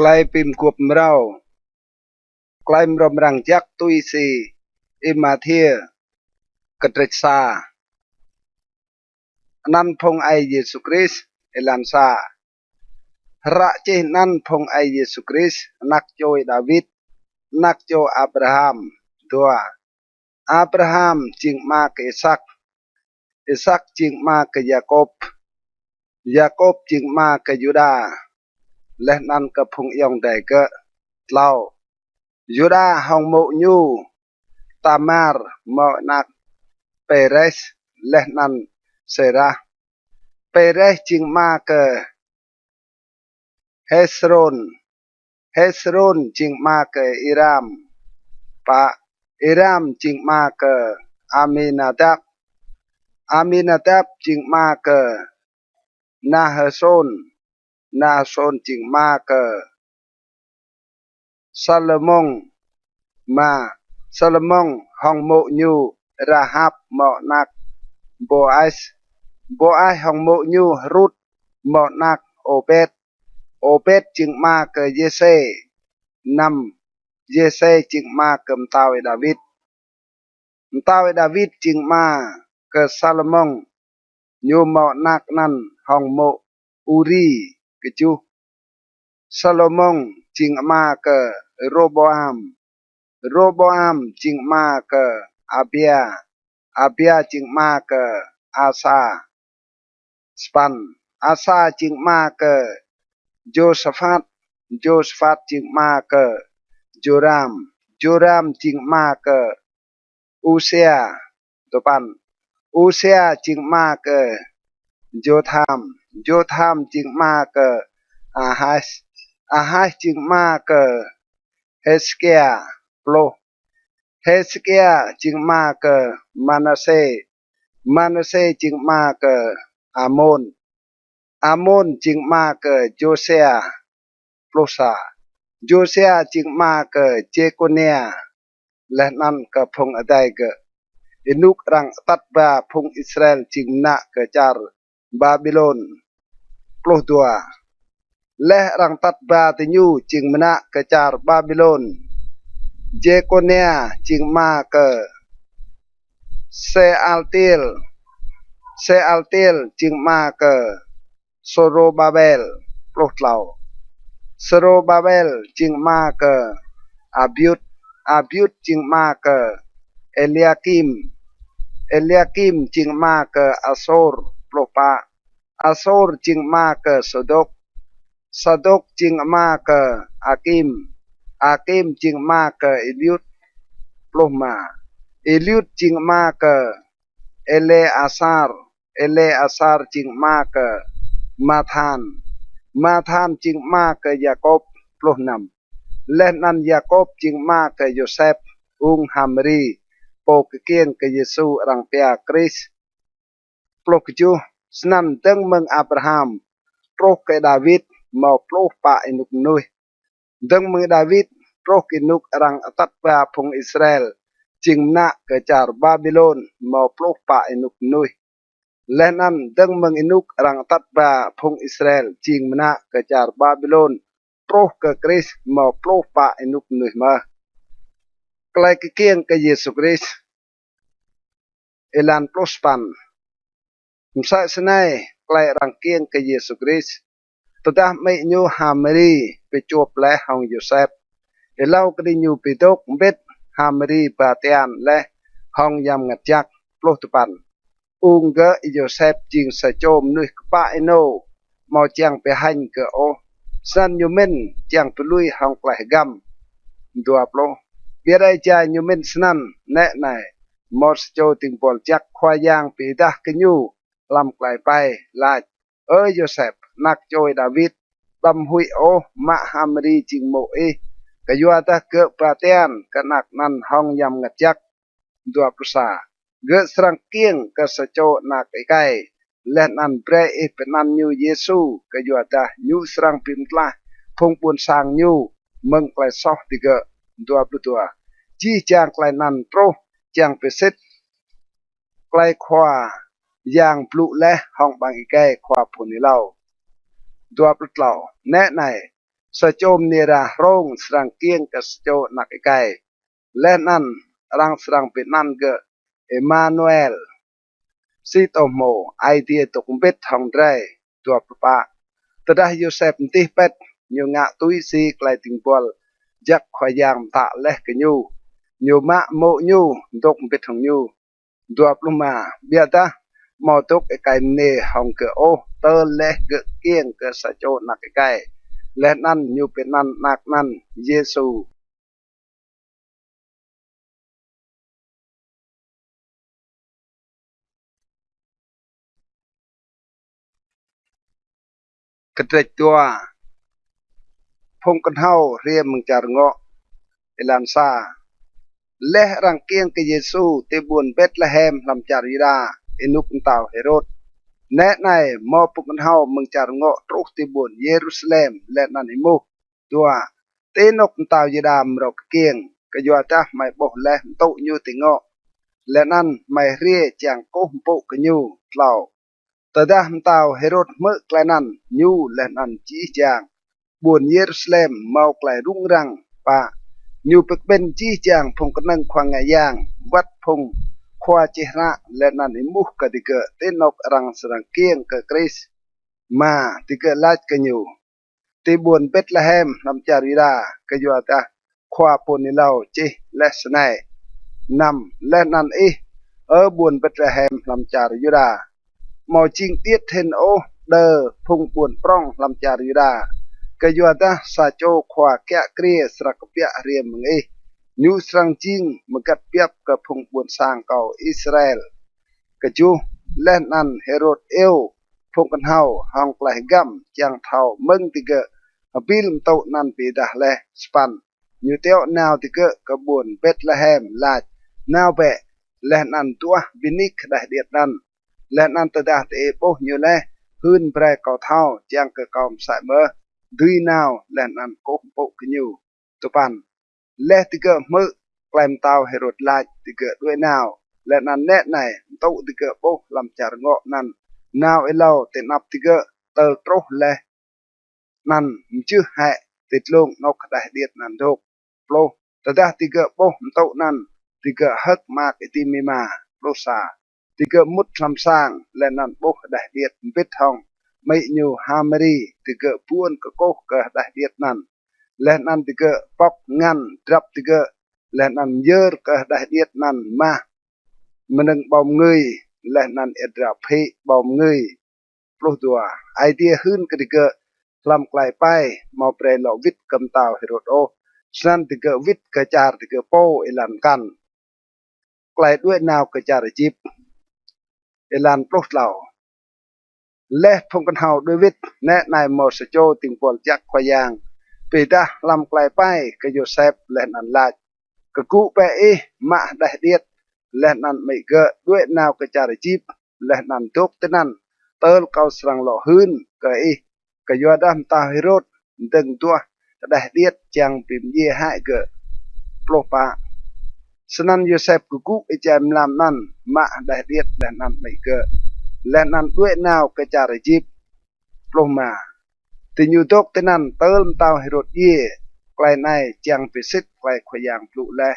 ลายปิมกวบเรากลายมรมรังจักตุยสีอิมาเทียกตริกษานันพงไอเยซูคริสเอลันซาพระเจนันพงไอเยซูคริสนักโจยดาวิดนักโจอับราฮัมตัวอับราฮัมจึงมาเกอิสักจึงมาเกยาโคบจึงมาเกยูดาและนันก็พงยองได้ก็เล่ายูดาฮองโมยูตามารโมนักเปเรสและนันเซราเปเรสจึงมาเกเฮสโรนจึงมาเกอิรามปะอิรามจึงมาเกอามินาดับจึงมาเกนาฮโซนจึงมาเกซาโลมองมาซาโลมองฮองโมยูราฮับโมนักโบไอฮองโมยูรุดโมนักโอเบดจึงมาเกเยเซจึงมาเกมตาเวดาวิดจึงมาเกซาโลมองยูโมนักนันฮองโมอูรีกจูซาโลมองจึงมาเกโรโบอัมจึงมาเกอาเบียจึงมาเกอาซาอาซาจึงมาเกโจสฟัดจึงมาเกโจรามจึงมาเกอูเซียตัวปันอูเซียจึงมาเกโจธามจึงมาเกอาฮัสจึงมาเกเฮสเกียโปรเฮสเกียจึงมาเกมานาเซจึงมาเกอาโมนจึงมาเกโจเซียโปรซาโจเซียจึงมาเกเจโกเนียและนั่นก็พงอไดเกอินุกรังตัดบาพงอิสราเอลจึงนะเกจาร์บาบิโลนปลุกตัวและรังตัดบาติยูจึงมนะเกจาร์บาบิโลนเจโกเนียจึงมาเกเซอัลติลจึงมาเกโซโรบาเบลปลุกเหล่าโซโรบาเบลจึงมาเกอาบิยุดจึงมาเกเอเลียกิมจึงมาเกอาโซรปลุกปะอาโซรจึงมาเกสะดกจึงมาเกอากิมจึงมาเกอิลิยุดปลุกมาอิลิยุดจึงมาเกเอเลอาซาร์จึงมาเกมาธานจึงมาเกยาโคบปลุกนำและนันยาโคบจึงมาเกโยเซฟอุงฮามรีโปกเกียงเกเยซูรังเปียคริสปลุกจูสนันตึงเมืองอับราฮัมปลุกเกดาวิดมาปลุกปะอินุกนุยดึงเมืองดาวิดปลุกอินุกรังตัดปะพงอิสราเอลจึงนะเกจาร์บาบิโลนมาปลุกปะอินุกนุยและนั้นดึงเมืองอินุกรังตัดปะพงอิสราเอลจึงนะเกจาร์บาบิโลนปลุกเกคริสมาปลุกปะอินุกนุยมาใกล้เคียงกับเยซูคริสต์เอลันปลุกปันมุสาสนัยใกล้รังเคียงกับเยซูคริสต์ตัวดาไม่ยูฮามรีไปจวบและฮองโยเซฟเอลาวก็ได้ยูไปตกเบ็ดฮามรีปาเตียนและฮองยำงัดจักปลุกตุปันอุงเกอโยเซฟจึงสะโจมนุยกปะไอโนมอจังไปหันเกอโอสันยูเมนจังไปลุยฮองไกลกัมดัวปลุกเบียร์ใจยูเมนสนันแน่ไหนมอสโจติงบอลจักควายางปีดากันยูลำไกลไปลาโยเซฟนักโจยดาวิดบำหุยโอมะฮามรีจิงโมเอกะยัวตะเกปาเตียนกะนักนันห้องยำงัดจักดัวปรุษาเกสรังเกียงกะสะโจนักไกและนันเปรเอเป็นนันยูเยซูกะยัวตะยูสรังปิมตลาพงปุนสางยูเมืองไกลซอกติเกดัวปรุตัวจีจางไกลนันโปรจางเปสิตไกลควายางปลุและห้องบางอีแก่ควาผุนิเล่าดัวปลุเหล่าแน่ไหน สะโจมเนราโรงสรังเกียงกับสะโจนักไก่และนั่นรังสรังเป็นนั่นก็เอมานูเอลซีโตโมไอเดียตกเบ็ดทองไรตัวประปะแต่ได้โยเซฟติเป็ดยูงะตุยซีไกลติงบอลจักขวายางตะเล็กกันยูมะโมยูตกเป็ดของยูตัวปลุมาเบียดาหมอตกไอไก่เนหองเกโอเตอเล็กเกเกียงเกสะโจนักไก่และนั่นยูเป็นนั่นนักนั่นเยซูกระเตจตัวพงกันเฮาเรียมมึงจารเงาะเอลันซาและรังเกียงกับเยซูเตบุนเบตละแฮมลำจารีดาเอนุปนตาวเฮโรดแนะในมอปุกันเฮามึงจารเงาะตรุกเตบุนเยรูซาเล็มและนันอิมุตัวเตนกตาวยดามรอกเกียงก็ยัวจ้าไม่บอกและโตยูติงอและนั่นไม่เรียจางโกมปุกยูเล่าแต่ดามตาวเฮโรดเมื่อไกลนั้นยูและนั่นจีจางบุญเยรูซาเล็มเมาไกลรุ่งรังปะยูเป็กเป็นจีจางพงกันนังควางไงย่างวัดพงควาจิระและนันอิมุกกติเกเตนกรังสรังเกียงกคริสมาติเกลาดกันยูตีบุญเบตละแฮมลำจารีดากยัวตาควาปนิเลาจิและสไนนำและนันบุญเบตละแฮมลำจารีดาหมอจิงเตียเทนโอเดอพงบุญปร้องลำจารีดากยัวตาซาโจควาแกะเกรียสระกเปียเรียมมึงนิวสรังจิงมกัดเปียบกับพงบุญสร้างเก่าอิสราเอลกจูและนันเฮโรดพงกันเฮาห้องไกลกัมจังเท่ามึงติเกบิลมโตนันปีดาเลสปันยูเตียวนาวติเกกบุญเบตละแฮมลาดนาวเบะและนันตัวบินิกได้เดียดนันและนันตดาเตโปยูเลหืนแปรเก่าเท่าจังเกกอมสายเมอดุยนาวและนันโกโปกยูตุปันและติเกมือกลมเตาเฮโรดลาดติเกด้วยนาวและนันแน่ไหนโตติเกโปลำจารเงาะนันนาวเล่าเตนับติเกเติร์โตเลนั่นชื่อให้ติดลงนกได้เดียดนันทุกโปรแต่ได้ติเกโปมโตนั่นติเกฮักมากไอติมีมาโปรซาติเกมุดลำสร้างและนั่นโปได้เดียดปิดทองไม่ยูฮามรีติเกปวนกโกกได้เดียดนั่นและนั่นติเกปอกงันดรับติเกและนั่นเยอะก็ได้เดียดนั่นมามันนึงบอมเงยและนั่นเอ็ดรับให้บอมเงยโปรตัวไอเดียหื้นก็ติเกลำไกลไปมาเปรย์หลอกวิทกำตาวเฮโรดโอสันติเกวิทกระจาร์ติเกโปเอลันกันไกลด้วยนาวกระจาร์จิบเอลันปลุกเหล่าและพงกันเฮาด้วยวิทแนะนายมอสโจติงปอลจักขวายางปีตาลำไกลไปกโยเซฟและนันลาดกะกุเปมาได้เดียดและนันไม่เกะด้วยนาวกระจาร์จิบและนันทุกตนั้นเติลเกาสรังหล่อหืนกะกยัวดามตาฮิโรดดึงตัวได้เดียดจังปิมเย่ให้เกะโปรปะสนันโยเซฟกุไอแจมลามนั่นมาได้เดียดและนันไม่เกะและนันด้วยนาวกระจาร์จิบโปรมาติยูตกตนั้นเติมตาฮิโรดเย่ไกลในจังปิสิตไกลขยางปลุและ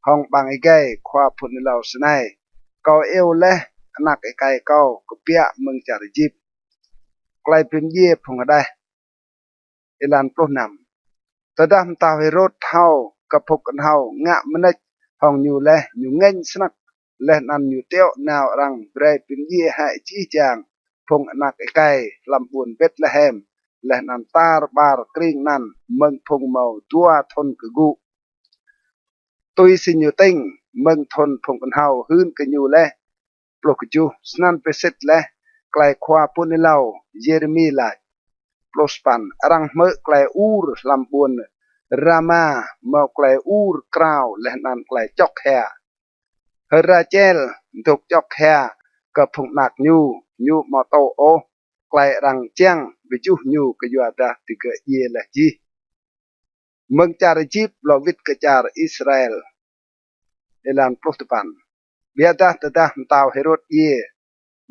ห้องบางไอไก่ควาพุนเหล่าสไนเกาและนักไอไก่เกากเปียเมืองจาร์จิบไกลเป็นเย่พงได้เอลันปล้นนำแต่ดามตาเฮโรดเท่ากับพกกันเท่างะมันได้ห้องอยู่และอยู่เงินสนักและนันอยู่เตี้ยวนาวรังเบรเป็นเย่ให้จี้จางพงนักไก่ลำปูนเบ็ดละแฮมและนันตาบาร์กริ่งนันเมืองพงเมาตัวทนกกุตุยสิญญติงเมืองทนพงกันเท่าหื้นกันอยู่และปลกจูสนันเปเสตและไกลควาปุนิเลาเยเรมีลาปลสปันรังเมื่อไกลอูรลำบวนรามาเมื่อไกลอูรกราวและนันไกลจอกแฮเฮราเจลถูกจอกแฮกับพงนักยูมอโตโอไกลรังเจียงวิจูยูกยัวดาติเกเยละจีเมืองจาร์จิบลวิทกจาร์อิสราเอลเอลันปลสปันเบียดาตดาตาวเฮโรดเย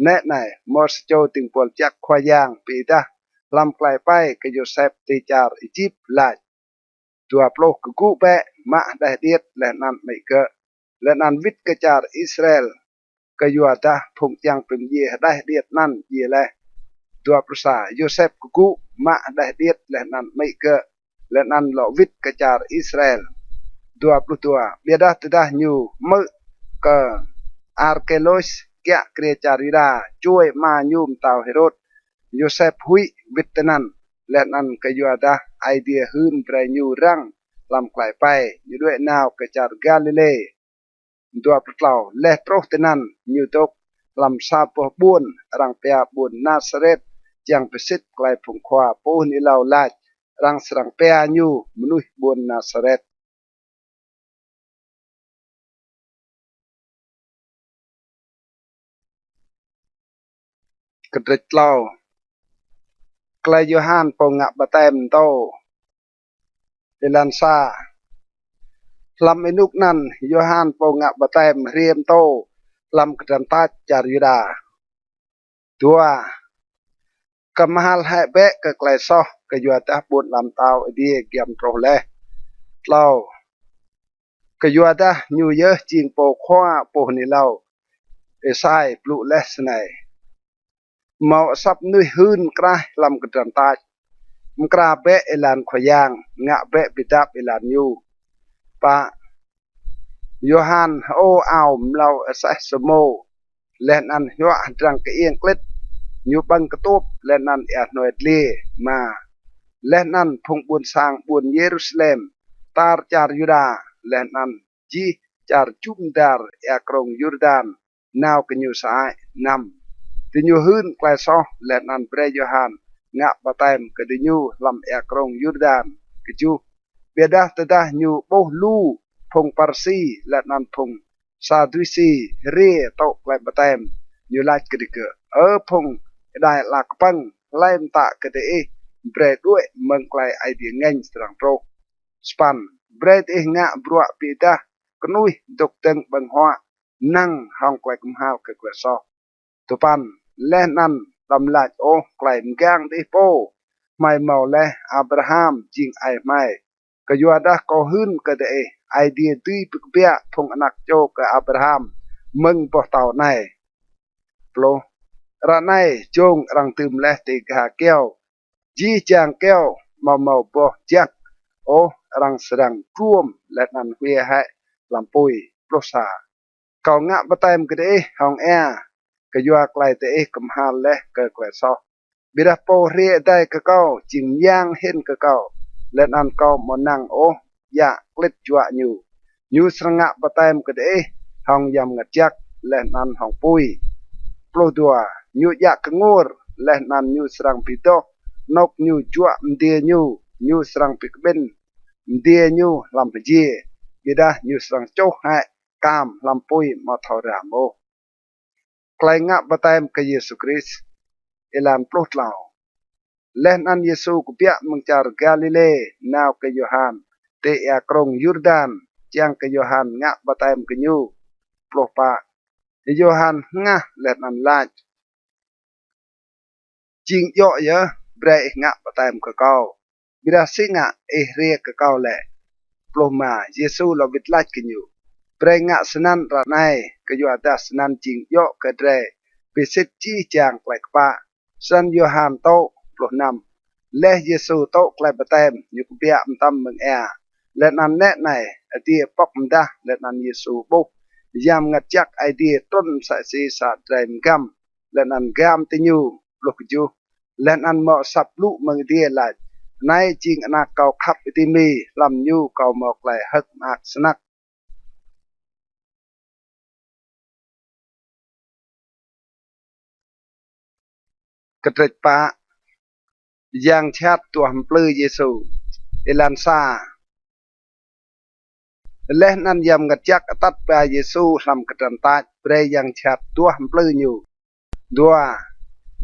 แนะนายมอสโจติงปอลจักขวายางปีตา ลำไกลไปก็โยเซฟตีจาร์อียิปต์ลายตัวโปรกกูเปะมาได้เดียดและนั้นไม่เกะและนั้นวิทย์กจาร์อิสราเอลก็อยู่ตาพงยังเป็นเยได้เดียดนั่นเยเลยตัวภาษาโยเซฟกูมาได้เดียดและนั้นไม่เกะและนั้นหล่อวิทย์กจาร์อิสราเอลตัวปลุตัวเบียดาตดาอยู่มือก็อาร์เคโลสแกะเกรียจาริดาช่วยมายุ่มเต่าเฮโรดโยเซฟหุยวิทนั้นและนั้นก็อยู่ตาไอเดียหืนเปรยูรังลำไกลไปอยู่ด้วยนาวกจาร์กาลิเลตัวปลุกและโปรตนั้นอยู่ตกลำซาปบุญรังเปียบุญนาซาเรตยังประสิทธิ์ไกลผงขวาปูนิลาวลาดรังสรังเปียอยู่มนุษย์บุญนาซาเรตกระดิกเล่าไกลโยฮันปงะบะเต็มโตเอลันซาลำเอนุกนั้นโยฮันปงะบะเต็มเรียมโตลำกระดันตาจาริดาตัวกำมหัลให้เบะกไกลซอกกอยู่ตาบุญลำเตาไอเดียเกียมโตเลเล่ากอยู่ตาอยู่เยอะจิงโปขว้าโปนี่เล่าเอไซปลุเลสไนเมาซับนุยหืนกระลำกระดันตามกราเบะเอลันขยางงะเบะปิดับเอลันยูปะโยฮันโอเอาเราเสสโมและนันยัวดังกเอียงกลิดยูบังกระตุบและนันแอดโนเอดลีมาและนันพงบุญสร้างบุญเยรูซาเล็มตาร์จาร์ยูดาและนันจีจาร์จุมดาร์แอกรงยูรดานนาวกันยูสายนำติญูหืนไกลซอและนันเปรยโยฮันงะบะเต็มกะดิญูลำแอกรงยูรดานกะจูเบียดาตดาญูโบลูพงปาร์ซีและนันพงซาดุซีเรียโตไกลบะเต็มยูไลกะดิเกพงได้หลักปังไล่มตะกะเตเอเบรดด้วยเมืองไกลไอเดียเงินสรังโปรสปันเบรดเองะบรัวปีดากนุยดกเต็งบังหัวนั่งห้องไกลกุมหาวกะกวซอตุปันและนันลำลาดโอไกลมแกงดิโปไม่เมาและอับราฮัมจิงไอไม่ก็อยู่ดาก็หืนกะเตเอไอเดียตุยปึกเปียพงอนักโจกะอับราฮัมมึงปอเต่าในโปรระไนจงรังตึมและติกาเก้วจีจางเก้วเมาปอจักโอรังสรังท่วมและนันเวียให้ลำปุยโปรซาเกางะบะเต็มกะเดห้องแอก็อยู่ไกลแต่เอกำหาและเกิดแกวซอบิดาโปเรียได้กะเก้าจิงย่างเห็นกะเก้าและนันเก้ามานั่งโอยะกลิดจัวอยู่สงะบะเต็มกะเดห้องยำงะจักและนันห้องปุยโปรดัวยูยะกงูรและนันยูสรังปิโตนกยูจัวมเดียยูสรังปิกเบนมเดียยูลำพจีบิดายูสรังโจให้กามลำปุยมาทอรามโอไกลงะบะเต็มกะเยซูคริสต์เอลันโปรดลาวและนันเยซูกุเปียมังจาร์กาลิเลนาวกะโยฮันเตะกรงยูรดานจังกะโยฮันงะบะเต็มกะยูโปรปะโยฮันงะและนันลาดจิงโยเยอะเบรงะปะเต็มกะเกาบิดาสิงะเรียกะเกาแหละโปรมาเยซูเราบิดลาดกันอยู่เบรงะสนันระไนกะอยู่อาดาสนันจิงโยกะเดรปิสิทจีจางแปลกปะสันโยฮันโตโปรนำและเยซูโตไกลปะเต็มอยู่กุเปียมตำเมืองแอและนันแนะในอดีปอกมดาและนันเยซูบุกยามงัดจักไอเดียต้นสายศีสาเตรมกัมและนันกามติญูลูกจูและนันเหมาะสับลุเมืองเดียลายในจิงอนาเกาขับอิติมีลำยูเกาหมอกไหลหักมากสนักกระติกปะยังชัดตัวหำปลือเยซูเอลันซาและนันยำกัดจักตัดไปเยซูลำกระตันตาเปรยังชัดตัวหำปลืออยู่ดัว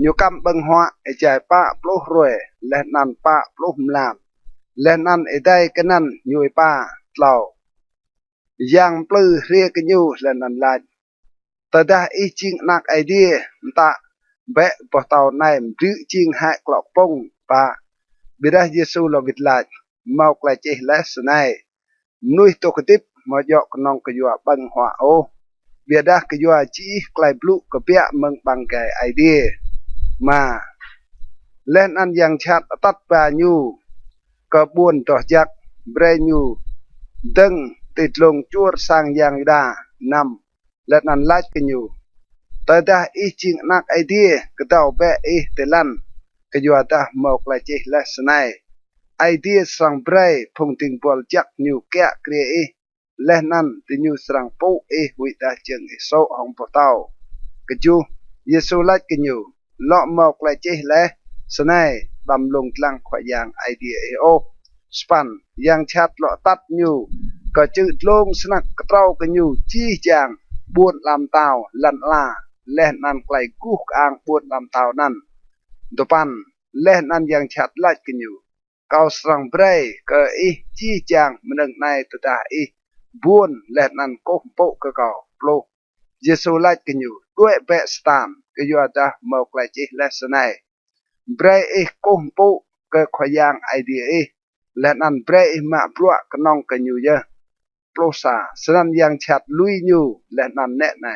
อยู่กำบังหัวไอใจป้าปลุกรวยและนันป้าปลุกลามและนันไอได้กันนั่นอยู่ไอป้าเล่ายังปลือเรียกันอยู่และนันลายแต่ได้อีจริงนักไอเดียตาเบะปะเต่าในหรือจริงหะกลอกปง ปะบิดาเยซูลวิดลาเมากลายเจและสนายนุยตัวกติบมายอกนองกยัวบังหัวโอเบียดากยัวจีกลายบลุกเปียเมืองบังไกไอเดียมาเล่นอันยังชัดตัดปาญูกระบวนต่อจักเบรญูดึงติดลงจวดสร้างยังดานำและนันลัดกันอยู่แต่ถ้าอีจริงนักไอเดียก็ต้องแบะอีเตลันก็อยู่ตาหมอกลายเจและสนายไอเดียสังเบรพงติงบอลจักอยู่แกะเกลียและนั่นที่อยู่สังปูวิตาจึงโซของพระเต้าก็อยู่เยซูลัดกันอยู่เลาะหมอกลายเจและสนายบำลงกลางขวายางไอเดียโอสปันยังชัดเลาะตัดอยู่ก็จืดลงสนักกระเต้ากันอยู่จี้จางบวนลำเต้าลันลาและนั่นไกลกู้อ่างบวนลำเต้านั่นตัวปันและนั่นยังชัดลัดกันอยู่เกาสังเบรก็อีจี้จางมันในตัวตาอีบวนและนั่นก็โปก็เก่าโปรเยซูลัดกันอยู่ด้วยเบสตามก็อยู่ตาเมากลายจีและสนัยเบรอีก็โปก็ขยางไอเดียอีและนั่นเบรอีมาปลัวก็น้องกันอยู่เยอะโปรซาสนันยังชัดลุยอยู่และนั่นแน่ไหน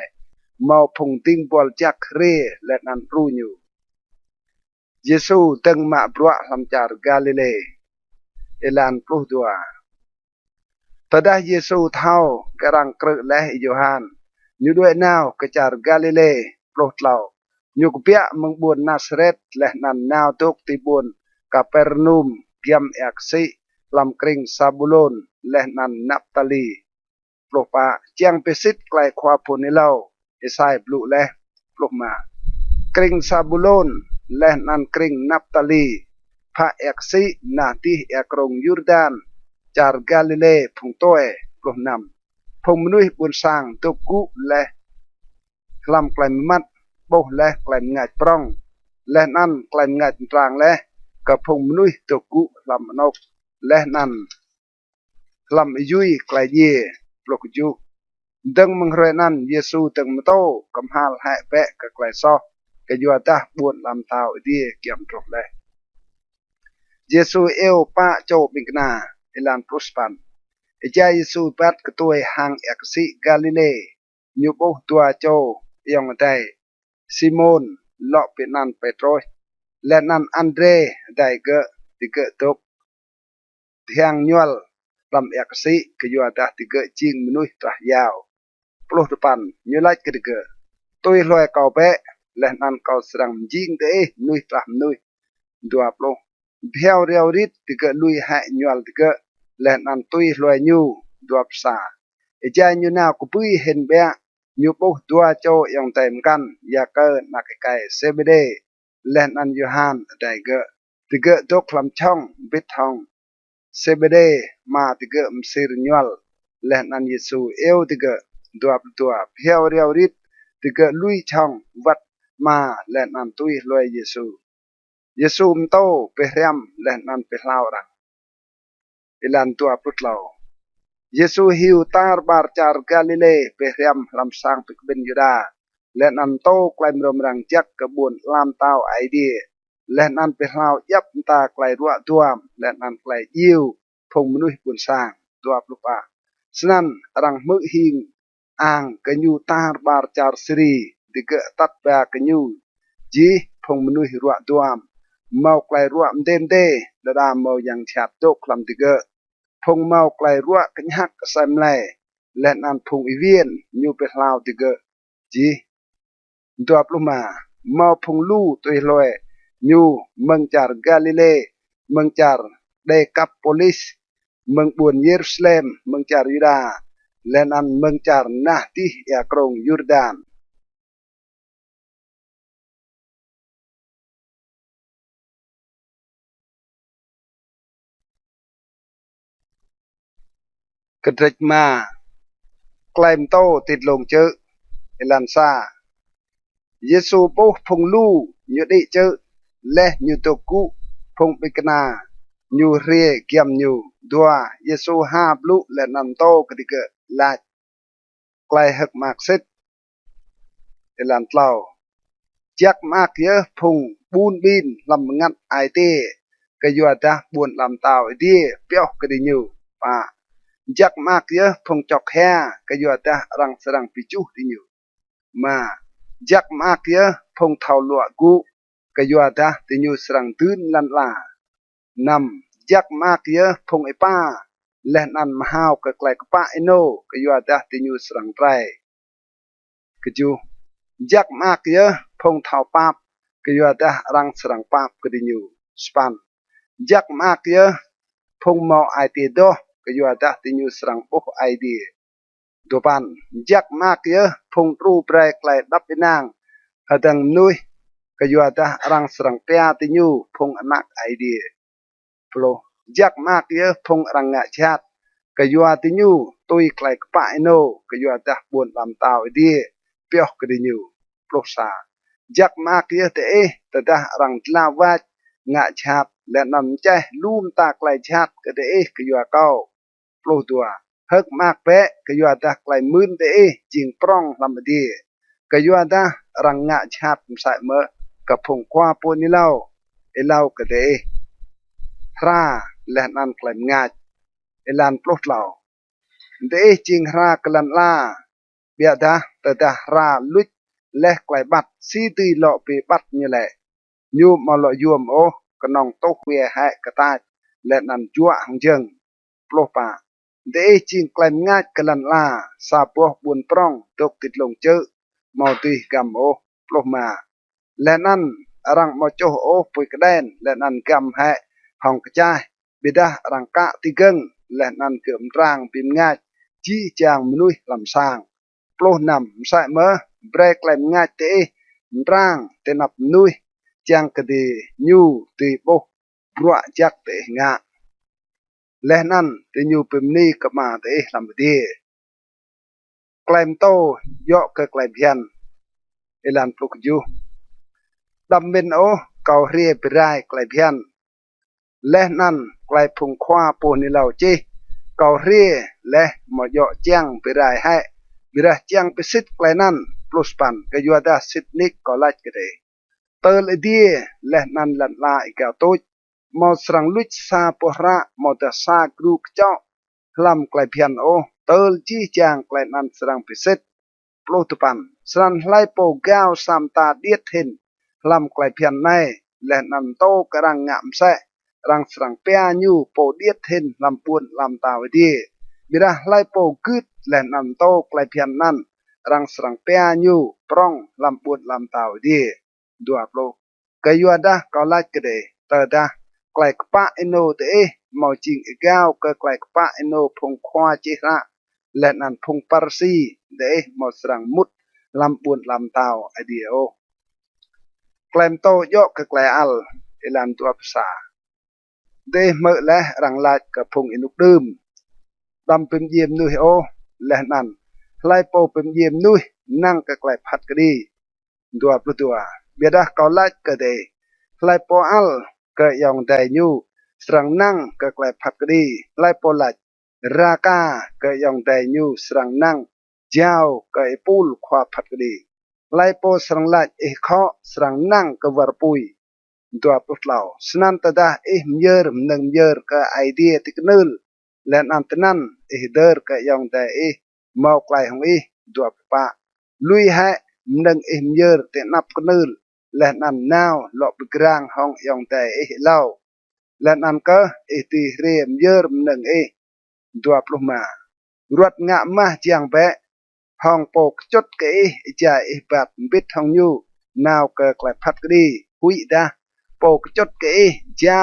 เมาพงติงบอลจักเร่และนั่นรู้อยู่เยซูตึงมาปลัวลำจาร์กาลิเลเอลันปลุกตัวตอนเยซูเท่ากำลังกระและโยฮันอยู่ด้วยนาวกระจาร์กาลิเลปลุกเราอยู่กับเปียมังบุญนาซาเรตและนันนาวตุกติบุญกับเปรนุมเกียมเอกซีลำกริงซาบุลนและนันนับตาลีปลุกปะเจียงเปสิตไกลความผลในเราเอไซปลุกและปลุกมากริงซาบุลนและนันกริงนับตาลีพระเอกซีนาทีเอกรงยูร์ดานจาร์กาลิเลพงโตเอปลุกนำพงมนุษย์บุญสร้างตุกุและลำไกลมัดโบและไกลงัดปรองและนั่นไกลงัดตรางและกับพงมนุษย์ตุกุลำนกและนั่นลำยุยไกลเย่ปลุกยุดังมังเรนันเยซูตึงมโตกำฮาลให้เปะกับไกลซอกะยัวตาบวนลำเท้าดีเกี่ยมตรกเลยเยซูเอวป้าโจบิงนาเอลันพุสปันเอจาเยซูปัดกระตัวหางเอกซิกาลิเลยูโบตัวโจยองได้ซิโมนเลาะเป็นนันเปโตรและนันอันเดรได้เกะติเกะตกเทียงยวลลำเอกซิกยัวตาติเกะจิงมนุษย์ตัวยาวปลุกปันยูไลกระเกะตัวลอยเก่าเปะและนันเก่าสรังจิงเดะนุยตามนุยดัวปลุกเพียวเรียวริดติเกะลุยหายยวลติเกะและนันตุยลอยยูดัวภาษาเอจายูนาคุปุยเห็นเบะยูปุตัวโจยังเต็มกันอยากเกิดนักไก่เซเบเดและนันยูฮันได้เกะติเกะตกลำช่องบิดทองเซเบเดมาติเกะมซิรญัลและนันเยซูเอวติเกะตัวเพียวเรียวริดติเกะลุยช่องวัดมาและนันตุยลอยเยซูมโตเปรมและนันเปลาวรังอิลันตัวพุทธเราเยซูฮิวตาร์บาร์จาร์กาลิเลเปรมลำสางปิกเบนยูดาและนันโตไกลมรมรังจักกระบวนลามเต้าไอเดียและนันเปลาวยับตาไกลรัวตัวและนันไกลยิวพงมนุษย์บุญสร้างตัวปลุกปะสนั่นรังมือหิงอ่างกันยูตาร์บาร์จาร์สรีดิเกตัดแบกันยูจีพงมนุษย์รัวตัวเมาไกลรัวเด่นเดและดามเมายังฉาบโตคลำดิเกพงเมาไกลรัวกันหักใส่ไลและนันพงอีเวียนยูเปลาวดิเกจีตัวปลุกมาเมาพงลู่ตัวลอยยูเมืองจาร์กาลิเลเมืองจาร์เดคัปโพลิสเมืองบุญเยรูซาเล็มเมืองจาร์ยูดาห์และนันเมืองจาร์นาติยากรงยูรดานกระดิกมาไกลมโตติดลงเจอเอลันซาเยซูปุพงลู่ยูดิเจอและยูตกุพงปิกนายูเรียเกียมยูดัวเยซูฮาบลุและนันโตกระดิกลาไกลหักมากเซตเอลันเล่าจักมากเยอะพงบูนบินลำงัดไอเต้ ก็ยัวตาบุญลำตาวดีเปียวก็ได้อยู่ป่าจักมากเยอะพงจอกแห่ก็ยัวตารังสรังปิจูได้อยู่มาจักมากเยอะพงเท่าลวกูก็ยัวตาได้อยู่สรังตื่นลันลานำจักมากเยอะพงไอป้าและนันมหาวก็ไกลกป้าไอโนก็ยัวตาได้อยู่สรังไรก็จูจักมากเยอะพงเท่าปาบก็ยัวตารังสรังปาบก็ได้อยู่สปันจักมากเยอะพงมอไอตีโดก็ยัวตาได้อยู่สรังปุกไอเดียดูปันจักมากเยอะพงรูปไรไกลดับไปนางหดังนุยก็ยัวตารังสรังเปียติยูพงอนักไอเดียโปรจักมากเยอะพงรังงะชาติก็ยัวติยูตุยไกลกป้าไอโนก็ยัวตาบุญลำตาวไอเดียเปียกก็ได้อยู่โปรซาจักมากเยอะแต่แต่ตารังลาวาดงะชาติและนำใจลุ่มตาไกลชาติก็ได้ก็ยัวเก้าโปรตัวเฮกมากเปะก็ยัวตาไกลมื่นแต่จิงปร้องลำดีก็ยัวตารังงะชาติใส่เมื่อกับพงคว้าปูนี่เล่าไอเล่าก็ได้พระและนันไกลงาไอลานโปรดเล่าได้จิงรากลันลาเบียดาแต่ราลุดและไกลบัดซีตีหล่อไปบัดนี่แหละยูมาหล่อยวมโอกนองโตเวียให้กระตายและนันจั่วหังเจิงโปรปาได้จิงไกลงาดกลันลาซาปัวบุญปร้องตกติดลงเจอมอตีกำโอโปรมาและนั่นรังมอโจโอปุยกระเดนและนั่นกำให้ห้องกระจายบิดารังกะติเกิงและนั่นเกือบร่างปิมงาดจีจางมนุยลำสร้างโปรนำใส่เมื่อเบรกแหลมงาเตะร่างเตนับนุยจางกระดียูตีโบปรัวจักเตะงาและนั่นเตยูปิมนีกับมาเตะลำดีแกลมโตย่อกับแกลมเพียนเอลันปลุกยูดำเป็นโอเกาเรียบไรแกลมเพียนและนั่นไกลพุงคว้าปูนิเหล่าจีเกาเรียและหมอเยาะแจ้งไปไรให้บิระแจ้งไปสิทธิ์ไกลนั่นปลุสปันก็ยัวดาสิทธิ์นิกก็ไล่กันเลยเตอร์ดีและนั่นลันลาอีกเอาตุยมอสรังลุชซาประมอตซากรูกเจ้าลำไกลเพียนโอเตอร์จีแจ้งไกลนั่นสรังไปสิทธิ์ปลุตปันสรันไล่โปกาวสามตาเดียดเห็นลำไกลเพียนในและนั่นโตกระรังงามแสรังสรังเปียญูโปเดียดเห็นลำปวนลำตาวดีบิระไล่โปกึดและนันโตไกลเพียนนั้นรังสรังเปียญูปร้องลำปวนลำตาวดีดัวโปกยัวดาก็ไล่กระเดเตอดาไกลกป้าอินโนเตมอจิงอีกาวก็ไกลกป้าอินโนพงควาจิระและนันพงปารซีเดมอสรังมุดลำปวนลำตาวไอเดียโอไกลมโตโยกก็ไกลอัลเอลันตัวภาษาเดเมื่อและรังลาดกับพงอินุกดื่มดำเป็นเยี่ยมนุยโอและนั่นไล่โปเป็นเยี่ยมนุยนั่งกับไกลพัดก็ดีตัวปลุตัวเบียดาเขาลาดก็ได้ไล่โปอัลก็ยองได้ยูสรังนั่งกับไกลพัดก็ดีไล่โปลาดราคาก็ยองได้ยูสรังนั่งเจ้าก็ไอปูลขวาพัดก็ดีไล่โปสรังลาดเอข้อสรังนั่งกับวารปุยตัวปลุกเหล่าสนันตดามเยอร์หนึ่งเยอร์ก็ไอเดียติกนึลและอันตนั้นเดอร์ก็ยังได้มาวไกลของตัวปะลุยให้หนึ่งเยอร์เตนับกนึลและอันนาวหลบกลางห้องยังได้เล่าและอันก็ตีเรียมเยอร์หนึ่งตัวปลุกมารวดงะมาเจียงแปะห้องปกจดก็จ่ายแบบบิดห้องยูนาวก็ไกลพัดก็ดีหุยดาปกจดก็เจ้า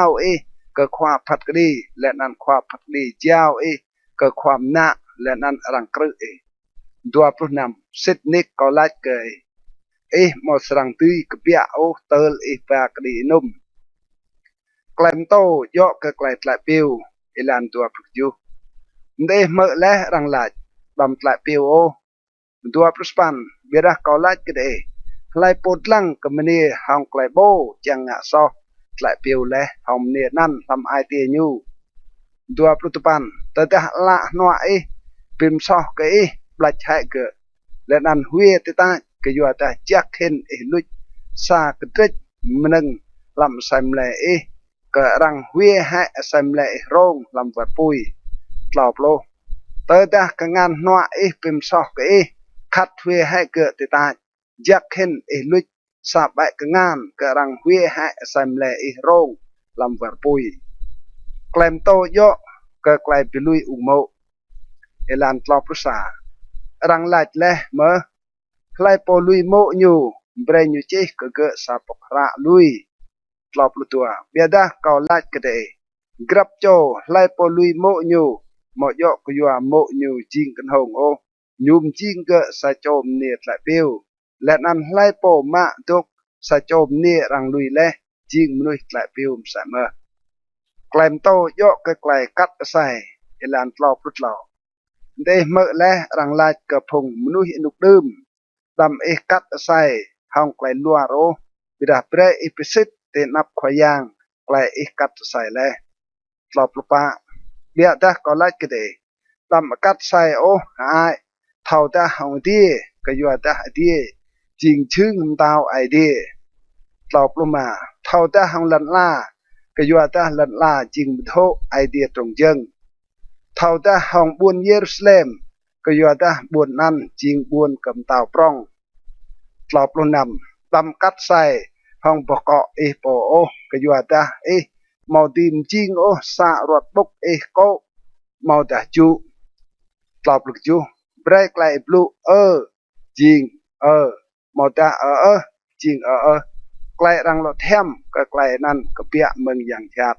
ก็ความพัดก็ดีและนั้นความพัดดีเจ้าก็ความหน้าและนั้นรังกรึดัวพระนำสิทนิกก็ไล่เกยมอสรังตุยกเปียโอเตลปากดีนุ่มไกลมโตย่อก็ไกลตะเปียวลันตัวพระยูเดเมื่อและรังลาดบำตะเปียวโอดัวพระสปันเบระก็ไล่ก็ได้ไล่ปดลังก็มันนี่ห้องไกลโบจังงะซอตะเปียวและห้องเนี่ยนั่นทำไอเตียยูดัวพระตุปันแต่ละนัวปิมซอก็ปลัดใช้เกและนั่นหัวติตาก็อยู่แต่จักเห็นลุยซากระดิมันลำไส้เลย cái răng huê hại xem lệ rong làm vật bùi lọp lô tới ta cái ngàn nọa ý bìm sọ cái khát huê hại cái tì ta giác hình ý lụt sa bại cái ngàn cái răng huê hại xem lệ rong làm vật bùi klem to yo cái klem pilui umo elan lọp lô sa răng lạch leh mơ klem po lui mo nyu bre nyu che cái sa pok ra lui lọp lu tua biada kau lach kede grab cho lai po lui mo nyu mo yo ku yua mo nyu jing kan hong o nyum jing ke sa chom ne tla piu let an lai po ma tuk sa chom ne rang lui le jing mnui tla piu sa ma klem to yo ke klai kat sai elan lọp lu lo de mo le rang lach ke phung mnui nuk dum dam e kat sai hong klai lua ro bida pre episit te nap khoyang klai ikat sai le tlop lupa bia ta ko lach kede tam kat sai o ai thau ta hong di ka yu ta di jing chưng tao ai di tlop luma thau ta hong lan la ka yu ta lan la jing tho ai di trong jeng thau ta hong buôn Jerusalem ka yu ta buôn nan jing buôn cầm tao prong tlop lu nam tam kat sai hong boko po o ka yu ta mau tìm ching o sa ruột bốc ko mau ta chu tlop lu chu break lại blue jing mau ta jing klai rang lo them ka klai nan ka pia meng yang chat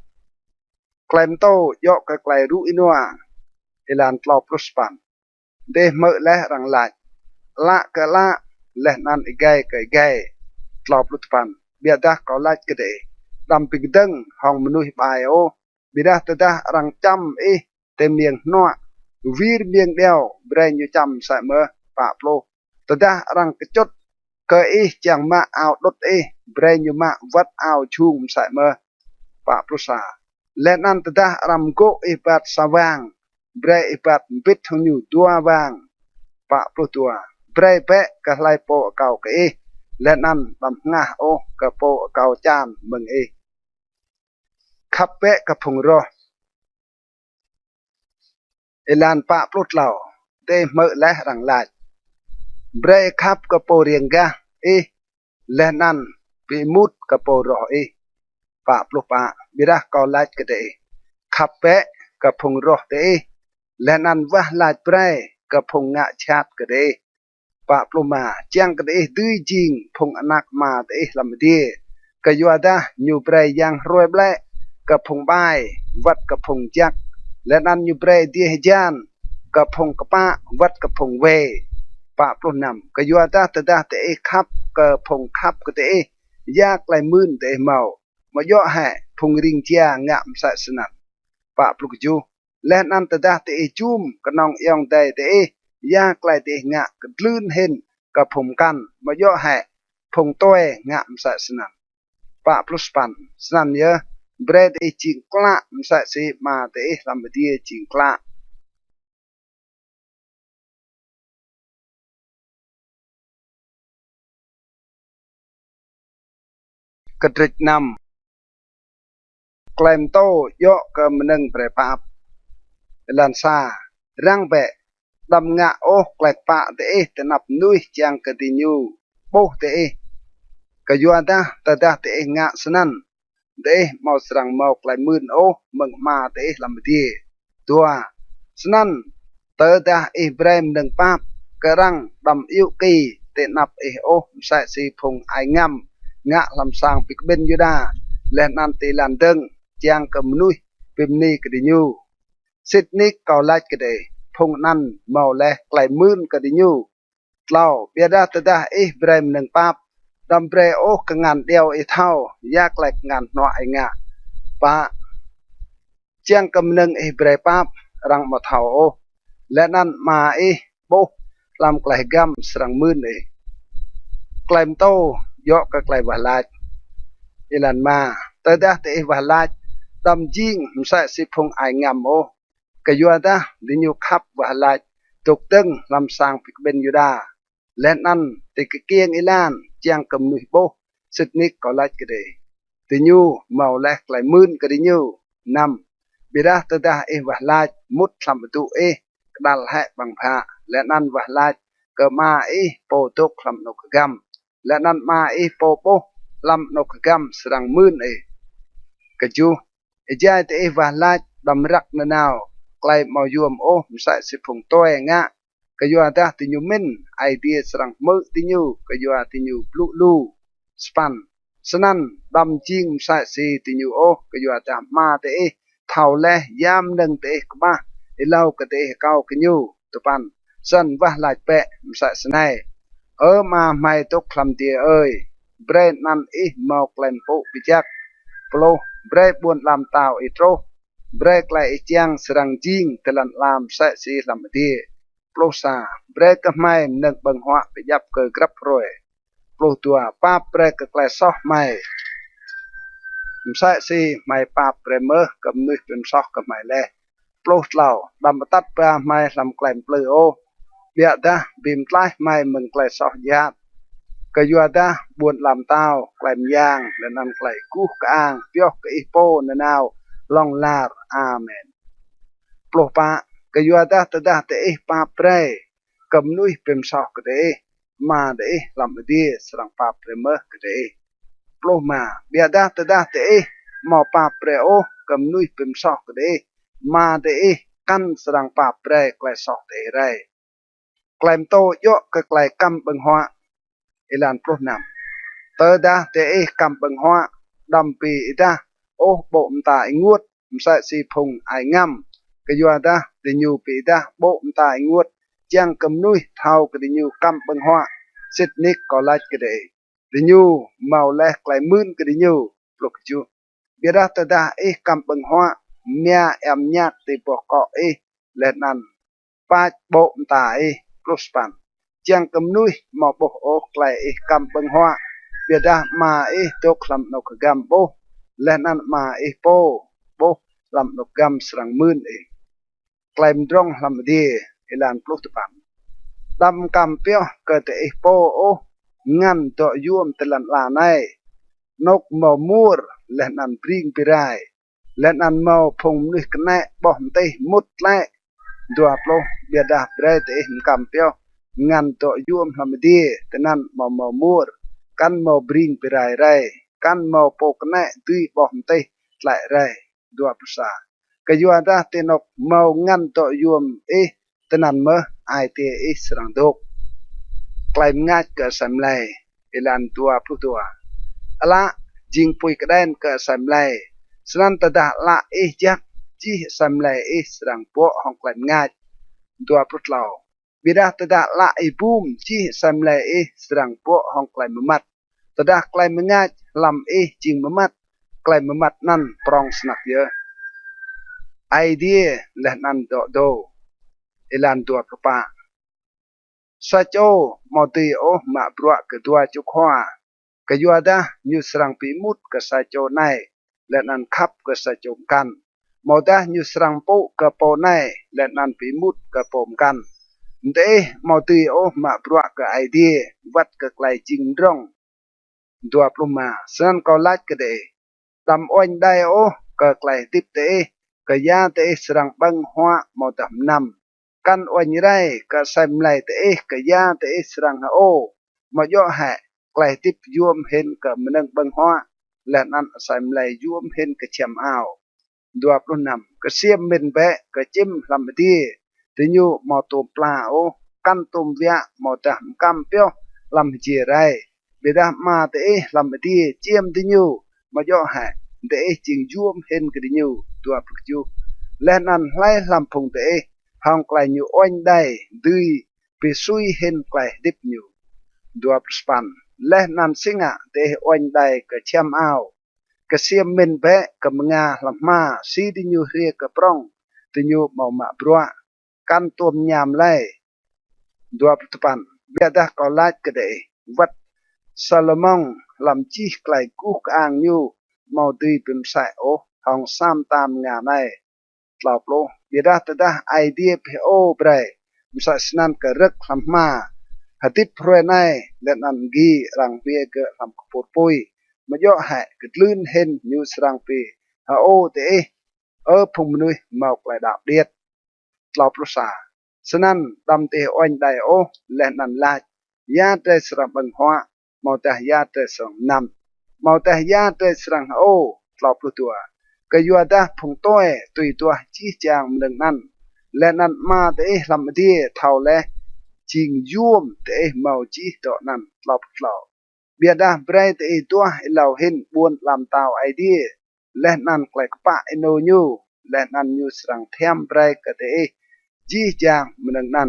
klaim to yo ka klai ru inwa elan tlop lu span de me le rang la ka la le nan igai ka igai tlop lu span bia da ko la ke de dam pig deng hong mnu bai o bida ta da rang cham te mieng no vir mieng deo bre nyu cham sa mơ pa plo ta da rang ke chot ke chang ma ao dot bre nyu ma wat ao chung sa mơ pa plo sa le nan ta da ram go pat sa wang bre pat bit thong nyu tua wang pa plo tua bre pe ka lai po kau ke le nan bam nga o ka po kau chan meng khắp pe ka phung ro elan pa plot lao te me le rang lach bre khắp ka po rieng ga le nan pi mut ka po ro pa plot pa bira ka lach ke de khắp pe ka phung ro te le nan wa lach bre ka phung nga chat ke de pa plot ma chang ke de tui jing phung anak ma te lam di ka yu da nyu bre yang roi ble ka phung bai wat ka phung jak le nan nyu bre di jan ka phung ka pa wat ka phung we pa plon nam ka yu ta ta te khap ka phung khap ka te yak lai mun te mau ma yo ha phung ring chia ngam sa snan pa plu ju le nan ta te chum ka nong yong te yak lai te nga ka lun hen ka phung kan ma yo ha phung toe ngam sa snan pa plus pan snan ye bread ching kla sa si ma te lam di ching kla kedrik nam klaim to yo ke meneng pre pap lan sa rang be dam nga o klek pa te tenap nui chang ke tinyu bo te ka yu ta te nga snan de mau serang mau klai mun o meng ma te lam di tua snan te da Ibrahim neng pap kerang dam yu ki te nap o sa si phung ai ngam nga lam sang pik ben yuda len an ti lan deng chang ke mnui pim ni ke dinyu Sydney kau lach ke de phung nan mau le klai mun ke dinyu tlau biada ta da Ibrahim neng pap dam bre o ke ngan deo thau yak lek ngan no ai nga pa chang ke neng Ibrahim pap rang ma thau o len an ma bo lam klai gam serang mun klaim to yo ka klai wa lach ilan ma ta da te wa lach dam jing sa si phung ai ngam o ka yu da di nyu khap wa lach tuk teng lam sang pik ben yuda len an te ke kieng ilan chang kam nui bo Sydney ko lach ke de ติญูเมาแลไกลมื่นกดิญูนำบิดาตดาวะลาจมุดสัมปตุกดัลแหบังพาและนั่นวะลาจก็มาโปตุกลำนกกรรมและนั่นมาโปโปลำนกกรรมสรังมื่นกจูใจเตวะลาจดำรักนนาวไกลมายวมมใส่สิพงตัวงะก็ยัวดาติญูมินไอเดียสรังมือติญูก็ยัวติญูปลุลูสปันสนั่นดำจิงใส่สีติญูก็ยัวดามาเตเท่าแลยามหนึ่งเตกมาเล่าก็เตเก้ากันยูตุปันสันวะลายเปะใส่สนัยมาไม่ตกคลำเตียเบรนนั่นมอกเลนปุปิจักโปรเบรบุญลำตาวโตรเบรกไลเจียงสรังจิงตลันลามใส่สีลำเตียโปรซาเบรกไม่นึกบังหัวไปยับเกิดกรับรวยโปรตัวป้าเบรกไกลซอกไม่ใส่สีไม่ป้าเปรเมอร์กับนุยเป็นซอกกับไม่แลโปรเหล่าดำตัดปลาไม่ลำไกลเปลือเบียดาบิมไลไม่มึงไกลซอกยาดก็ยัวดาบุญลำเต้าไกลยางและนำไกลกู้กลางเปียกอีโปนนาวลองลาอาเมนโปรปะก็ยัวดาตดาเตป้าเปรกับนุยเป็นซอกกเตมาเตลำดีสรังป้าเปรเมอร์กเตโปรมาเบียดาตดาเตมอป้าเปรกับนุยเป็นซอกกเตมาเตกันสรังป้าเปรไกลซอกเตไรไกลมโตโยก็ไกลกำบังหัวลานโปรนำเตอดาเตกำบังหัวดำปีดาโบมตางวดใส่สีพงไองำก็ยัวดาเดญูปีดาโบมตางวดจังกำนุยเท่าก็เดญูกำบังหัวสิทนิกก็ไล่ก็ได้เดญูเมาแลไกลมื่นก็เดญูปลุกจูเบียดาตดากำบังหัวเมียแอมญาติปกเกาและนั้นป้าโบมตาปลุกปันจังกำนุยมาโบไกลกำบังหัวเบียดามาตกลำนกกำโบและนั่นมาโปโบลำนกกำสรังมื่นไกลมดรงลำดีลานปลุกตปันดำกำเปียวเกิดโปงันตัวยวมตลันลาในนกมามูรและนั่นปริงปิไรและนั่นมาพงนึกแน่บ่มเตมุดแลดัวปลุกเบียดาเบรตกำเปียวงันตัวยวมลำดีแต่นั่นมามูรกันมาบริงปิไรไรกันมาปกแน่ดุยบ่มเตไหลไรดัวภาษาก็ยัวดาเตนกมางันตัวยวมตนันเมื่อไอเตสรังดกไกลงัดเกิดสำไลลานตัวผู้ตัวละจิงปุยกระเด็นเกิดสำไลสนันตดาละจักจีสำไลสรังปัวห้องไกลงัดตัวผู้เราบิดาตดาละบูมจีสำไลสรังปัวห้องไกลมมัดตดาไกลมงัดลำจิงมมัดไกลมมัดนั่นปรองสนักเยอะไอเดียและนันโดลานตัวกระปะสัจโมติมาบรัวกตัวจุขวากยัวดาญุสรังปีมุดกสัจในและนันขับกสัจกันโมดาญุสรังปุกโปในและนันปีมุดกปมกันเดโมติมาบรัวกไอเดียวัดกไกลจิงร่องตัวปลุมาสันก็ลัดกเดดำอ้อยได้กไกลติบเตกยาเตสรังบังหัวโมดำนำกันอ้อยไรก็ใส่ไลเตกยาเตสรังมาย่อแห่ไกลติบยวมเห็นกับมันงบังหัวและนั้นใส่ไลยวมเห็นกับเชียมอ้าวดัวปลุนำก็เสียมเป็นแบะก็จิ้มลำดีถึงอยู่มาตุมปลากันตุมเวียมาดำกำเปียวลำจีไรเบดามาเตลำดีเจียมถึงอยู่มาย่อแห่เตจิงยวมเห็นกับอยู่ตัวปลุกจูและนั้นไล่ลำพงเตห้องไกลอยู่อ้อยได้ดุยไปซุยเห็นไกลดิบอยู่ดัวสปันและนันสิงะเตอ้อยได้ก็เชียมอ้าวก็เสียมเมนเบะกับงาลำมาซีดิยูเรียกปรองติยูมามาบรัวกันตัวมยามไล่ดัวสปันเบียดาก็ลาดก็ได้วัดซาโลมองลำจีไกลกุกอ่างอยู่มาดุยเป็นสายห้องซ้ำตามงานได้กล่าวโลเบียดาตดาไอเดียเพโอเบรมิสัสนันกระรึกลำมาหติพรวยในและนันกีรังเบียกลำกปวดปุย มาย่อแหกกึดลื่นเห็นอยู่สรังปีโอเตพุงมนุยเมาไกลดาบเดียดเราปรุษาฉะนั้นดำเตออ้อยได้โอและนันลายยาเตสระบังหัวเมาแต่ยาเตสงนำเมาแต่ยาเตสรังโอเราปรุตัวก็ยัวดาพุงต้อยตุยตัวจี้จางเมืองนั้นและนั้นมาเตลำดีเท่าและจิงยุ่มเตเมาจีดอกนั้นเราปลุกเบียดาเบรตตัวเราเห็นบวนลำตาวไอเดียและนั่นแกลกปะอินโนยูและนั่นยูสรังเทียมเบรกเตจีจางเมืองนั้น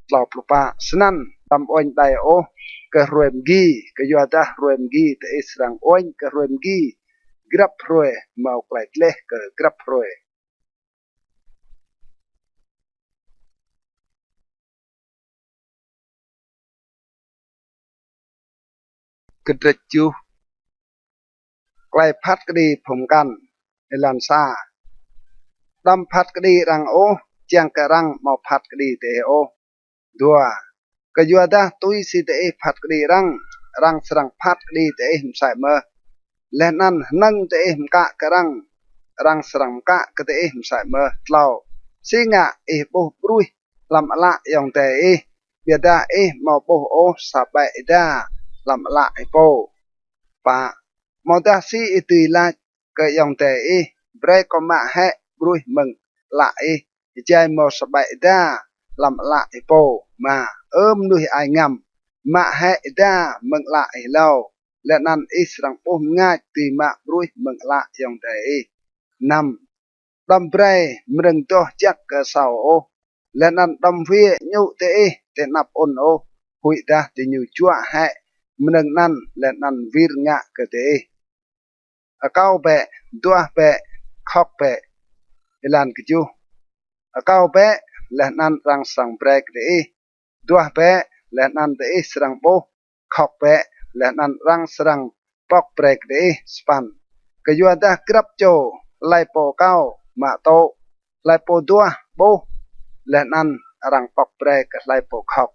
เราปลุกปะสนั่นตำอ้อยได้โอกระรวยมกีก็ยัวดารวยมกีเตสรังอ้อยกระรวยมกีกรับรวยเมาไกลเล็กก็กรับรวยกระดจูไกลพัดกดีผมกันในลันซาดำพัดกดีรังโอเจียงกระรังมาพัดกดีเตโอดัวก็ยัวดาตุยสิเตพัดกดีรังสรังพัดกดีเตหิมใส่เมอและนั่นนั่งเตหิมกะกระรังสรังกะก็เตหิมใส่เมอเล่าสิงะโบบรุยลำละยองเตเบียดามาโบโอสาบายดาลำละโปปะมอดาซีตุยละก็ยองเตเบรกก็มาให้บรุยมึงละใจมอสบายดาลำละโปมานุยไองำมาให้ดามึงละเล่าและนั่นสรังโปง่ายตีมาบรุยมึงละยองเตนำดำเบรมรึงโตจักกะเสาโอและนั่นดำเวียญูเตนับอนโอหุยดาเตญูจัวให้มนึงนั่นและนั่นวิรงะกะเตเก้าเปะดัวเปะขอกเปะลันกจูเก้าเปะและนั่นรังสังเบรกเตดัวเปะและนั่นเตสรังโปขอกเปะและนั่นรังสรังปอกเบรกเตสปันกยัวดากรับโจไลโปเก้ามาโตไลโปดัวโบและนั่นรังปอกเบรกไลโปขอก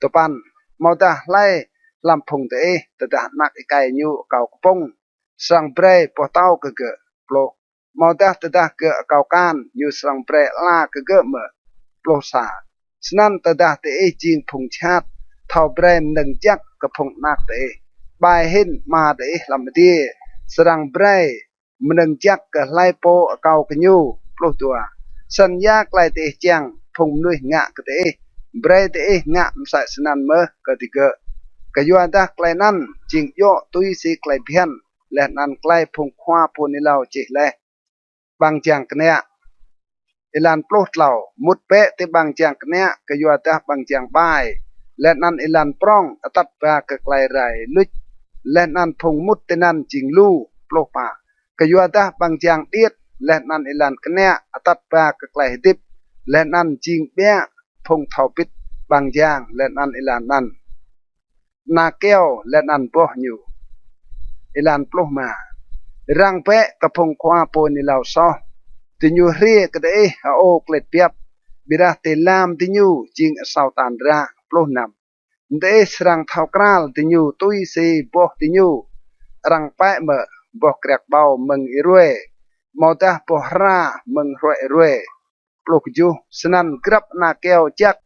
ตัวปันมอดาไลลำพงเตตะดานักไกยูเก่ากปงสังเบรปอเต้ากะเกะโปลมอดาตะดาเกะเก่าการยูสังเบรลากะเกะเมโปลสาสนั่นตะดาเตจิงพงชาติเท่าเบรมหนึ่งจักกะพงนักเตบายเห็นมาเตลำดีสรังเบรมหนึ่งจักกะไลโปเก่ากะยูโปลตัวสัญญาไกลเตจังพงนุยงะกะเตเบรเตงะมใส่สนันเมกะติเกะกยัวดาไกลนั้นจิงโยตุยสีไกลเพียนและนั้นไกลพงคว้าพูนิเลาจิเลบางจังกเนียอิลันปลุกเหล่ามุดเปะที่บางจังกเนียกยัวดาบางจังบ่ายและนั้นอิลันปร้องตัดปากไกลไรลุดและนั้นพงมุดที่นั้นจิงลู่ปลุกปากยัวดาบางจังเดียดและนั้นอิลันกเนียตัดปากไกลดิบและนั้นจิงเบี้ยพงเท่าปิดบางอย่างและนั้นอิลันนั้นนาเก้วและนันปออยู่อิลันปลุกมารังเปะกระพงควาโปนิลาวซอติญูเรียกได้โอเกล็ดเปียบบิราเตลามติญูจิงสาวตันระปลุกนำได้สรังเท้ากราลติญูตุยซีบอติญูรังเปะเมบอกเกรกเบามึงอิรวยมอตาปอรามึงรวยรวยปลุกจูสนันกรับนาเกวจัก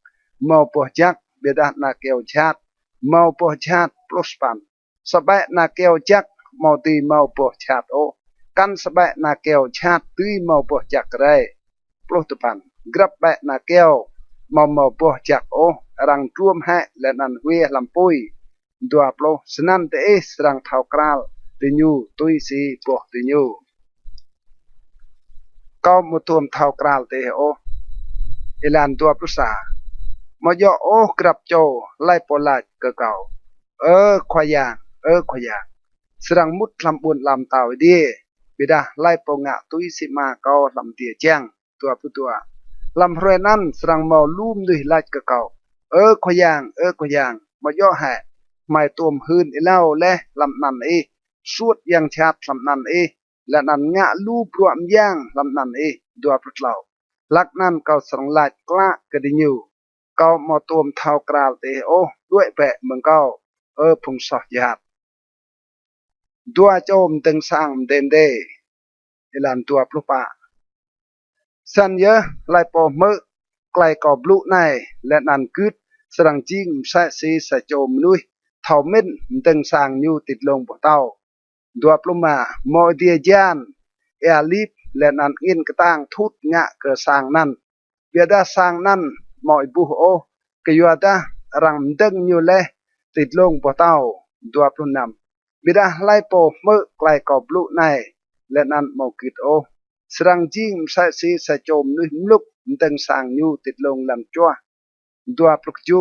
มอปอจักเบดานาเกวชัดmau po chat plus pan sabai na keo jak mau ti mau po chat o kan sabai na keo chat tui mau po jak rai plus tu pan grab ba na keo mau po jak o rang tuom ha le nan hue lampui dua plo senan te serang thau kral ti nyu tui si po ti nyu kau mu tuom thau kral te o ilan tua prusaมาย่อโอ้กลับโจไล่ปอลาดเกเก่าขวายางสรังมุดลำบุญลำเต่าดีบิดาไล่ปงะตุยสิมาเกาลำเตียแจ้งตัวผู้ตัวลำเรนั้นสรังเมาลุ่มด้วยไล่เกเก่าขวายางมาย่อแห่ไม่ตัวมหืนอีเล่าและลำนันสวดยังชาติลำนันและนันงะลูปรวมย่างลำนันตัวผู้เล่าลักนั้นเก่าสรังไล่กล้ากระดิ่งอยู่เกามาตัวมเท้ากราวเตโอด้วยแปะเมืองเกาพุงสอดยาด ตัวโจมตึงsangเดนเดลันตัวปลุปะสัญญาไลปอมือไกลกอบลุในและนันกึดสรังจิงใส่สีใส่โจมนุยเท่ามินตึงsangยูติดลงบ่เต้าตัวปลุมาโมเดียจานเอลิฟและนันอินกระตังทุดงะเกsangนั้นเบียดาsangนั้นมอยบุโอกยัวดารังตึงยูเลติดลงบ่เต้าตัวปลุนำบิดาไลปอมือไกลกอบลุในและนันมอกิดโอสรังจิงใส่สีใส่โจมนุยลุกตึงsangยูติดลงลำจัวตัวปลุกจู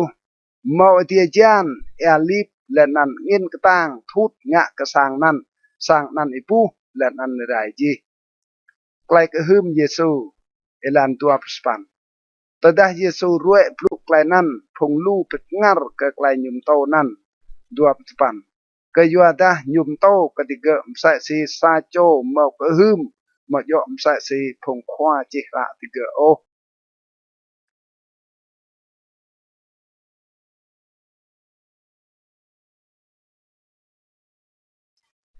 มอเดียจานเอลิฟและนันอินกระตังทุดงะกระsangนั้นอิปูและนันไรจีไกลกระหึมเยซูเอลันตัวพสปันแต่ได้เยซูรวยปลุกไกลนั้นพงลู่เป็ดงัรกไกลยุมโตนั้นตัวพสปันก็ยัวดายุมโตกติเกมใส่สีซาโจมอกระหึมมายอมใส่สีพงควาจิระติเกโอ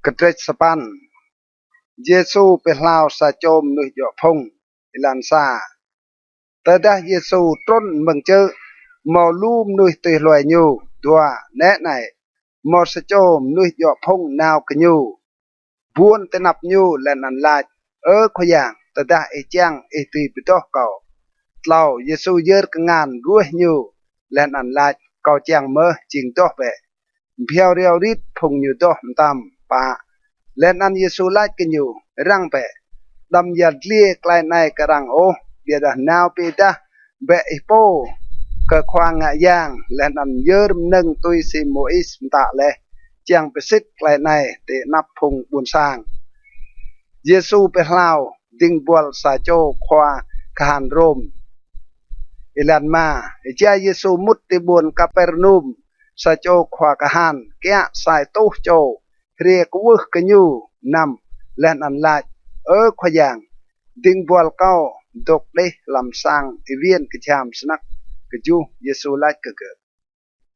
กระเทสปันเยซูเป็นลาวซาโจมนุยยอพงอิลันซาแต่ได้เยซูต้นเมืองเจอมอลูมนุยตีลอยยูตัวแน่ไหนมอสโจมนุยยอพงนาวกยูบวนตนับยูและนันลาขอย่างแต่ได้ไอจังไอตีปิโตเก่าเราเยซูเยอะกงานรวยยูและนันลาเก่าจังเมื่อจริงโตเปเพียวเรียวริดพงยูโตตามปะและนันเยซูลากันยูรังเปดำยัดเลี้ยกลายในกรังโอเบียดนาวปีดาเบะอิโปกะควางงะยางและนันเยอรมนึงตุยซิโมอิสตะเลจังไปสิทธิ์กลายในเตนับพงบุญสร้างเยซูเป็นลาวดิงบัวซาโจควาคานโรมอิลันมาเจ้าเยซูมุตติบุญกาเปรนุมซาโจควากะฮันแกะสายตุโจเรียกวึกกันยูนำและนันลาขอย่างดิงบัวเก้าดกเดลำสังอีเวียนกิจามสนักกิจูเยซูลาเกิด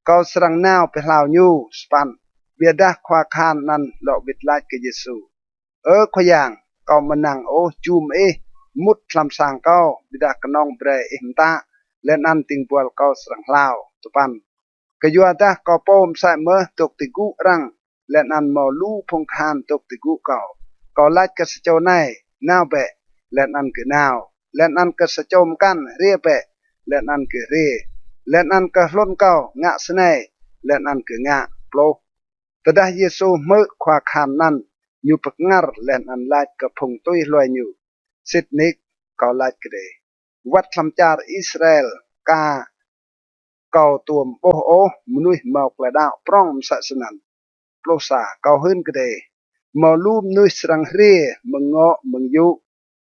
เก้าสรังนาวเป็นลาวยูสปันเบียดาควาคานนั้นหลอกบิดลากิเยซูขอย่างเก้ามันนังโอจูมมุดลำสังเก้าบิดากนองเบรอิมตาและนันติงบัวเก้าสรังลาวตุปันกยัวดาเก้าปอมใส่เมื่อตกติกุรังและนันมอลูพงคานตกติกุเก่าลาดกระสโจนายนาวเปะและนันคือนาวและนันกระสโจมกันเรียเปะและนันคือเรียและนันกระล้นเก้างะสนัยและนันคืองะโปรแต่ได้เยซูเมื่อควาคานนั้นอยู่ปักงารและนันลาดกระพงตุยลอยอยู่สิทนิกก็ลาดกระเดวัดลำจาร์อิสราเอลกาเก่าตัวโอโอมนุษย์เมากระดาวปร้องศาสนาโปรสาเก่าหื้นกระเดมอลูมนุยสรังเรียมึงเงาะมึงยุ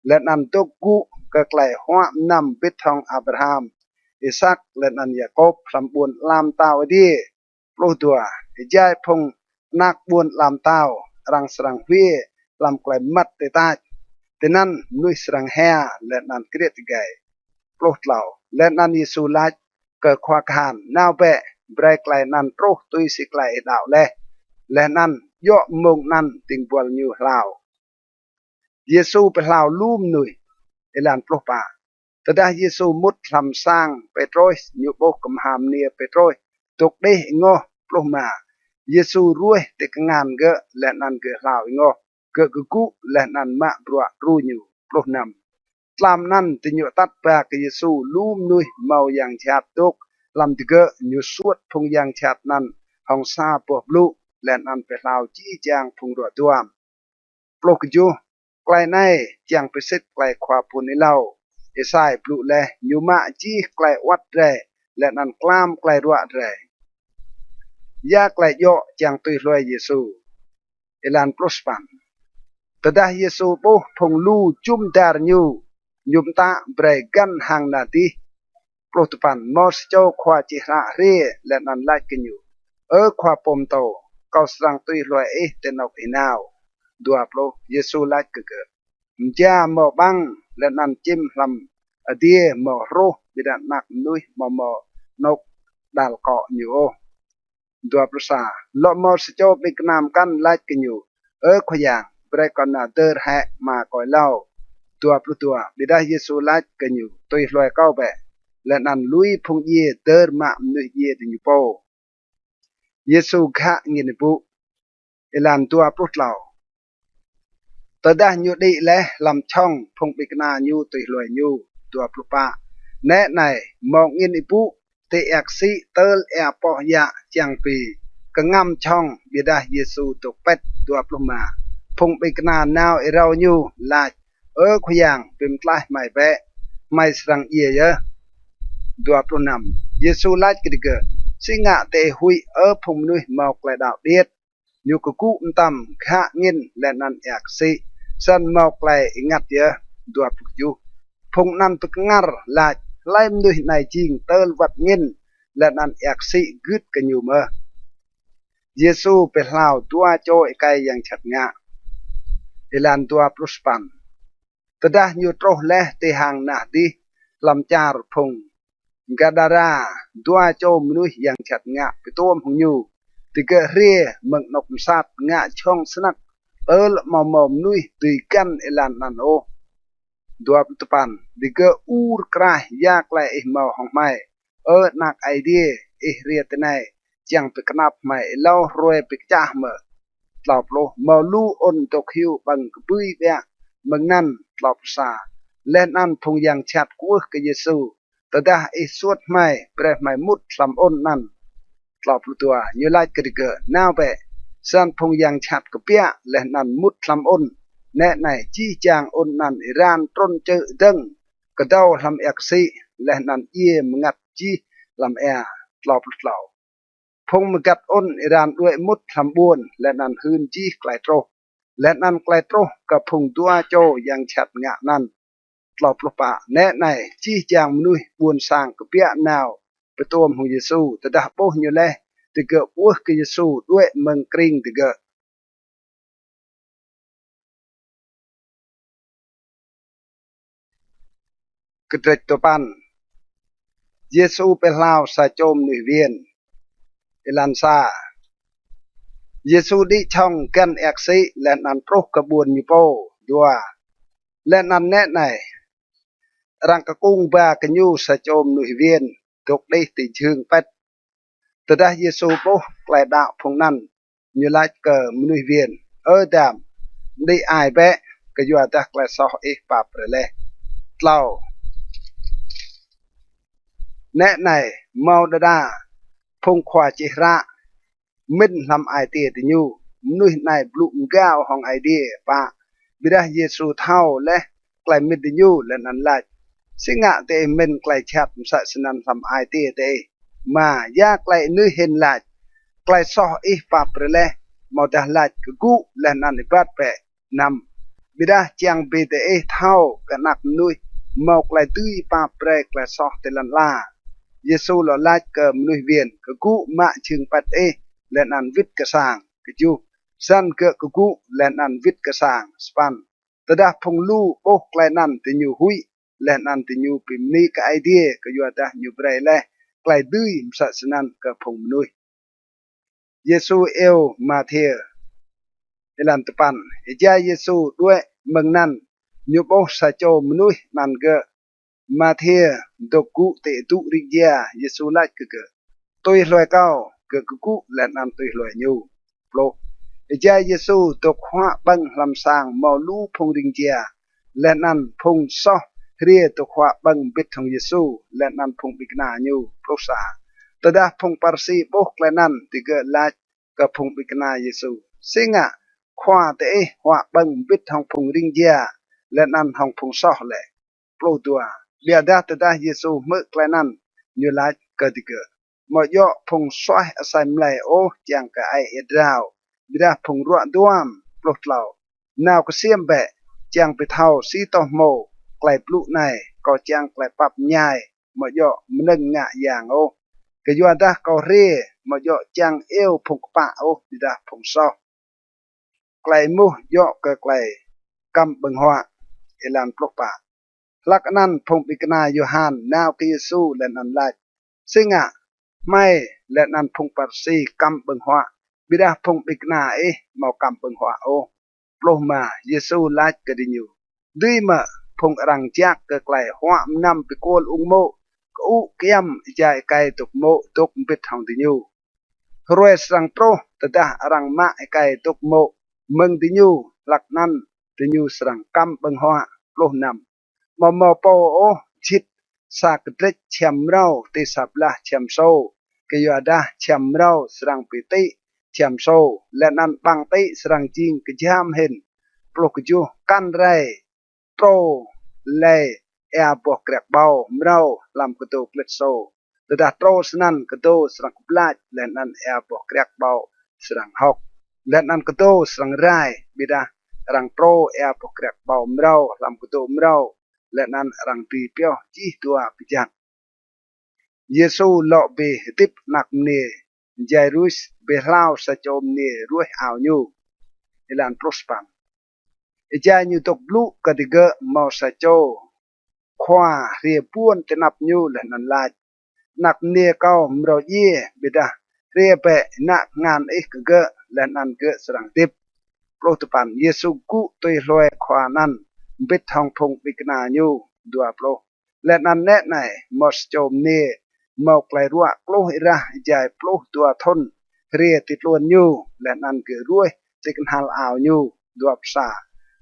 และนันตกกุกะไกลหัวนำปิดทองอับราฮัมอิสักและนันยาโคบลำบุญลำตาวดีปลุตัวใจพงนักบุญลำตาวรังสรังเวียลำไกลมัดเตตาแต่นั้นนุยสรังแฮและนันเกลียดไกปลุเหล่าและนันยิสูลัดเกิดควาคานนาวเปะเบรกไกลนันโปรตุยสิไกลดาวและนันยอมงนั้นติงบัวนิวลาวเยซูเป็นลาวลุ่มหนุ่ยเอลันปลุกป่าแต่ได้เยซูมุดทำสร้างเปโตรสอยู่บกกำหามเนียเปโตรสตกได้งอปลุกมาเยซูรวยแต่งานเกะและนันเกะลาวงอเกะกุและนันมาบรัวรู้อยู่ปลุกนำตามนั้นติญตัดปากเยซูลุ่มหนุ่ยเมาอย่างชาดตกลำติเกะอยู่สวดพงอย่างชาดนั้นห้องซาปวบลุและนันเป็นลาวจี้จางพงรัวตัวปลุกจูไกลในจางไปเสร็จไกลความปุนิเล่าเอสายปลุแลยูมาจี้ไกลวัดแรและนันกล้ามไกลรัวแรยาไกลโยจางตุยรวยเยซูเอลันปลุสปันแต่ได้เยซูโบพงลูจุ่มดาร์ยูยุมตาเบรกันหางนาทีปลุตปันมอสโจควาจิระเรและนันไลกันอยู่ความปมโตเกาสังตุยรวยเตนอกอินาวดัวโปรเยซูไลกเกิดจ้าหมอบังและนันจิมลำอเดียหมอโรบิดานักนุยหมอนกดาลเกาะอยู่ดัวประสาลมอสโจบิกนามกันไลกันอยู่ ขอย่างเบรกอนนาเตอร์แฮมาก่อยเล่าตัวปลุตัวบิดาเยซูลัดกันอยู่ตัวลอยเก้าแบะและนั้นลุยพงเยเตอร์มานุยเยติอยู่โปเยซูขะเงินปุเอลันตัวปลุเหล่าตอนได้อยู่ดีและลำช่องพงปิกนาอยู่ตัวลอยอยู่ตัวปลุปะแน่ในมองเงินปุเตเอกซีเตอร์แอปปอยะจังปีก็งำช่องบิดาเยซูตกเป็ดตัวปลุมาพงปิกนานาวเราอยู่ลาขยังเป็นกลายไม่แบะไม่สังเอียตัวปลุนำเยซูลาดกิดเกสิงะเตหุยพงนุยมอกและดาวเดียดอยู่กับกู้ตั้มขะเงินและนันแอกซีสันมอกและงัดตัวปลุอยู่พงนั้นตึกงัรลาดไล่มนุยในจริงเตลวัดเงินและนันแอกซีกึดกันอยู่เมื่อเยซูเป็นลาวตัวโจไอไกยังฉัดงะเอลันตัวปลุสปันตดาอยู่ตรงและเตหางนาดีลำจารพงกาดาราตัวโจมนุยยังฉัดงะไปตัวมงอยู่ติเกเรียมึงนกสัตงะช่องสนักมอมนุยตุยกันเอลันนันโอตัวปตุปันติเกอูรกรายยากไลเอมาของไม่นักไอเดียเรียตนายจังไปกนับไม่เล่ารวยไปจ้าเมื่อตลบโลมาลูอนตกหิวบังกบุยเบียมึงนั่นตลบซาและนั่นพงยังชัดกัวกเยซูแต่ได้สวดไม่เปรไม่มุดลำอ้นนั่นตลบตัวยูไลกระเกอน่าเปสันพงยังชัดกเปียและนั่นมุดลำอ้นแน่ในจี้จางอ้นนั่นอิรานต้นเจอดึงกระเดาลำเอกซีและนั่นมงัดจี้ลำตลบเหล่าพงมกัดอ้นอิรานด้วยมุดลำบวนและนั่นฮืนจี้ไกลโตและนั่นไกลโตกับพงตัวโจยังชัดงะนั่นตลบปะแน่ในจี้จางมนุยบวนสร้างกเปียนาวไปตัวของเยซูแต่ดาโบอยู่เลยติเกอวัวกเยซูด้วยเมืองกริงติเกอกระเด็ดตัวปันเยซูเป็นลาวสะโจมนุยเวียนเอลันซาเยซูดิช่องกันเอกซีและนันโปรกระบวนอยู่โปดัวและนันแน่ในรังกะกุ้งบากันยูสะโจมนุยเวียนตกได้ติเชิงเป็ดแต่ได้เยซูโปกลายดาวพงนั้นอยู่ไล่เกิมนุยเวียนดามได้อายแบะก็อยู่แต่กลายซอปาเปรเลเล่าแน่ในเมาดาพงควาจิระมินลำไอเตียติยูนุยในบลูมก้าวของไอเดียปะบิดาเยซูเท่าและกลายมิดติยูและนันไลสิงะเตมินกลายชับศาสนาลำไอเตียเตมายากไกลนุยเห็นไลไกลซอปาเปรเลมาดาไลกกูและนันบัดเปนำบิดาจังเบเตเท่ากันนักนุยมาไกลตุยปาเปรไกลซอเตลันลาเยซูหล่อไล่เกิมนุยเวียนกกูมาจึงปัดและนันวิทกระสางกจูสันเกกกูและนันวิทกระสางสปันตดาพงลูโอกไกลนันติญูหุยและนันติญูปิมนีกไอเดียก็อยู่แต่ญูเบรเลไกลดื้อศาสนากับพงนุยเยซูมาเทียเอลันตปันเอจาเยซูด้วยเมืองนั้นญูโบสะโจมนุยนันเกมาเทียดกุเตตุริเกียเยซูลัดเกตัวลอยเก้าเกกุและนันตัวลอยญูโปรเอจาเยซูตกหัวบังลำสางมาลูพงริงเจียและนันพงซอเรียตกหัวบังบิดของเยซูและนันพงบิกนาญูโปรสาตดาพงปาร์ซีโบกและนันติเกลัดกับพงบิกนาเยซูสิงะขวาเตหัวบังบิดของพงริงเจียและนันของพงซอและโปรตัวเบียดาตดาเยซูเมื่อกลนั้นยูไลกติเกมอยอพงสวยอาศัยมลายโอจังกะไอเอดราวบิดาพงรัวดวมปลดเหล่านาวก็เสียมแบะจังไปเท่าซีตอโมไกลปลุในก็จังไกลปับใหญ่มอยอมนึงงะอย่างโอกะยัวดาก็เรมอยอจังพงปะโอบิดาพงซอไกลมุยอก็ไกลกำบังหัวเอลันปลกปะลักนั้นพงปิกนาโยฮานนาวกิยซูและนันไลซึ่งไม่และนันพงปัสซีกำบังหัว บิดาพงปิกนาเมากำเปิงหัวโอโปรมาเยซูลาดกระดิญูด้วยมาพงรังจักเกไกลหัวนำไปโกลอุงโมกูเกียมใจไกตุกโมตุกปิดทางดิญูรวยสังโปรตะดารังมาไกตุกโมมึงดิญูหลักนั้นดิญูสังกำเปิงหัวโปรนำมอปโอชิดสากเล็กเชมเราติสับละเชมโซกยอดาเชมเราสังปิติเชมโซและนั้นบางติสังจิงกจามเห็นปลุกจูกันไรโตเลเออาบกเกรกเบาเราลำกระโดกเล็ดโซแต่ดาโตสนั่นกระโดสังกุบลาดและนั้นเออาบกเกรกเบาสังหกและนั้นกระโดสังไรบิดารังโตเออาบกเกรกเบาเราลำกระโดเราและนั้นรังตีเปียวจีตัวปิจักเยซูเลาะเบติบนักเนใจรุสเบลาวสะโจมเนรวยเอาอยู่อิลันโปรสปังใจอยู่ตกลุกติเกมอสะโจขวาเรียบวนจะนับอยู่และนั้นลายนักเนเก้ามรอเย่บิดาเรียเปนักงานเกและนั้นเกสรังติบโปรตุปันเยซูกุตัวลอยขวานั้นบิดทองพงปิกนาอยู่ดัวโปรและนั้นแน่ไหนมอสโจมเนมอกไกลรัวกลูอิระใจปลูกตัวทนเรียติดล้วนอยู่และนั้นเกิดรวยจิกหัลอาวอยู่ดัวภาษา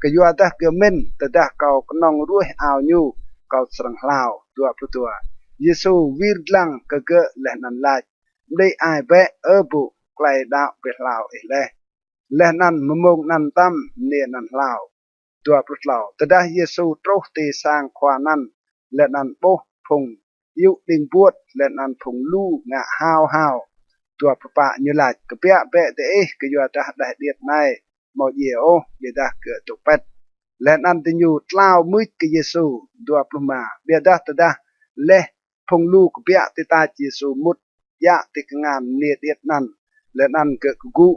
ก็ยัวตะเกิดเม่นแต่ดะเก่ากนองรวยอาวอยู่เก่าสังลาวดัวพระตัวเยซูวิรลังก็เกและนั้นลายได้อายเบบุไกลดาวเปลาวและนั้นมมงนั้นตั้มเนียนั้นลาวตัวพระลาวแต่ได้เยซูตรตีสร้างความนั้นและนั้นโบพงยุดิงปวดและนั้นพงลู่งะฮาวตัวประปะยุลายกระเปียเปะแต่ก็ยัวตะได้เดียดในมอเยโอเบียดาเกิดตกเป็ดและนั้นติอยู่เล่ามืดกับเยซูตัวพระมาเบียดาตะดาและพงลู่กระเปียติตาเยซูมุดยะติกงานเนียดเดียดนั้นและนั้นเกิดกุ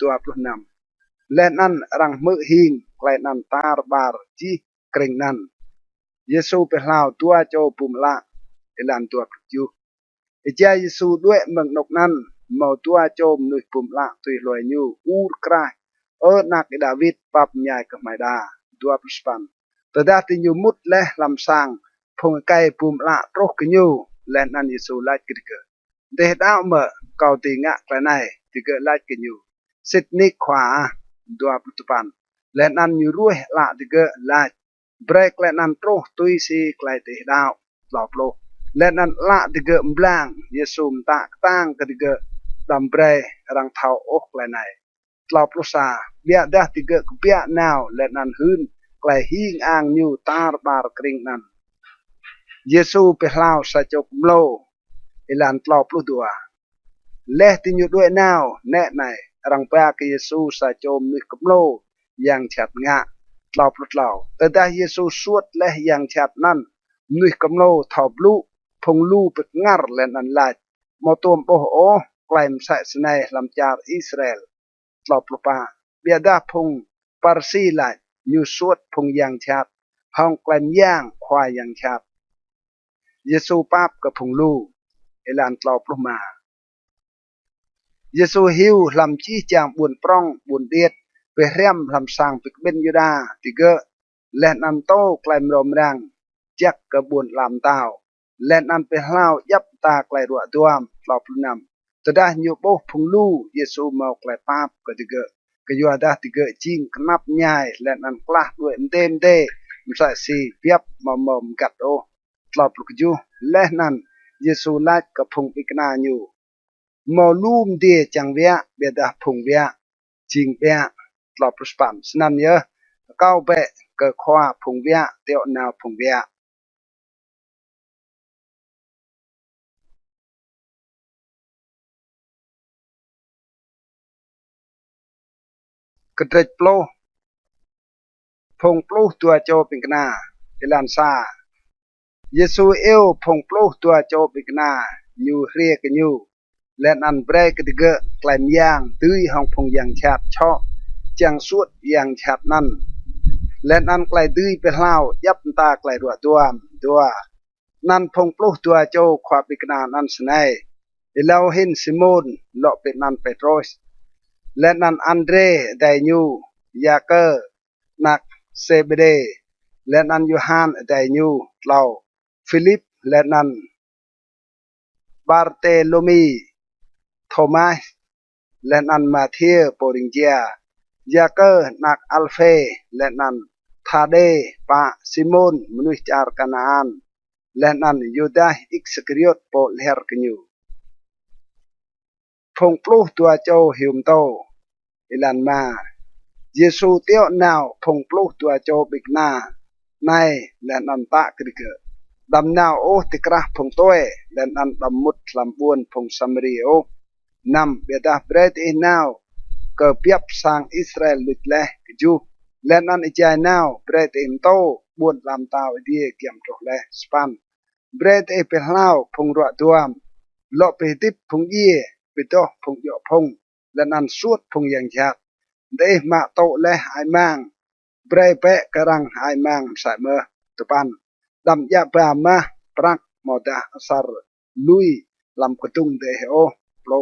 ตัวพระนำและนั้นรังมือหิงไกลนั้นตาบาร์จีเกรงนั้นเยซูเป็นลาวตัวโจปุ่มละอิลันตัวพระจูใจเยซูด้วยเมืองนกนั้นมาตัวโจมนุยปุ่มละตุยลอยยูอูรครายนักดาวิดปับใหญ่กับไม่ได้ตัวพิสปันแต่ได้ติยูมุดและลำสางพงไกปุ่มละโรกยูและนั้นเยซูไล่กิดเกิดเดดเอาเมื่อเกาติงะกระไนที่เกิดไล่กินยูสิทนิขวาตัวปัจจุบันและนั้นอยู่รวยละที่เกิดไล่เบรกและนั้นโตตุยซีไกลติดาวหลอกโลและนั้นละที่เกิดบลังเยซูมตะตั้งก็ที่เกิดดำเบรรังเท้าอกและไหนหลอกลูกสาเบียดที่เกิดเบียนาวและนั้นหืนไกลหิงอ่างอยู่ตาบาร์กริงนั้นเยซูเป็นลาวสะจกโลอิลันหลอกลูกตัวและที่อยู่ด้วยนาวแน่ไหนรังเปียกเยซูสะจมนึกกับโลยังฉัดงะหลอกลูกเราแต่ได้เยซูสวดและยังฉัดนั้นนึกกับโลทอบลูพงลูเป็นงัรและนั้นลายมอตัวโอโอกลายมาใส่ในลำจาร์อิสราเอลหลอกลูกป้าเบียดาพงปาร์ซีลายยูสวดพงยังฉัดห้องกลายย่างควายยังฉัดเยซูป้ากับพงลูเอลันหลอกลูกมาเยซูฮิวลำชี้จางบุญปร้องบุญเดียดไปเรียมลำสางปิกเบนยูดาติเกและนันโตไกลมรมรังจักกระบุญลำเต้าและนันไปเล่ายับตาไกลรัวตัวมหลอกพนำแต่ได้ยูโบพงลูเยซูมาไกลป้าบก็ติเกก็ยัวได้ติเกจิงขนับง่ายและนันกล้าด้วยเต็มเดมใส่สีเปียบมอมกัดโอหลอกลูกจูและนันเยซูไล่กับพงปิกนาอยู่มอลูมเดจังเวียเบียดาพงเวียจิงเบียตลอดปรุสปัมสนั่นเยอะก้าวเบะเกิดขวาพงเวียเตียวนาพงเวียกระเด็ดโปลพงโปลตัวโจปิงนาเอลันซาเยซูเอวพงโปลตัวโจปิงนายูเรียกยูและนันเบรกติเกกลายย่างตื้อห้องพงยังชัดช่อจังสุดยังชัดนั่นและนันไกลตื้อไปเล่ายับตาไกลรัวตัวนันพงปลุกตัวโจความปิกนานันสนัยเราเห็นซิโมนเลาะเป็นนันเปโตรส และนั้นอันเดรไดยูยาเกอร์นักเซเบเดและนั้นยูฮานไดยูเลาฟิลิปและนั้นบาร์เตโลมีโทมัสและนั้นมาเทียโปริงเจียยาเกอร์นักอัลเฟและนั้นทาเดปาซิโมนมนุษย์จารกานานและนั้นยูดาอิกสกริยตโปเลเฮร์กยูพงปลูตัวโจหิมโตอิลันมาเยซูเตียวนาวพงปลูตัวโจบิกนาในและนันตะกริกดำนาวโอติกระพงตัวและนันดำมุดลำบวนพงสัมรีโอนำเบดาเบรดอินาวก็เปียบสร้างอิสราเอลลุดเละกจูและนันอิจายนาวเบรดอินโตบวนลำตาวดีเกียมตุกเละสปันเบรดเอเปลาวพงรัวตัวมโลเปติปพงเย่ปิโตพงยอพงและนันสวดพงยังชัดได้มาโตและหายมังเบรเปะกรังหายมังใส่เมื่อตุปันดำยาบามาปรักมอดาสารลุยลำกระตุงเดโอโปร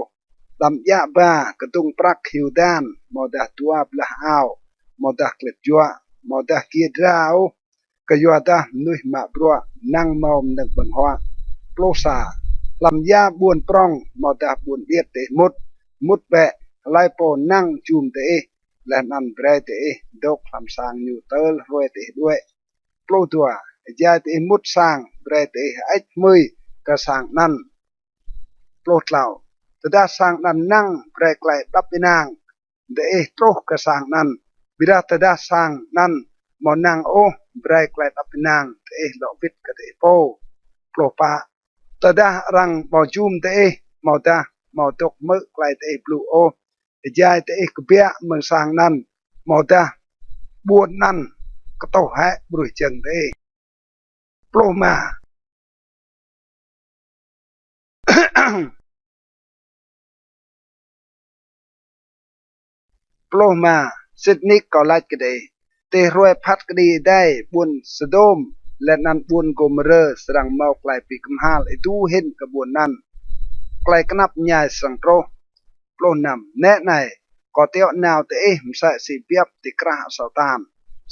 ดำยาบากระตุงปรักฮิวดานมอดาตัวบลาอาวมอดาเกล็ดจัวมอดาเกียดราวกยัวดานุยมาบรัวนั่งมอมนึกบังหัวโปรซาลำยาบวนปรองมอดาบวนเดียดเตมุดแบะไลโปนั่งจูมเตและนันเบรเตดกลำสางอยู่เตลรวยเตด้วยโปรตัวยาเตมุดสางเบรเตไอมือกระสางนั่นโปรดเหล่าตดาสางนั่นนั่งเบรไกลดับไปนางเตโตรกระสางนั่นบิดาตดาสางนั่นมอนังโอเบรไกลดับไปนางเตหลอกวิดกระเตโปโปรปาตดารังมอจูมเตมอดามอตกมือไกลเตบลูโอยายเตกเปียเมืองสางนั่นมอดาบวชนั่นก็ต้องให้บริจังเตโปรมาโปรมาสิดนิกก็ไล่กระเดเตรวยพัดกระดีได้บุญสะโดมและนันบุญโกมเรสรังเมาไกลปีกมหาลไอดูเห็นกระบวนนั้นไกลกนับใหญ่สังโปรนำแน่ในก็เตียวนาวเตมใส่สีเปียบติกระหสาวตาม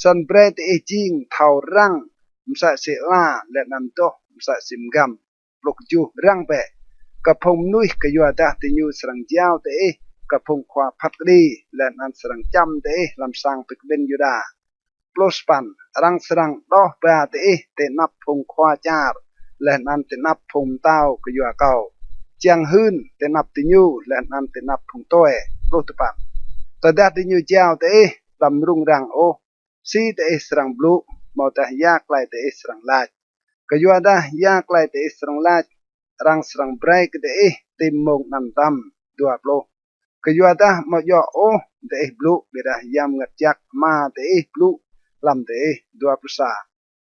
สันเบรเตจิงเท่ารังมใส่สีลาและนันโตมใส่สิมกำปลุกจูรังเปกระพงนุยกยัวดาติญูสรังเจ้าเตกระพงควาพัดกดีและนันสรังจำเตลำสังปิกเบนยูดาปลุสปันรังสรังดอกเปาเตนับพงควาจาร์และนันเตนับพงเต้ากยัวเก่าเจียงหืนเตนับติญูและนันเตนับพงโต้ปลุตปันตดาติญูเจ้าเตลำรุงรังโอซีเตสรังบลูมอตายาไกลเตสรังลาดกยัวดายาไกลเตสรังลาดรังสรังเบรกเตติมมงนันตัมดัวโปรกยัวดามอยโอเตบลูเบดายามงัดจักมาเตบลูลำเตดัวปรา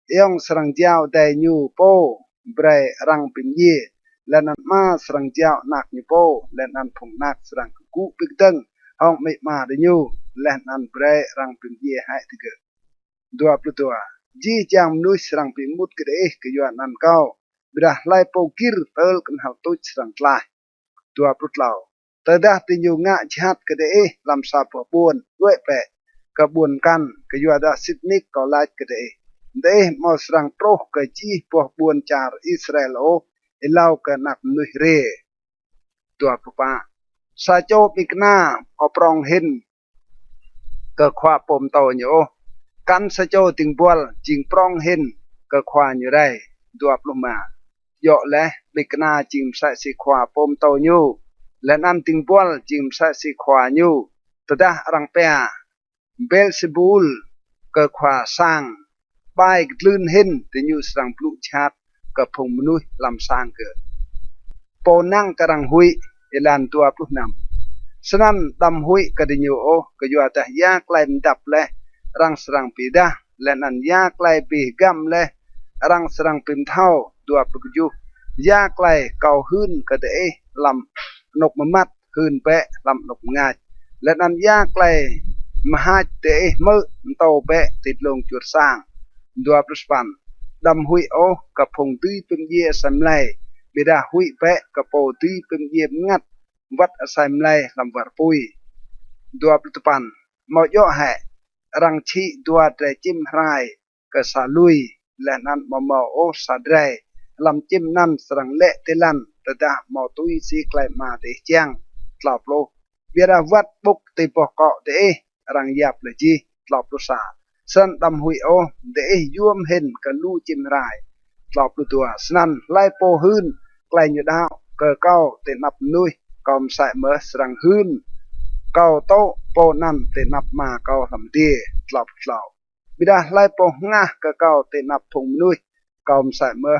เอยองสรังเจ้าไดญูโปเบรรังปิญเยและนันมาสรังเจ้านักญูโปและนันพงนักสรังกุปิกตึงห้องไม่มาเดญูและนันเบรรังปิญเยให้ถึกดัวปลุตัวจีจางมนุษย์สรังปิมุดกระเดกยัวนันเก้าบิดาไลโปกิรเตลกันหาตุสรังลายดัวปลุตเหล่าตดาติญูงะชัดกระเดลำซาปบวนด้วยเปะกระบวนกันกยัวดาสิดนิกก็ไลกระเดเดมอสรังโปรกจีปบวนจาร์อิสราเอลโอเอลาวกันนักนุยเรตัวปปาซาโจปิกนาอปรองเห็นก็ควาปมโตโยกันซาโจติงบัวจิงปรองเห็นก็ควาอยู่ได้ตัวปลมาโยและปิกนาจิงใส่สีควาปมโตโยและนันติงบัวจิงใส่สีควาโยตดารังเปียเบลซิบูลก็ควาสร้างไปกลืนเห็นแต่ยูสรังปลุกชัดกับพงมนุษย์ลำสร้างเกิดโปนั่งกำลังหุยเอลันตัวปลุกนำฉะนั้นดำหุยกระดิญูโอก็อยู่แต่ยากไล่ดับและรังสรังปีดาและนันยากไล่ปีกำและรังสรังปิมเท่าตัวปลุกยูยากไล่เก่าหื้นกระเดลำนกมมัดหื้นเปะลำนกงาและนันยากไล่มหาเตมือโตเปะติดลงจุดสร้างดัวปลุสปันดำหุยโอกับพงตีเป็นเยี่ยสำไลบิดาหุยเปะกับโปตีเป็นเยี่ยงัดวัดสำไลลำวัดปุย dua petupan mau yo hai rang chi dua dre chim rai ke salui lenan mau o sadrai lam chim nan serang le telan tedah mau tui si klai ma te chiang tlop lo biara wat buk te pokok te rang yap le ji tlop lo sa san dam hui o de yuam hen ke lu chim rai tlop lo tua snan lai po hun klai nyu dao ke kau te nap nui kom sai mơ serang hun kau to po nan te nap ma kau lam tie tlop tlop bida lai po ngah ke kau te nap thung nui kom sai mơ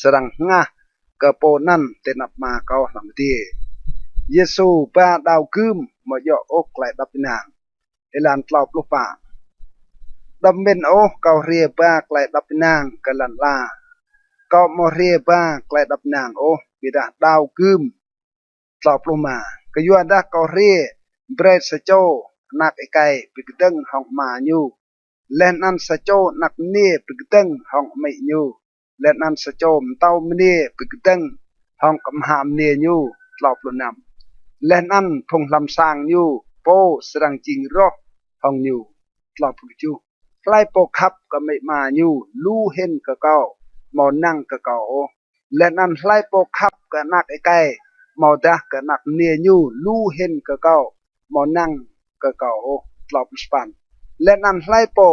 serang ngah ke po nan te nap ma kau lam tie Yesu ba dau kum mo yo ok lai dap nang elan tlop lu pa dam men o kau rie ba klai dap nang ke lan la kau mo rie ba klai dap nang o bida dau kum tlop lu ma ke yo da kau rie bread sa cho nak ikai pigdeng hong ma nyu len an sa cho nak ne pigdeng hong mai nyu len an sa cho tau mne pigdeng hong kam ham ne nyu tlop lu nam len an phung lam sang nyu po serang jing ro hong nyu tlop lu chu klai po khap ka mai ma nyu lu hen ka kau mo nang ka kau len an klai po khap ka nak ikai mo da ka nak ne nyu lu hen ka kau mo nang ka kau tlop span len an klai po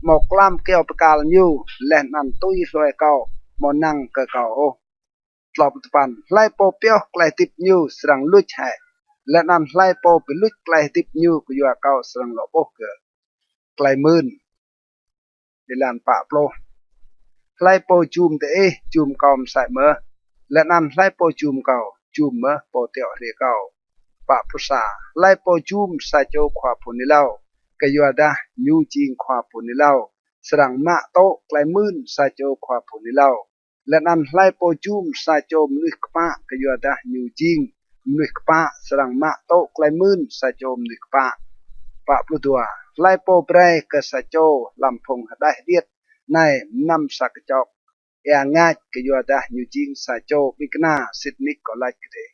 mo klam keo pakal nyu len an tui hloi kau mo nang ka kau tlop pan klai po pyo klai tip nyu serang luch hai len an klai po pe luch klai tip nyu ku yo kau serang lo po ke klai mun dilan pa plo klai po chum te chum kom sai mơ len an klai po chum kau chum mơ po teo ri kau pa pusa klai po chum sa cho khwa phun ni lau ke yo da nyu jing khwa phun ni lau serang ma to klai mun sa cho khwa phun ni lau len an klai po chum sa cho mnu kpa ke yo da nyu jing mnu kpa serang ma to klai mun sa cho mnu kpa pa plu tua klai po pre ke sa cho lam phung dai diet nai nam sak chok ya nga ke yo da nyu jing sa cho bikna sitnik ko lai ke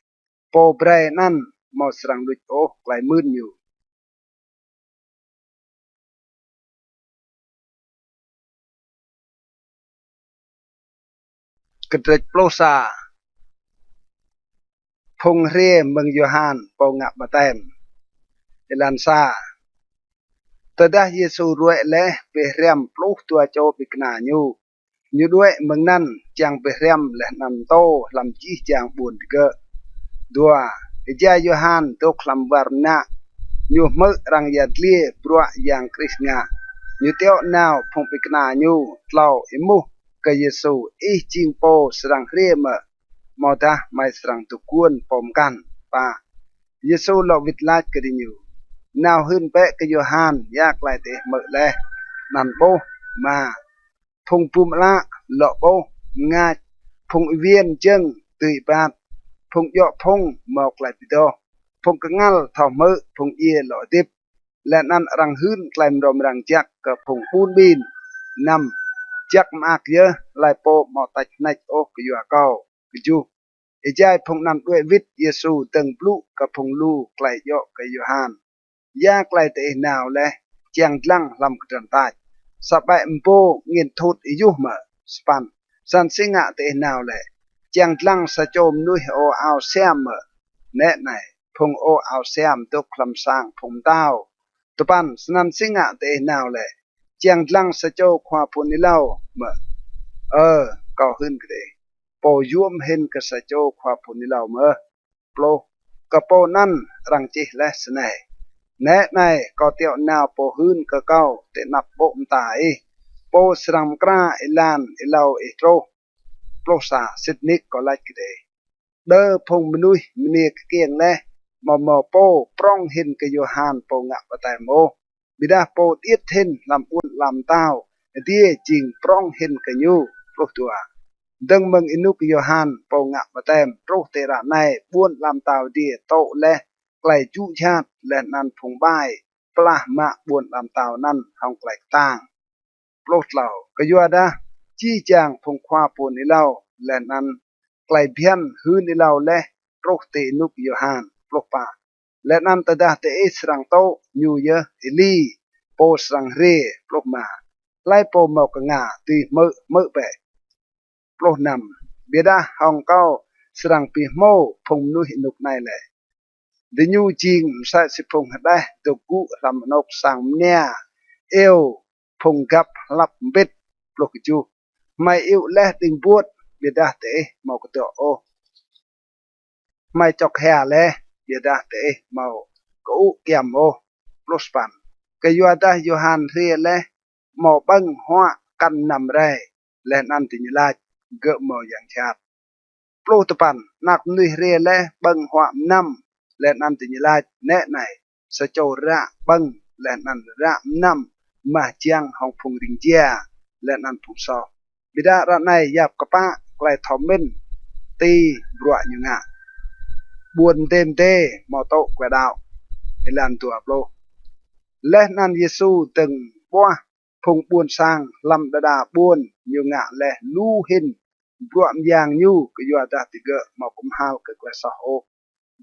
po pre nan mo serang luch o klai mun nyu kedrek plosa phung rie meng Yohan po ngap batem elan sa tedah Yesu ruai le pe riam pluh tua cho bikna nyu nyu duai meng nan chang pe riam le nan to lam chi chang bun ke dua eja Yohan to klam warna nyu me rang yat lie prua yang krisna nyu teo naw phung bikna nyu tlau imu ke Yesu ching po serang rie me moda mai serang tu kuon pom kan pa Yesu lo vit lat ke nyu nào hơn bé cái Yohan yak lại để mở lẽ nằm bô mà phùng pum la lọ bô nga phùng viên chân tùy bạt phùng dọ phùng mọc lại bị đo phùng cái ngal thảo mơ phùng ia lọ tiếp lẽ nan răng hơn kèm ròm răng chắc cả phùng bun bin nằm chắc mạc nhớ lại bô mọ tạch nạch ô cái Yoha cao cái chu ijai phùng nằm đuôi vít Yesu từng blu cả phùng lu lại dọ cái Yohan ya klai te nào le chiang lang lam kran tai sabai mpo ngin thut yu ma span san singa te nào le chiang lang sa chom nui o ao sem ne nai phung o ao sem to klam sang phung tao to pan san singa te nào le chiang lang sa cho khwa phun ni lao ma cao hơn cái đấy po yum hen ka sa cho khwa phun ni lao ma plo ka po nan rang chi le snai nè này có tiệu nào po hun cơ cao để nạp bộ tải po sram kra ilan ilau itro pro sa sitnik có lại cái đấy đơ phong menui menia kieng le mò po prong hin ke Yohan po ngạ và tài mô bida po tiết hin làm uốn làm tao tie ching prong hin ke nyu pro tua đừng mừng inuk Yohan po ngạ và tem pro tera này buôn làm tao tie to le klai chu chat le nan phung bai pla ma buon lam tao nan hong klai tang plot lao ka yo da chi chang phung khwa pon ni lao le nan klai bian hu ni lao le pro te nuk Yohan plot pa และนั้นตะดาเตอิสรังโตยูเยอิลีโปสรังเรปลกมาไล่โปมอกงาตีเมื่อเปปลกนำเบียดาฮองเก้าสรังปีโมพงนุหินุกในแหละเดยูจิงใส่สิพงหัดได้ตกุลำนกสังเนียเอวพงกับลับเบ็ดปลกจูไม่เอวและติงบวดเบียดาเตมอกตัวโอไม่จอกแห่และเบียดาเตเมากูเกียมโอปลสปันก็ยัวดาโยฮันเรียและหมอบังหัวกันนำไรและนันติญลาเกะหมออย่างชาติปลูตปันนักนุยเรียและบังหัวนำและนันติญลาแน่ไหนสะโจระบังและนันระนำมาเจียงห้องพงริงเจียและนันผุซอบิดาระในยับกะปะไกลทอมเมนตีบรัวอยู่งะบวนเต็มเตมอโตกว่าดาวเอลันตัวโปรและนันเยซูตึงบัวพงบวนสร้างลำดาบวนอยู่งะและลูเห็นบรัวยางยูก็ยัวดาติเกะมาคุมฮาวก็กว่าซอโอ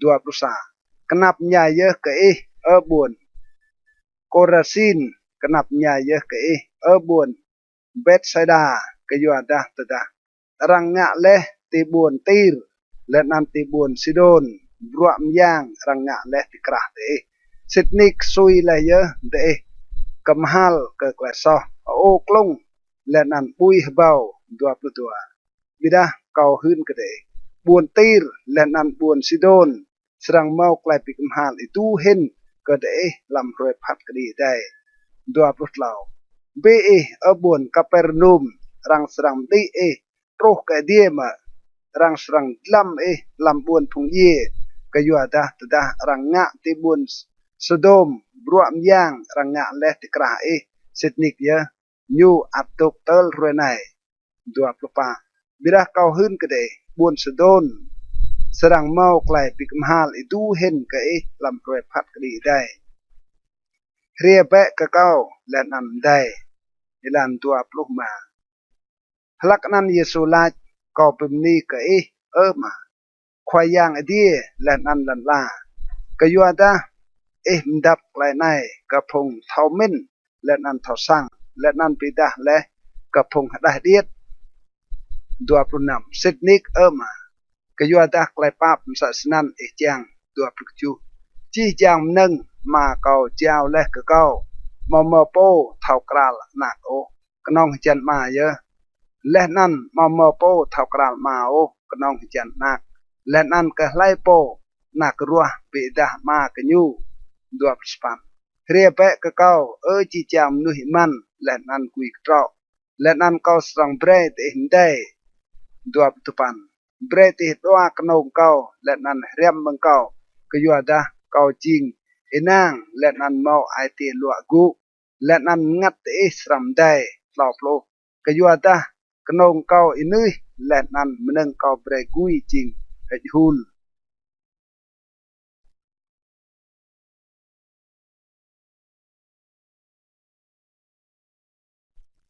ดัวปรุษากนับใหญ่เยอะก็บวนโกราซินกนับใหญ่เยอะก็บวนเบตไซดาก็ยัวดาตะดารังงะและตีบวนตีรและนันตีบวนซิโดนบรัวยางรังงะและติกราเตสิทนิกซุยเลยเยอะเตกำฮัลก็กว่าซอโอกลงและนันปุยเบาดัวปรุตัวบิดาเกาหืนก็ได้บวนตีรและนันบวนซิโดนสรังเมากลายปิกมหาลตูเห็นก็ได้ลำรวยพัดก็ดีได้ดัวปลุกเหล่าเบบวนกัปเปอร์นุมรังสรังดีโปรกเดียมารังสรังลำลำบวนพงเย่ก็ยัวดาตดารังงะที่บวนสโดมบรัวมยางรังงะและติกราสิทนิกเยยูอัตตุกเตลรวยในดัวปลุกปาบิดาเกาหืนก็ได้บวนสโดนสรังเมาไกลปิกมหาลตูเห็นก็ลำรวยพัดก็ดีได้เรียเปะกะเก้าและนันได้ในลานตัวปลุกมาพลักนั้นเยซูลาก็เป็นนี้ก็มาควายยางอดีและนันลันลาก็ยัวดามดับไกลในกระพงเท่ามินและนันเท่าสังและนันปิดาและกระพงได้เดียดดัวปลุกนำสิทนิกมาก็ยัวดาไกลป้าปศาสนันจังดัวปลุกจูจี้จางนึงมาเกาเจ้าและก็เกามอมโปเท่ากราลหนักโอกน้องจันมาเยอะและนั่นมอมโปเท่ากราลมาโอกน้องจันนักและนั่นก็ไล่โปนักรัวปิดามากยูดัวสปันเรียเปะก็เกาจี้จางนุหิมันและนั่นกุยกรอและนั่นก็สังเบรตหินได้ดัวตุปันเบรตหิตัวกนองเกาและนั่นเรียมบังเกาก็ยัวดาเกาจริงนางและนันเมาไอเตลัวกูและนันงัดสรัมได้หลอกโลกยัวดากนงเกานุยและนันมันงเกาเบรกุยจริงเฮจูล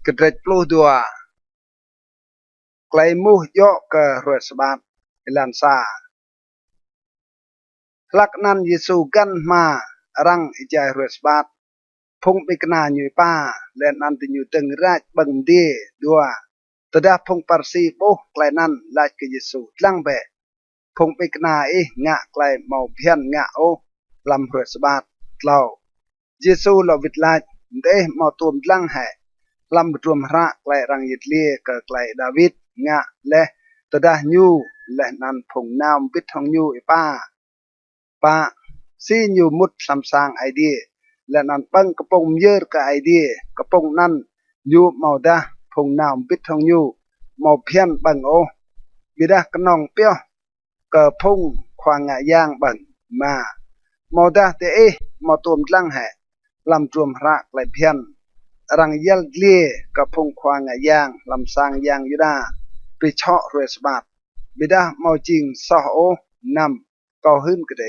กระเดปลูดัวไกลมูยอกกระรวสบานลันซาลักนั้นเยซูกันมารังอิจายรสบาทพงไปกนาอยู่ป้าและนันติอยู่ตึงราชบังเดีดัวตดาพงปาร์ซีโบไกลนั้นลายกเยซูลังเบพงไปกนางะไกลเมาเพียนงะโอลำรสบาทเล่าเยซูลวิดลายเดมาตุมลังแห่ลำรวมระไกลรังยิดเลียกไกลดาวิดงะและตดายูและนันพงนามปิดทองยูป้าป้าซีอยู่มุดสำสางไอเดียและนันปังกระปงเยอะกับไอเดียกระปงนั้นยูเมาดาพงนามปิดทองยูเมาเพียนบังโอบิดากระนองเปียวกระพงควางงะย่างบังมาเมาดาเตมาตัวมลังแห่ลำจวมระไกลเพียนรังเยลเลียกระพงควางงะย่างลำสางย่างยูดาไปเชาะเรสบาทบิดาเมาจริงซอโอนำก็หื้นกระเด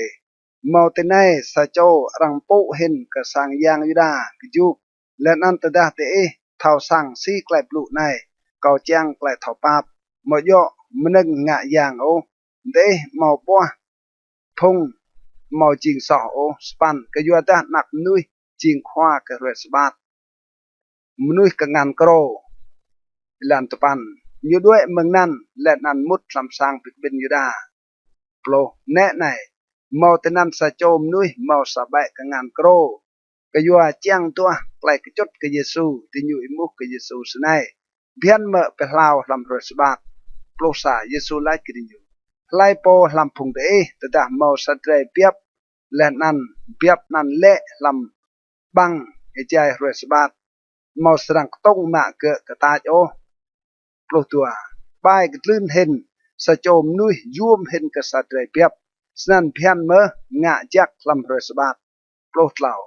เมาเตนายสะโจรังปุเห็นกระสังยางยูดากจูและนันตดาเตเท่าสังซีไกลปลุในเกาจ้างไกลเท่าปาบมอยอมันงงะยางโอเดเมาปัวพง mau ching so o span ke yo ta nak nui ching khwa ke re sbat mnui ka ngan kro lan tapan nyu due meng nan let nan mut sam sang pik bin yuda plo ne nai mau tenan sa chom nui mau sa bai ka ngan kro ke yo chiang tua klai ke chot ke yesu ti nyu imu ke yesu snai bian me pe hlao lam re sbat plo sa yesu lai ke nyu lai po lam phung de ta da mau sa tre piap let nan piap nan le lam bang e jai re sbat mau serang tong ma ke ta o plo tua bai ke tlun hen sa chom nui yum hen ke sa tre piap snan pian me nga jak lam re sbat plo tlau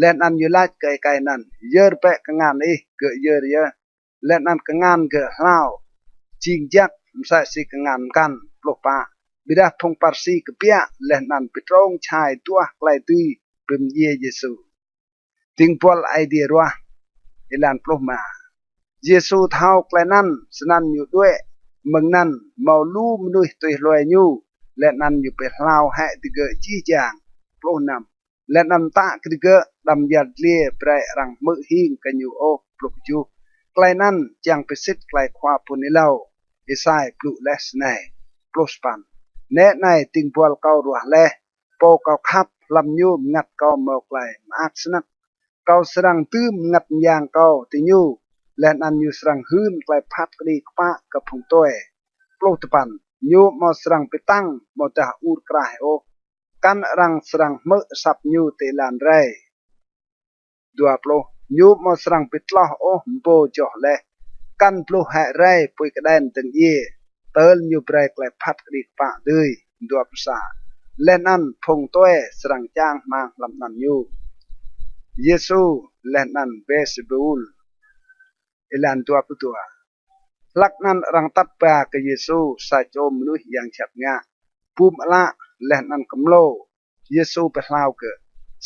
len an yu lach kai kai nan yer pe ka ngan ni ke yer ye len an ka ngan ke hlao ching jak sa si ka ngan kan plo pa bida thong parsi ke pia len an pitrong chai tua klai tui pem ye yesu ting pol idea ruah ilan plo ma yesu thao klai nan snan yu due meng nan mau lu mnui tui loi nyu len an yu pe hlao ha ti ge chi jang plo nam len an ta ki ge dam yat lie pre rang mu hing ka nyu o plo ju klai nan chang pe sit klai khwa pun ilau isai plu les nai plo span ne nai ting pol kau ruah le po kau khap lam nyu ngat kau mo klai mak snak kau serang tum ngat yang kau ti nyu len an nyu serang hun klai phat kdi kpa ka phung toe plo tapan nyu mo serang petang mo ta ur krah o kan rang serang me sap nyu te lan rai dua plo nyu mo serang pitloh o mpo joh le kan plo ha rai pui kaden teng ye tel nyu brai klai phat kdi kpa deui dua psa len an phung toe serang chang mang lam nan nyu yesu len an besbul ilan tua putua lak nan rang tat pa ke yesu sa chom nu yang chap nga pum ala len an kamlo yesu pe hlau ke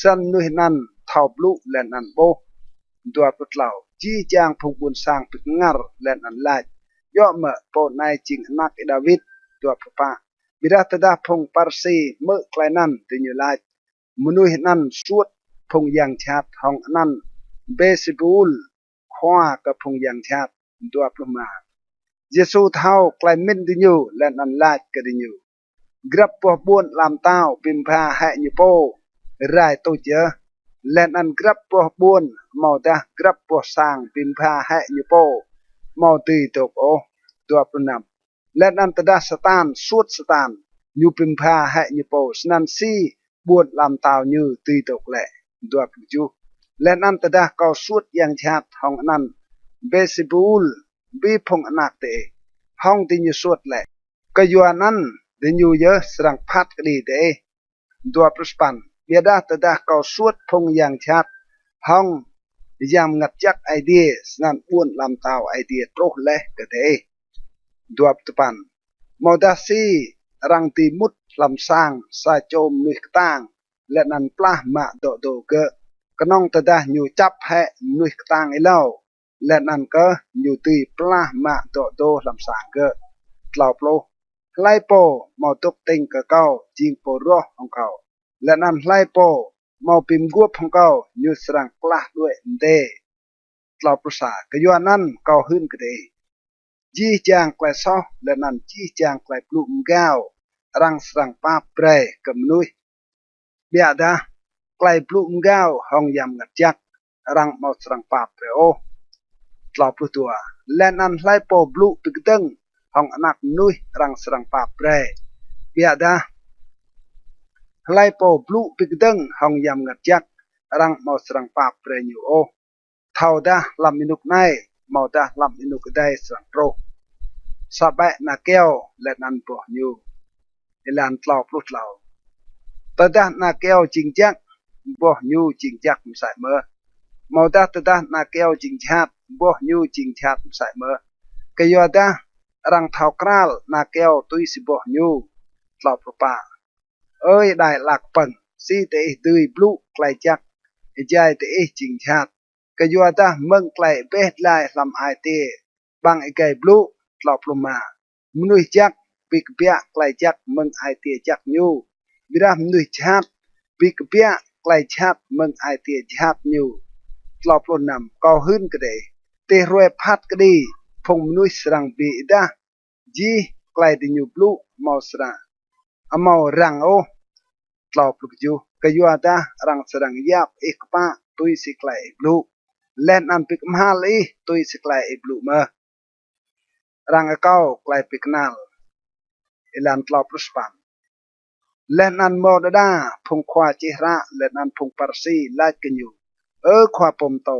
san nu nan thau blu len an bo tua putlau chi chang phung bun sang pik ngar len an lach yo ma po nai ching nak david tua papa bida tada phung parsi me klainan ti nyu lach munu nan suot phung yang chat hong nan besibul khwa ka phung yang chat tua pluma yesu thao klai min ti nyu len an lach ke ti nyu grab po buon lam tao pim pha ha nyu po rai to che len an grab po buon mau ta grab po sang pim pha ha nyu po mau ti tok o tua plunam len an tada satan suot satan nyu pim pha ha nyu po snan si buon lam tao như ti tok le tua pju len an tada kau suot yang chat hong nan besibul bi phong anak te hong ti nyu suot le ka yuanan de nyu ye serang phat kdi te dua prospan biada tada kau suot phong yang chat hong yam ngat jak idea snan buon lam tao idea troh le ke te dua tepan modasi rang ti mut lam sang sa chom nuih tang le nan plah ma do do ke knong tada nyu chap he nuih tang ilau len an ke nyu ti plah ma do do lam sang ke tlau plo lai po mau tuk ting ke kau jing po roh hong kau len an lai po mau pim guop hong kau nyu serang plah due nte tlau prosa ke yuanan kau hun ke de ji chang klai so len an ji chang klai plu mgao rang serang pa pre ke mnui bia da klai plu mgao hong yam ngat jak rang mau serang pa pre o tlau plu tua len an lai po blu pikdeng hong anak nui rang serang pa pre bia da lai po blu pikdeng hong yam ngat jak rang mau serang pa pre nyu o thau da lam minuk nai mau da lam minuk dai serang pro sabai na keo len an po nyu ilan tlau plu tlau tada na keo jing jak bo nyu jing jak sai mơ mau da tada na keo jing chat bo nyu jing chat sai mơ ke yo da rang thau kral na keo tui si bo nyu tlau pa ơi đại lạc phần si te tui blu klai jak jai te jing chat ke yo da meng klai bet lai lam ai te bang e kai blu tlau pluma mnui jak pik pia klai jak meng ai te jak nyu bira mnui chat ปีกเปียไกลชับเมืองไอเตียชับอยู่ตลอดปล้นนำก็หื้นก็ได้เตรวยพัดก็ดีพงมนุษย์สรังบีดาจีไกลดิญูปลุมอสระอมอรังโอตลอดปลุกจูก็ยัวดารังสรังยับเอกปะตุยสิไกลปลุเล่นอันปิกมหาลีตุยสิไกลปลุมารังเก้าไกลปิกนาลอิลันตลอดปลุสปันเล่นอันโมดดาพงควาจิระเล่นอันพงปาร์ซีลาดกันอยู่ควาปมโต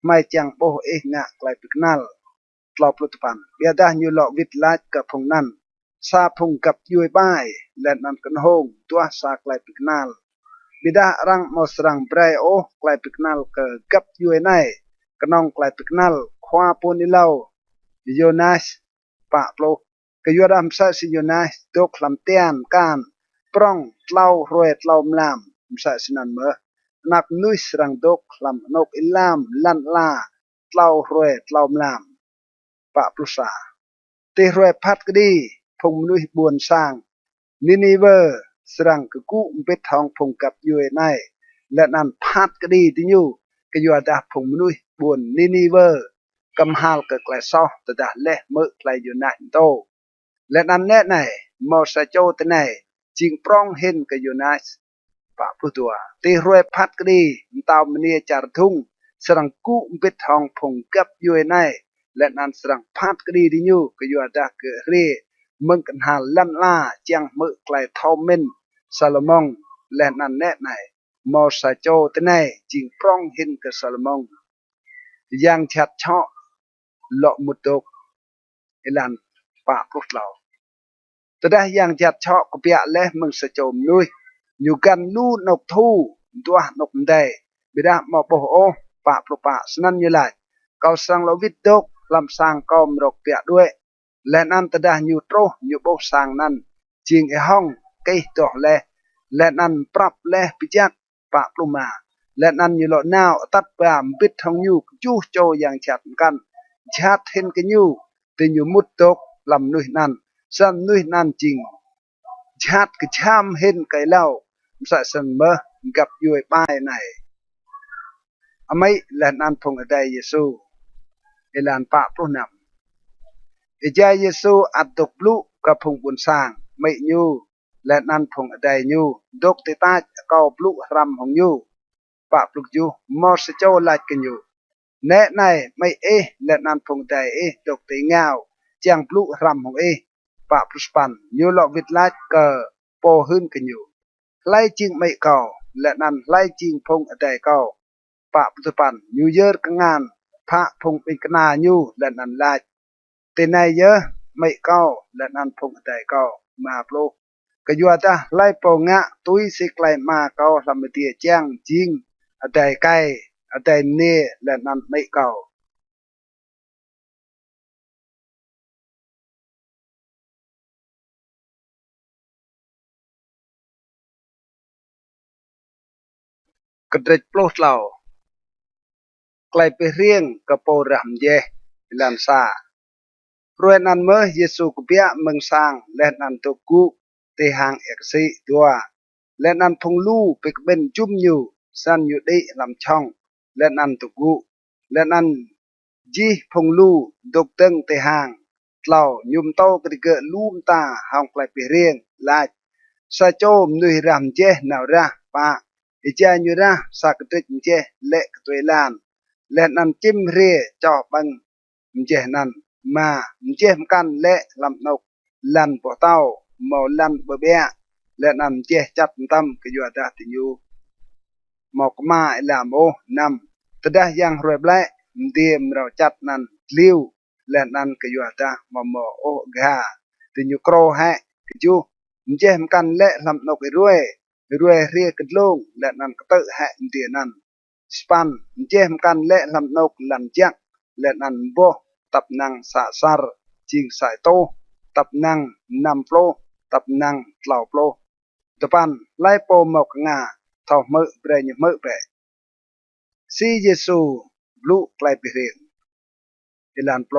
ไม่จังโปเอกงะไกลปิกนาลตลอดปลุตปันเบียดาอยู่หลอกวิทลาดกับพงนั้นซาพงกับยุยบ้ายเล่นอันกันโฮงตัวซาไกลปิกนาลบิดารังมอสรังไบรโอไกลปิกนาลกับยุยไนกนองไกลปิกนาลควาปูนิเลาโยนัสปะโปลกยัวดามซาซิโยนัสดกลำเตียนการปรองเล่ารวยเล่ามลามซาสินันเมนักนุยสรังดกลำนกอิลามลันลาเล่ารวยเล่ามลามปะปลุสาเตรวยพัดกดีพงมนุยบวนสร้างนินีเวอร์สรังกกุมเป็ดทองพงกับยูเอไนและนั้นพัดกดีที่ยูกยัวดาพงมนุยบวนนินีเวอร์กำฮาลกไกลซอตดาเละเมื่อไกลอยู่นันโตและนั้นแน่ไหนมอสโจตไหนจิงปรองเห็นกับยูนัสปะผู้ตัวตีรวยพัดกดีตาวมเนียจารทุ่งสรังกุมเป็ดทองพงกับยูเอไนและนั้นสรังพัดกดีที่ยูกยัวดาเกเรมึงกันหาลันลาจังเมื่อไกลทอมเมนซาลมองและนั้นแน่ไหนมอสโจตไหนจิงปรองเห็นกับซาลมองยังชัดชอหลอกมุดตกอิลันปะพวกเราแต่ได้ยังจัดเชาะกเปียและมึงสะโจมนุยอยู่กันลู่นกทู่ตัวนกได้บิดามาโปโอปะปลุปะสนั่นอยู่ไหลเขาสังลวิดดกลำสร้างกอมรกเปียด้วยและนั่นแต่ได้อยู่โตอยู่โบสร้างนั้นจิงไอห้องเกยตัวและนั่นปรับและปิจักปะปลุมาและนั่นอยู่หลอหน้าตัดปามปิดทองอยู่จู่โจอย่างชัดกันชัดเห็นกันอยู่แต่อยู่มุดตกลำนุยนั่นสันนุยนั่นจริงชัดก็ช้ำเห็นไกเล่าสะสมเมื่อกับยุยป้ายไหนอไม่และนั่นพงอได้เยซูเอลานปะพรุนำเอใจเยซูอัดตกลุกับพงบุญสร้างไม่ยูและนั่นพงอได้ยูดกติตาเกาปลุกรำของยูปะปลุกยูมอสเจ้าลายกันอยู่แน่ในไม่และนั่นพงได้ดกติเงาจังปลุกรำของปะปลุสปันยูหลอกวิดลาเกอโปหื้นกันอยู่ไล่จิงไม่เก่าและนั่นไล่จิงพงอได้เก่าปะปลุสปันยูเยอะกันงานพระพงเป็นกนายูและนั่นลายแต่ในเยอะไม่เก่าและนั่นพงอได้เก่ามาปลุกก็ยัวตาไล่โปงะตุยสิไกลมาเก่าลำเตียแจ้งจริงอได้ไกลอได้เน่และนั่นไม่เก่ากระเด็ดปลุกเราไกลไปเรียงกระโปรำเยลันซารวยนั้นเมื่อเยซูกเปียเมืองสร้างและนันตกุเตหางเอกสิตัวและนันพงลู่ไปเป็นจุ่มอยู่สันอยู่ได้ลำช่องและนันตกุและนันจีพงลู่ดกตึงเตหางเล่ายุมโตกระเกะลุ่มตาห้องไกลไปเรียงลาซาโจมนุยรำเจนาวระปะอิจายุระสักตุจเจเละกตัวลานและนันจิมเรจอบังเจนันมาเจมกันและลำนกลันปอเต้าเมาลันเบเบียและนันเจจัดตั้มกยัวดาติยูหมอกมาอิลามโอนำตะดายังรวยแบลเดียมเราจัดนันลิวและนันกยัวดามอมโอกาติยูโครแฮกจูเจมกันและลำนกรวยเรียกลงและนันกเตะแฮเดียนันสปันเจมกันและลำนกลันจักและนันโบตับนังสาสารจิงสายโตตับนังนำโปรตับนังเหล่าโปรตะปันไล่โปหมกงาทอมือเปรยมือเปซีเยซูลูกไกลไปเรียงอิลันโปร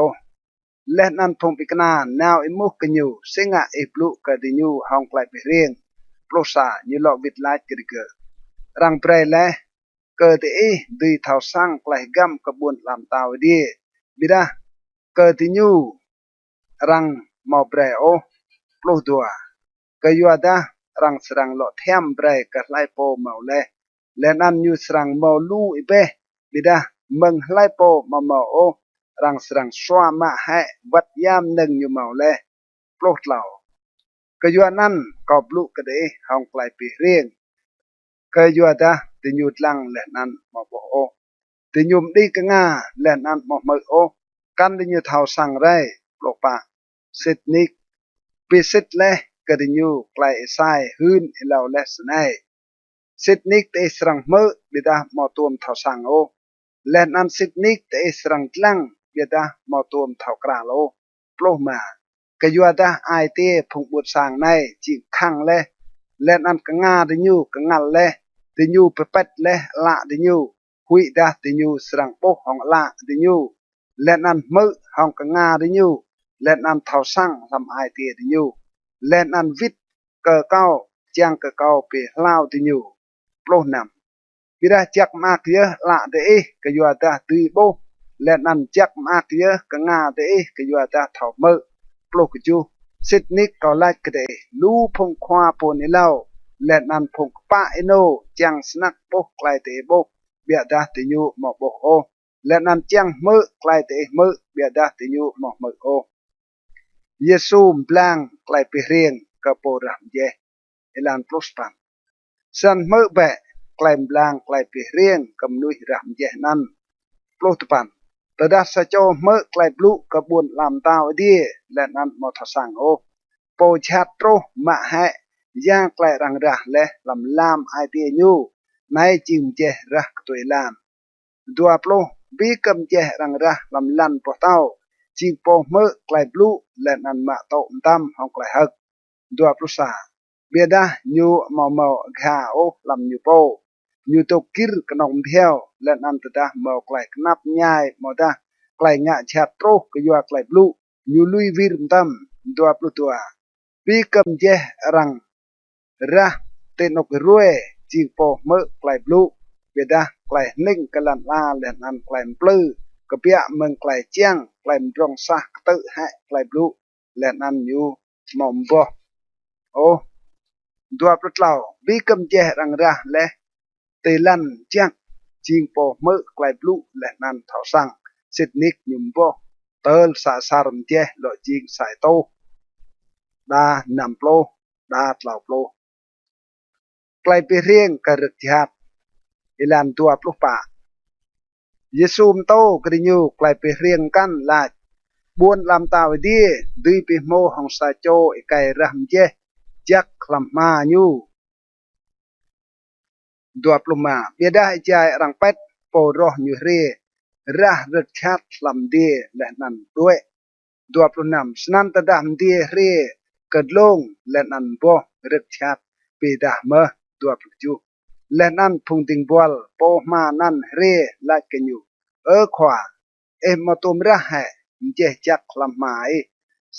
และนันพงปิกนาแนวอิมุกกันอยู่เสงะอิปลุกกระดิญูห้องไกลไปเรียงโปรซายูหลอกวิดไลท์กระดิเก รังเปรย์และเกิดที่ดุยเท่าสังไกลกำกระบวนลำตาวดีบิดาเกิดที่ยูรังมอเปรย์โอปลุกตัวก็ยัวดารังสรังหลอดเทียมเปรย์กับไลโปเมาเลยและนั่นยูสรังเมาลูอีเปบิดามึงไลโปมาเมาโอรังสรังสวามาให้วัดยามหนึ่งอยู่เมาเลยปลุกเหล่าก็ยัวนั่นก็ปลุกกระเดห้องไกลปีเรียงก็ยัวดาติญูดลังและนั้นมาบอกโอติญูมดีก็ง่าและนั้นมาเมือโอกันติญูเท่าสังไรปลุกปะสิทนิกปิสิทและก็ติญูไกลสายหืนเหล่าและสนัยสิทนิกเตสรังเมือบิดามาตัวมเท่าสังโอและนั้นสิทนิกเตสรังลังบิดามาตัวมเท่ากราโลปลุกมาก็ยัวดาไอเตพงบุตรสังในจิขังและนั้นก็ง่าติญูก็งัลและติญูเปเป็ดและละติญูหุยดาติญูสรังปกของละติญูและนั้นมือห้องกังาติญูและนั้นเท่าสังทำไอเตียติญูและนั้นวิทเกเก้าเจียงเกเก้าเปลาวติญูปลุกนำบิดาจักมากเยอะละเตะก็ยัวดาตุยโบและนั้นจักมากเยอะกังาเตะก็ยัวดาเท่ามือปลุกจูสิทนิกก็ไล่กระเดลูพงควาปนเล่าและนั้นพงป้าเอโนจังสนักปกไกลเตะบกเบียดาติญูหมอกบกโอและนั้นจังมือไกลเตะมือเบียดาติญูหมอกมือโอเยซูมพลางไกลไปเรียงกระโปรัมเยเอลันปลุสปันสันมือแบะไกลพลางไกลไปเรียงกำนุยรัมเยนั้นปลุกปันตดัสโจมือไกลปลุกกระบวนลำตาวดีและนั้นมอทสังโอโปชัดโตมะให้ย่างไกลรังระและลำลามไอเตียญูในจิมเจรักตัวลานดัวปลุบีกำเจรังระลำลันปะเต้าจิงโปมือไกลปลุและนั้นมาโตตั้มห้องไกลหักดัวปลุสาเบียดาญูมอมอกาโอลำญูโปญูตกิรกนองเพียวและนั้นตดาเมาไกลกนับง่ายมอดาไกลงะชัดโตก็ยัวไกลปลุญูลุยวิรมตั้มดัวปลุตัวบีกำเจรังระเตนกรวยจิงโปเมื่อไกลบลูเบดาไกลนิ่งกลันลาและนันไกลปลื้อกระเปียเมืองไกลเจียงไกลรองซากตึให้ไกลบลูและนันอยู่มอมบ่โอดัวปลุกเหล่าบีกำเจรังระและเตลันเจียงจิงโปเมื่อไกลบลูและนันเท่าสังสิทนิกยุมบ่เตลสาสารมเจหล่อจิงสายโตดานำโปลดาเหล่าโปลไกลไปเรียงกระรึกจัดอิลันตัวปลุกป่าเยซูมโตกระยูไกลไปเรียงกันลาบวนลำตาวดีดุยปิโมของซาโจไอไกรัมเจจักคลำมายูตัวปลุกมาเบียดาใจรังเป็ดโปรอยูเรระรึกชัดลำดีและนันด้วยตัวปลุกนำสนันตดามดีเรกระลงและนันบ่รึกชัดปีดาเมตัวปลุกจูและนั่นพุงติงบอลโปมานั่นเรลากันอยู่ขวามาตุมระให้เจจักลำหมาย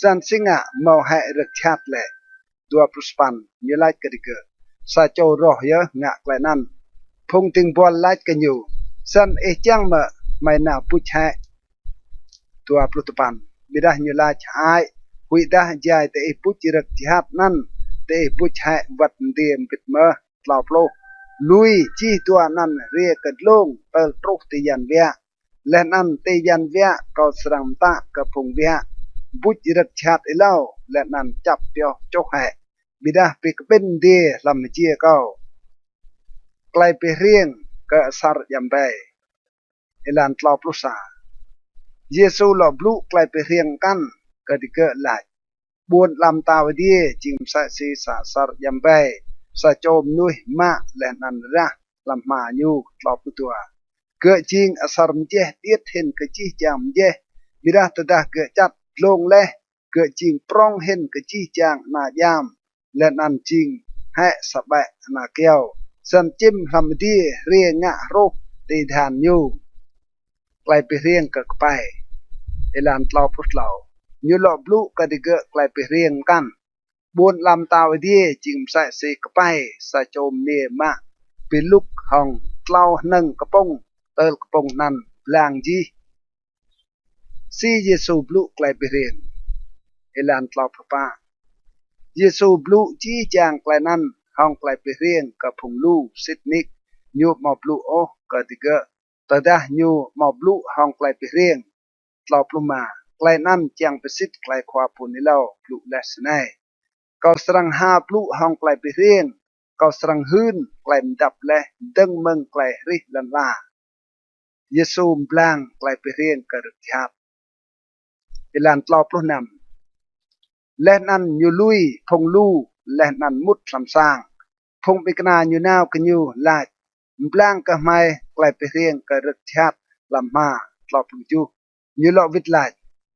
สันสิงะเมาให้รึกชัดแหละตัวปลุกปันยลายกันดีเกอซาโจรอเยอะงะไกลนั่นพุงติงบอลลายกันอยู่สันจังมาไม่น่าผู้ชายตัวปลุกปันบิดายลายชายหุยดาใจแต่ผู้จิรักชัดนั่นแต่ผู้ชายวัดเดียมปิดเมื่อเปล่าโปรลุยจี้ตัวนั้นเรียกกระลงเปิดตรุกตียันเวียและนั้นตียันเวียก็สรังตะกระพงเวียบุจิรักชาติเล่าและนั้นจับเปียวจกให้บิดาปิกเป็นเดียลำเจียเก้าไกลไปเรียงก็สารยำไปเอลันเปล่าปลุสาเยซูหลอบลูกไกลไปเรียงกันก็ดิเกหลายบวนลำตาวดีจิมสะสีสาสารยำไปสะโจมนุยมาและนันระลำมาอยู่ลอบตัวเกิดจริงอสารมเจเดียดเห็นกจีจามเจบิดาตดาเกิดจัดลงเละเกิดจริงปรองเห็นกจีจางนายามและนันจริงให้สบายนาเกียวสันจิมลำดีเรียงะโรคตีฐานอยู่ไกลไปเรียงกับไปเอลันลอบพุทธเหล่ายูหลอบลูกก็ดิเกไกลไปเรียงกันบนลำตาวดีจิมใส่สีกไปสะโจมเนมะ ปีลุกห้องเล่าหนึ่งกระปงเตลกระปงนั้นลางจีซีเยซูบลุไกลไปเรียนเอลานเล่าพระป้าเยซูบลุจีจางไกลนั้นห้องไกลไปเรียนกับพงลูซิดนิกยูมอบลุโอกะติกะแต่ดายูมอบลุห้องไกลไปเรียนเล่าพลุมาไกลนั้นจางไปซิดไกลความปุนิเล่าพลุเลสไนก็สรังหาพลุห้องไกลไปเรียนก็สรังหืนไกลดับและดึงเมืองไกลริลันลาเยซูมบลางไกลไปเรียนกระดึกชาบเอลานเล่าพลุนำและนั้นยูลุยพงลูและนั้นมุดลำสร้างพงไปกนาอยู่นาวกันอยู่ลาดบลางก็ไม่ไกลไปเรียนกระดึกชาบลำมาเล่าพลุจูยูโลวิทลาด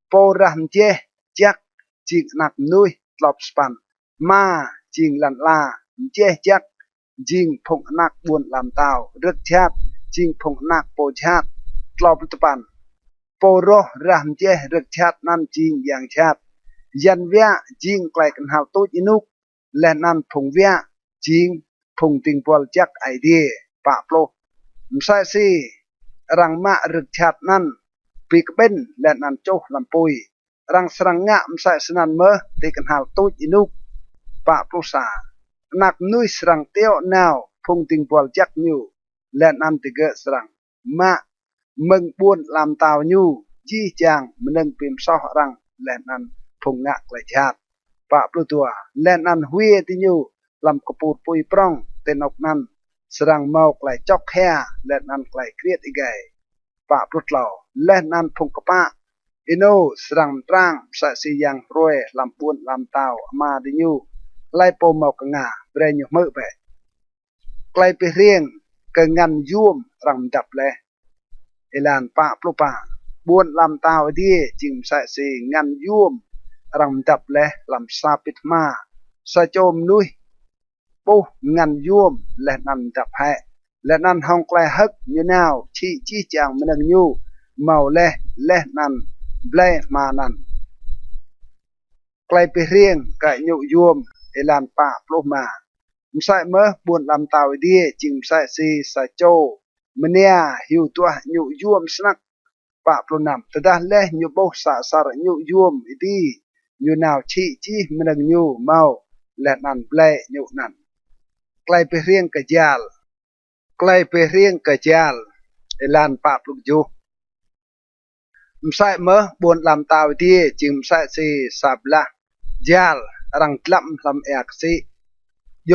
โปรัมเจจักจิกนักนุยเล่าสปันมาจิงลันลาเจจักจิงพงนักบุญลำเต้ารึกชาติจิงพงนักโปชาติกลอบตุปันโปโรรามเจรึกชาตินั่นจิงอย่างชาติยันเวียจิงไกลกันหาวตุอินุกและนั่นพงเวียจิงพงติงปอลจักไอเดียปะโปรมใส่ซีรังมารึกชาตินั่นปีกเป็นและนั่นโจลำปุยรังสรังงะมใส่สนันเมอติกันหาวตุอินุกปะโปรสานักนุยสรังเตียวนาวพงติงปอลจักยูและนั่นติเกสรังมาเมืองบุญลำเต้ายูจีจางมันนึงพิมพ์ซอรังและนั้นพงงะไกลชาติปะปลุตัวและนั้นหุยติยูลำกระปูดปุยปร้องเตนกนั้นสรังเมาไกลจอกแค่และนั้นไกลเครียดอีกไงปะปลุตเหล่าและนั้นพงกระปะอิโนสรังตรังสะสียังรวยลำบุญลำเต้ามาดิยูไล่โปเมากงาเบรยมือไปไกลไปเรียงเกิงันยุ่มรังดับแลเอลานปะปลุปะบุญลำเต้าดีจิมสะสีงันยุ่มรังดับแลลำซาปิดมาสะโจมนุยปูงันยุ่มและนันดับให้และนันห้องไกลฮึกยูนาวชี้จางมันงยูเมาและนันเบลมานันไกลไปเรียงกะยุยุ่มเอลานปะปลุมาใส่เมื่อบุญลำเต้าดีจิมใส่ซีสะโจมันเนี่ยหิวตัวยุยุ่มสนักปะปลุนำแต่ด้านเล่ยุบสะสารยุยุ่มดียูนาวชี้มันงยูเมาและนันเบลยุนันไกลไปเรียงกะจาลไกลไปเรียงกะจาลเอลานปะปลุจูใส่เมื่อบุญลำเต้าดีจิมใส่ซีสับละจาลรังกลับลำเอกซีโย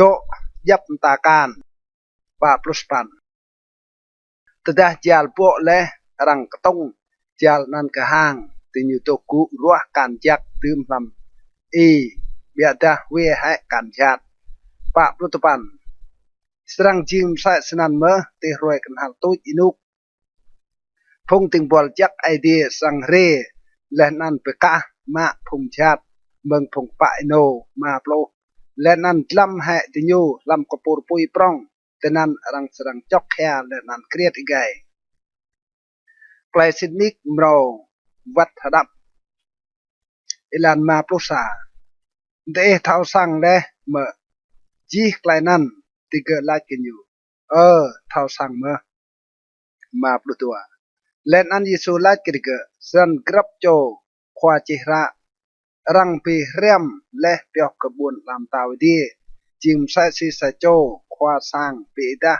ยับตาการปะปลุสปันแต่ได้จาลพวกเละรังกระตงจาลนันกะหางติญุตกุรัวการจักตืมลำเบียดาเวให้การชาติปะปลุตปันสรังจิมใส่สนันเมื่อตีรวยกันหักตุอินุกพงติงบอลจักไอเดียสังเรและนันเปกะมาพงชาติเมืองพงปะโนมาโปรและนั่นลำให้ติญูลำกระปูปุยปร้องแต่นั่นรังสรังจอกแค่และนั่นเครียดอีกไงไกลสินิกมรอวัดดับอิลานมาปลุสาเดเท่าสั่งเดเมื่อจีไกลนั่นติเกิดลากินอยู่เท่าสั่งเมื่อมาปลุตัวและนั่นยิสูลากินเกิดสันกรับโจควาจิระรังปีเรียมและเปียกกระบวนลำตาวดีจิมใส่ซีสะโจควาสร้างปีดา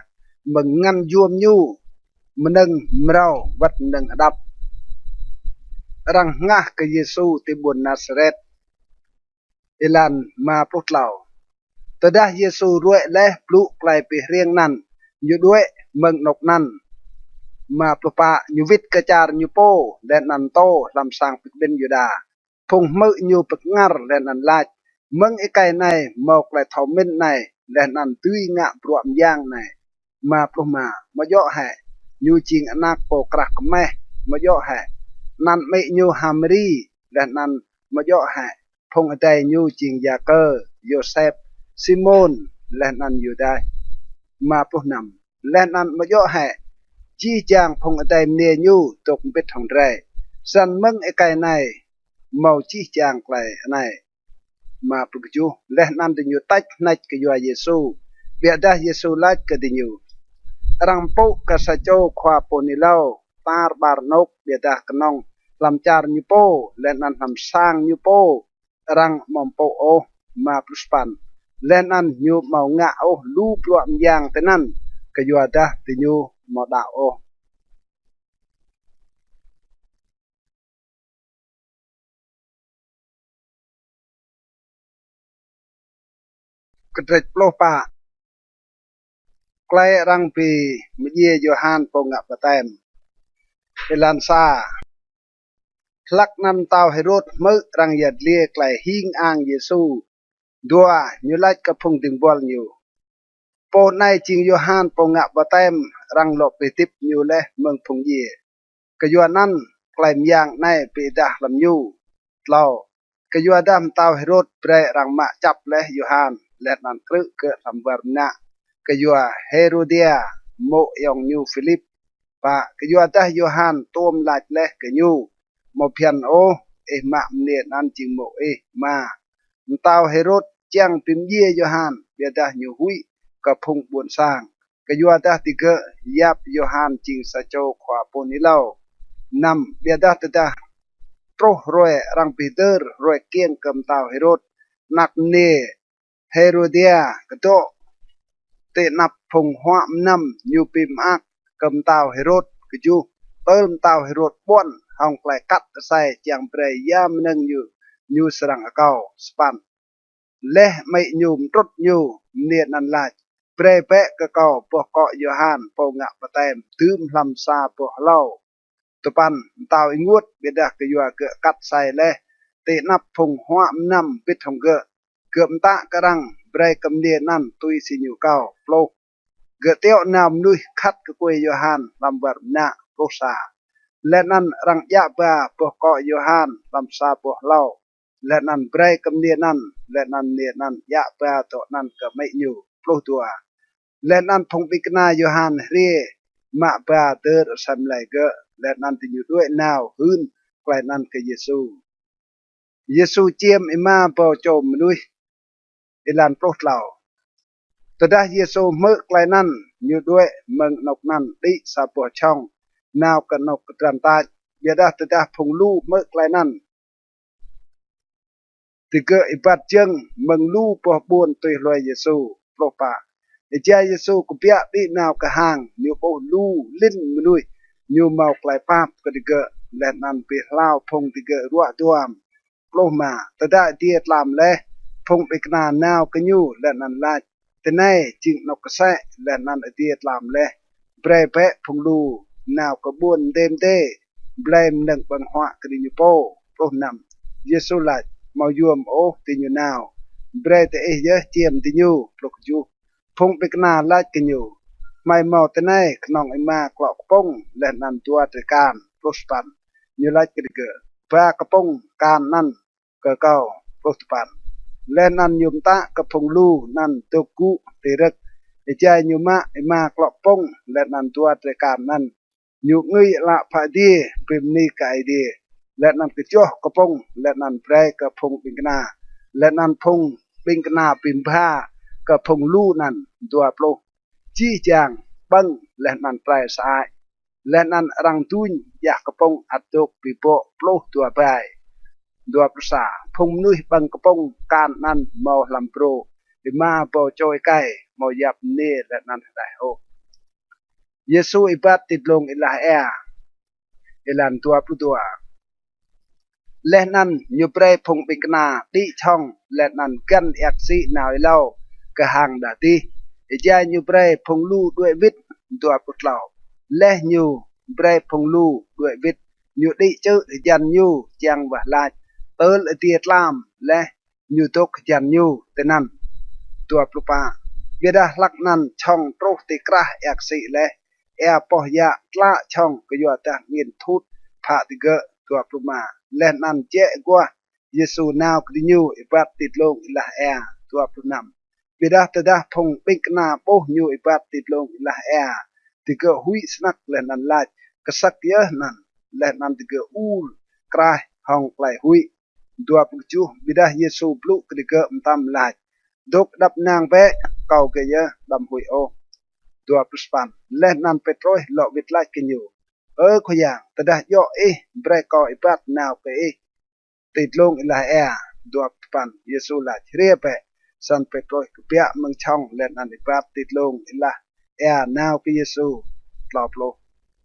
มึงงันยวมยูมันนึงมเราวัดนึงดับรังงะกเยซูติบุญนาซาเรตอิลันมาปลุกเหล่าแต่ได้เยซูรวยและปลุกไกลไปเรียงนั้นอยู่ด้วยเมืองนกนั้นมาปลุกปะอยู่วิทกระจารอยู่โปและนันโตลำสร้างปิดเป็นยูดาพงมืออยู่ปึกงาและนันลาดเมืองไอไก่ในมอกและเท่ามินในและนันตุ้ยงะปลวมย่างในมาปลุกมาย่อแห่อยู่จริงอนาคโปกรักแม่มาย่อแห่นันไม่อยู่ฮามรีและนันมาย่อแห่พงไอไดอยู่จริงยาเกอร์โยเซฟซิโมนและนันอยู่ได้มาปลุกนำและนันมาย่อแห่จีจางพงไอไดเนียอยู่ตกเป็นทองไรสันเมืองไอไก่ในเมาจีจางไกลในมาปลุกจูและนั่นติญูตัดนัดกับยูเยซูเบียดาเยซูลัดกับติญู รังปุกษะโจควาปนิเลาตาบารนกเบียดากนองลำจารยุโปและนันทำสร้างยุโปรังมอมโปโอมาปลุสปันและนันยูเมางะโอลูปลวมยางแต่นั้นก็ยัวดาติยูมอดาโอกระเตปโลปะใกล้รังปีมเยโยฮานปงะปะเตมเอลันซาพลักนันเตาให้รถมึกรังยัดเลียไกลหิงอ่างเยซูดัวยูไลกระพงดึงบอลอยู่โปในจิงโยฮานปงะปะเตมรังหลบไปติบอยู่และเมืองพงเยกะยัวนั้นไกลมยางในปีดาลำยูเล่ากะยัวดำเตาให้รถเปรรังมะจับและโยฮานและนันครึเกิดลำวารณะกะยัวเฮโรเดียโมยองยูฟิลิปปะกะยัวดะโยฮานตัวมลาดและกะยูโมเพียนโอเอมะเนียนันจิงโมเอมาเตาให้รถเจียงปิมเยโยฮานเบียดายูหุยกะพงบุญสร้างกะยัวดะติเกยับโยฮานจิงสะโจขวาปนิเลานำเบียดาตดาโตรรวยรังปีเตอร์รวยเกียงกำเตาให้รถนักเนเฮโรเดียกะโตเตนับพงหัวนำยูปิมอักกำเตาให้รถกะจูเติมเตาให้รถบ้วนห้องไกลกัดใส่เจียงเปรยยามนึงอยู่ยูสรังอเกาสปันและไม่ยูมรถยูเนียนันลาเปรเปะกะเกาปวกเกาะโยฮานปงะปะเตมตืมลำซาปวกเล่าตุปันเตาอิงวดเบียดกะยัวเกะกัดใส่และเตนับพงหัวนำปิดทงเกะเกือบตะกระรังเบรกำเนียนั่นตุยสิญูเก้าโปลกเกะเตียวนำนุยคัดกะกวยโยฮานลำบัดนะโปซาและนั่นรังยะบาปวกเกาะโยฮานลำซาปวกเล่าและนั่นเบรกำเนียนั่นและนั่นเนียนั่นยะบาโตนั่นก็ไม่อยู่โปลตัวและนั่นพงปิกนาโยฮานเรียมะบาเตอร์สัมไลเกะและนั่นที่อยู่ด้วยนาวหืนไกลนั่นคือเยซูเจียมอิมาปอโจมนุยอิลันโปรดเหล่าตดาเยซูเมื่อไกลนั่นอยู่ด้วยเมืองนกนั่นดิซาปอช่องนาวกันนกตรันตาเบียดาตดาพงลูเมื่อไกลนั่นที่เกิดอิบัดเจิงเมืองลูปอบุญตุยรวยเยซูโปรปาไอเจ้าเยซูกุเปียดินาวกะหางอยู่ปอลูลิ้นมนุยอยู่เมาไกลภาพก็ที่เกิดและนั่นเปียลาวพงที่เกิดรัวดวมโปรมาตดาเดียดลามและพงไปกนานาวกันอยู่และนั่นลาแต่ในจิงนกกระแสและนั่นเดียดลามและเปรเปะพงลูนาวกระบวนเต็มเต้เบลมหนึ่งบังหัวกระดิ่งโปโปรนำเยซูลามายวมโอติญูนาวเบรเตเอเยเจียมติญูปลุกจูพงไปกนาลากันอยู่ไม่เมาแต่ในขนองไอมากรอกป้งและนั่นตัวตรการปลุกปันยูไลกันเกิดปลากระป้งการนั่นเกเก้าปลุกปันและนั่นยุมตะกระพงลูนั่นตุกุติรึกไอใจยุมะไอมากรอกป้งและนั่นตัวตรการนั่นยุงยละพาดีปิมนีกไอเดียและนั่นกระจ่อกระพงและนั่นแปรกระพงปิงกนาและนั่นพงปิงกนาปิมผ้ากระพงลูนั่นตัวโปรจี้จางบังและนั่นแปรสายและนั่นรังตุนอยากกระพงอัดตกปีโปโปรตัวไปตัวประสาพงนุยบังกระพงการนั่นมอลำโปรมาโปโจยไกมอยับเนและนั่นได้โอเยซูอิบัดติดลงอิลาเออิลันตัวผู้ตัวและนั่นอยู่เปรพงปิกนาติช่องและนั่นกันเอกซีนาวเล่ากะหังดาติอิจาอยู่เปรพงลูด้วยวิทตัวปุตเหล่าและอยู่เปรพงลูด้วยวิทอยู่ดิเจอยันอยู่จังวะลาเติลเตียตลามและอยู่ตกยันอยู่แต่นั่นตัวปลุปาเวดาลักนั่นช่องโตรติกระเอกซีและเอปอยะตละช่องก็อยู่แต่เงินทุดพาติเกตัวปลุมาและนั่นเจ้กว่าเยซูนาวกดิญูอิบัดติดลงอิลาเอตัวปลุนำเวดาตดาพงปิกนาโปญูอิบัดติดลงอิลาเอติเกหุยสนักและนั่นลาดกษักเยนั่นและนั่นติเกอูลกรายห้องไกลหุยตัวปลุจูเวดาเยซูปลุกติเกมตามลาดดกดับนางเปะเก่าเกยดำหุยโอ ตัวปรุสปันและนันเปโตรยหลอกวิทไลกันอยู่ขอย่างแต่ได้ย่อเบรกออิบัดนาวไปติดลงอิลาเอตัวปันเยซูลาเรียไปสันเปโตรยกเปียมึงช่องและนันอิบัดติดลงอิลานาวไปเยซูตลอดโล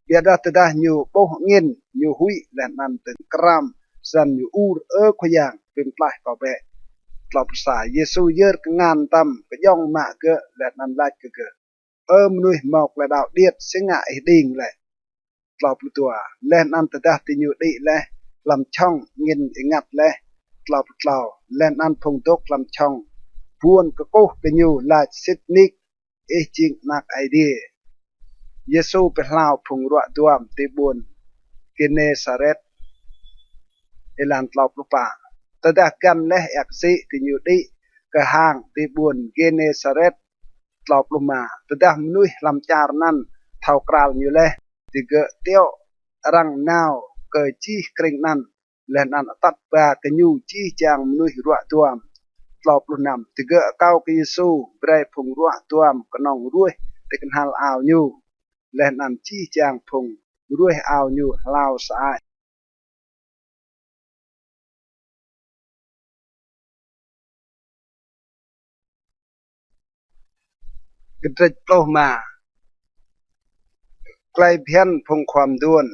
เบียดาตได้อยู่โปเงินอยู่หุยและนันตึงกรามสันอยู่อูรขอย่างเป็นปลายก็เบะตลอดภาษาเยซูเยอะงานตำก็ย่องมาเกะและนันไล่เกะมนุษย์หมอกและดาวเดียดเสียงไอ้ดิ่งแหละตลอดตัวและนันตได้ติอยู่ดีและลำช่องเงินงัดและตลอดและนันพงตกลำช่องพวนก็โก้กันอยู่ลายซิดนิกจริงนักไอเดียเยซูเป็นลาวพงรัวดวมติบุญกินเนซาเรตลันตลอดลูกป่าแต่ได้กันและเอกซิติอยู่ดีก็ห่างติบุญกินเนซาเรตตลอดลงมาแต่ได้มนุษย์ลำจารนั้นเท่ากราวอยู่เลยที่เกเตี้ยวรังนาวเกิดจี้กริ่งนั้นและนั้นตัดปลากันอยู่จี้จางมนุษย์รัวดวมตลอดลงนำที่เกเก้ากิสูเบรพงรัวดวมก็นองรวยแต่กันหันเอาอยู่และนั้นจี้จางพงรวยเอาอยู่ลาวสายกระจโลมาไกลเพียนพงความด้วน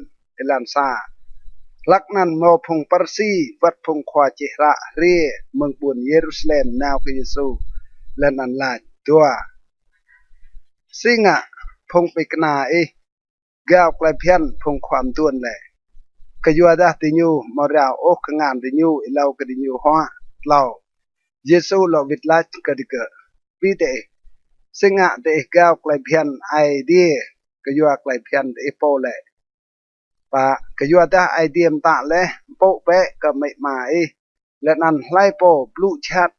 ลันซาลักนั้นมอพงปาร์ซีวัดพงควาเจระเรียเมืองบุญเยรูซาเล็มนาวกิเยซูและนันลาตัวสิงะพงไปกนาก้าวไกลเพียนพงความด้วนแหละกยัวดาติญูมาราวอกงานติญูเรากติญูหัวเราเยซูเราวิทลาจกติกะปีเตสิงะเตก้าวไกลเพียนไอเดียกยัวไกลเพียนโปแหละปะกยัวดาไอเดียมตาเลยโปเปะก็ไม่มาและนั้นไล่โปบลูชัด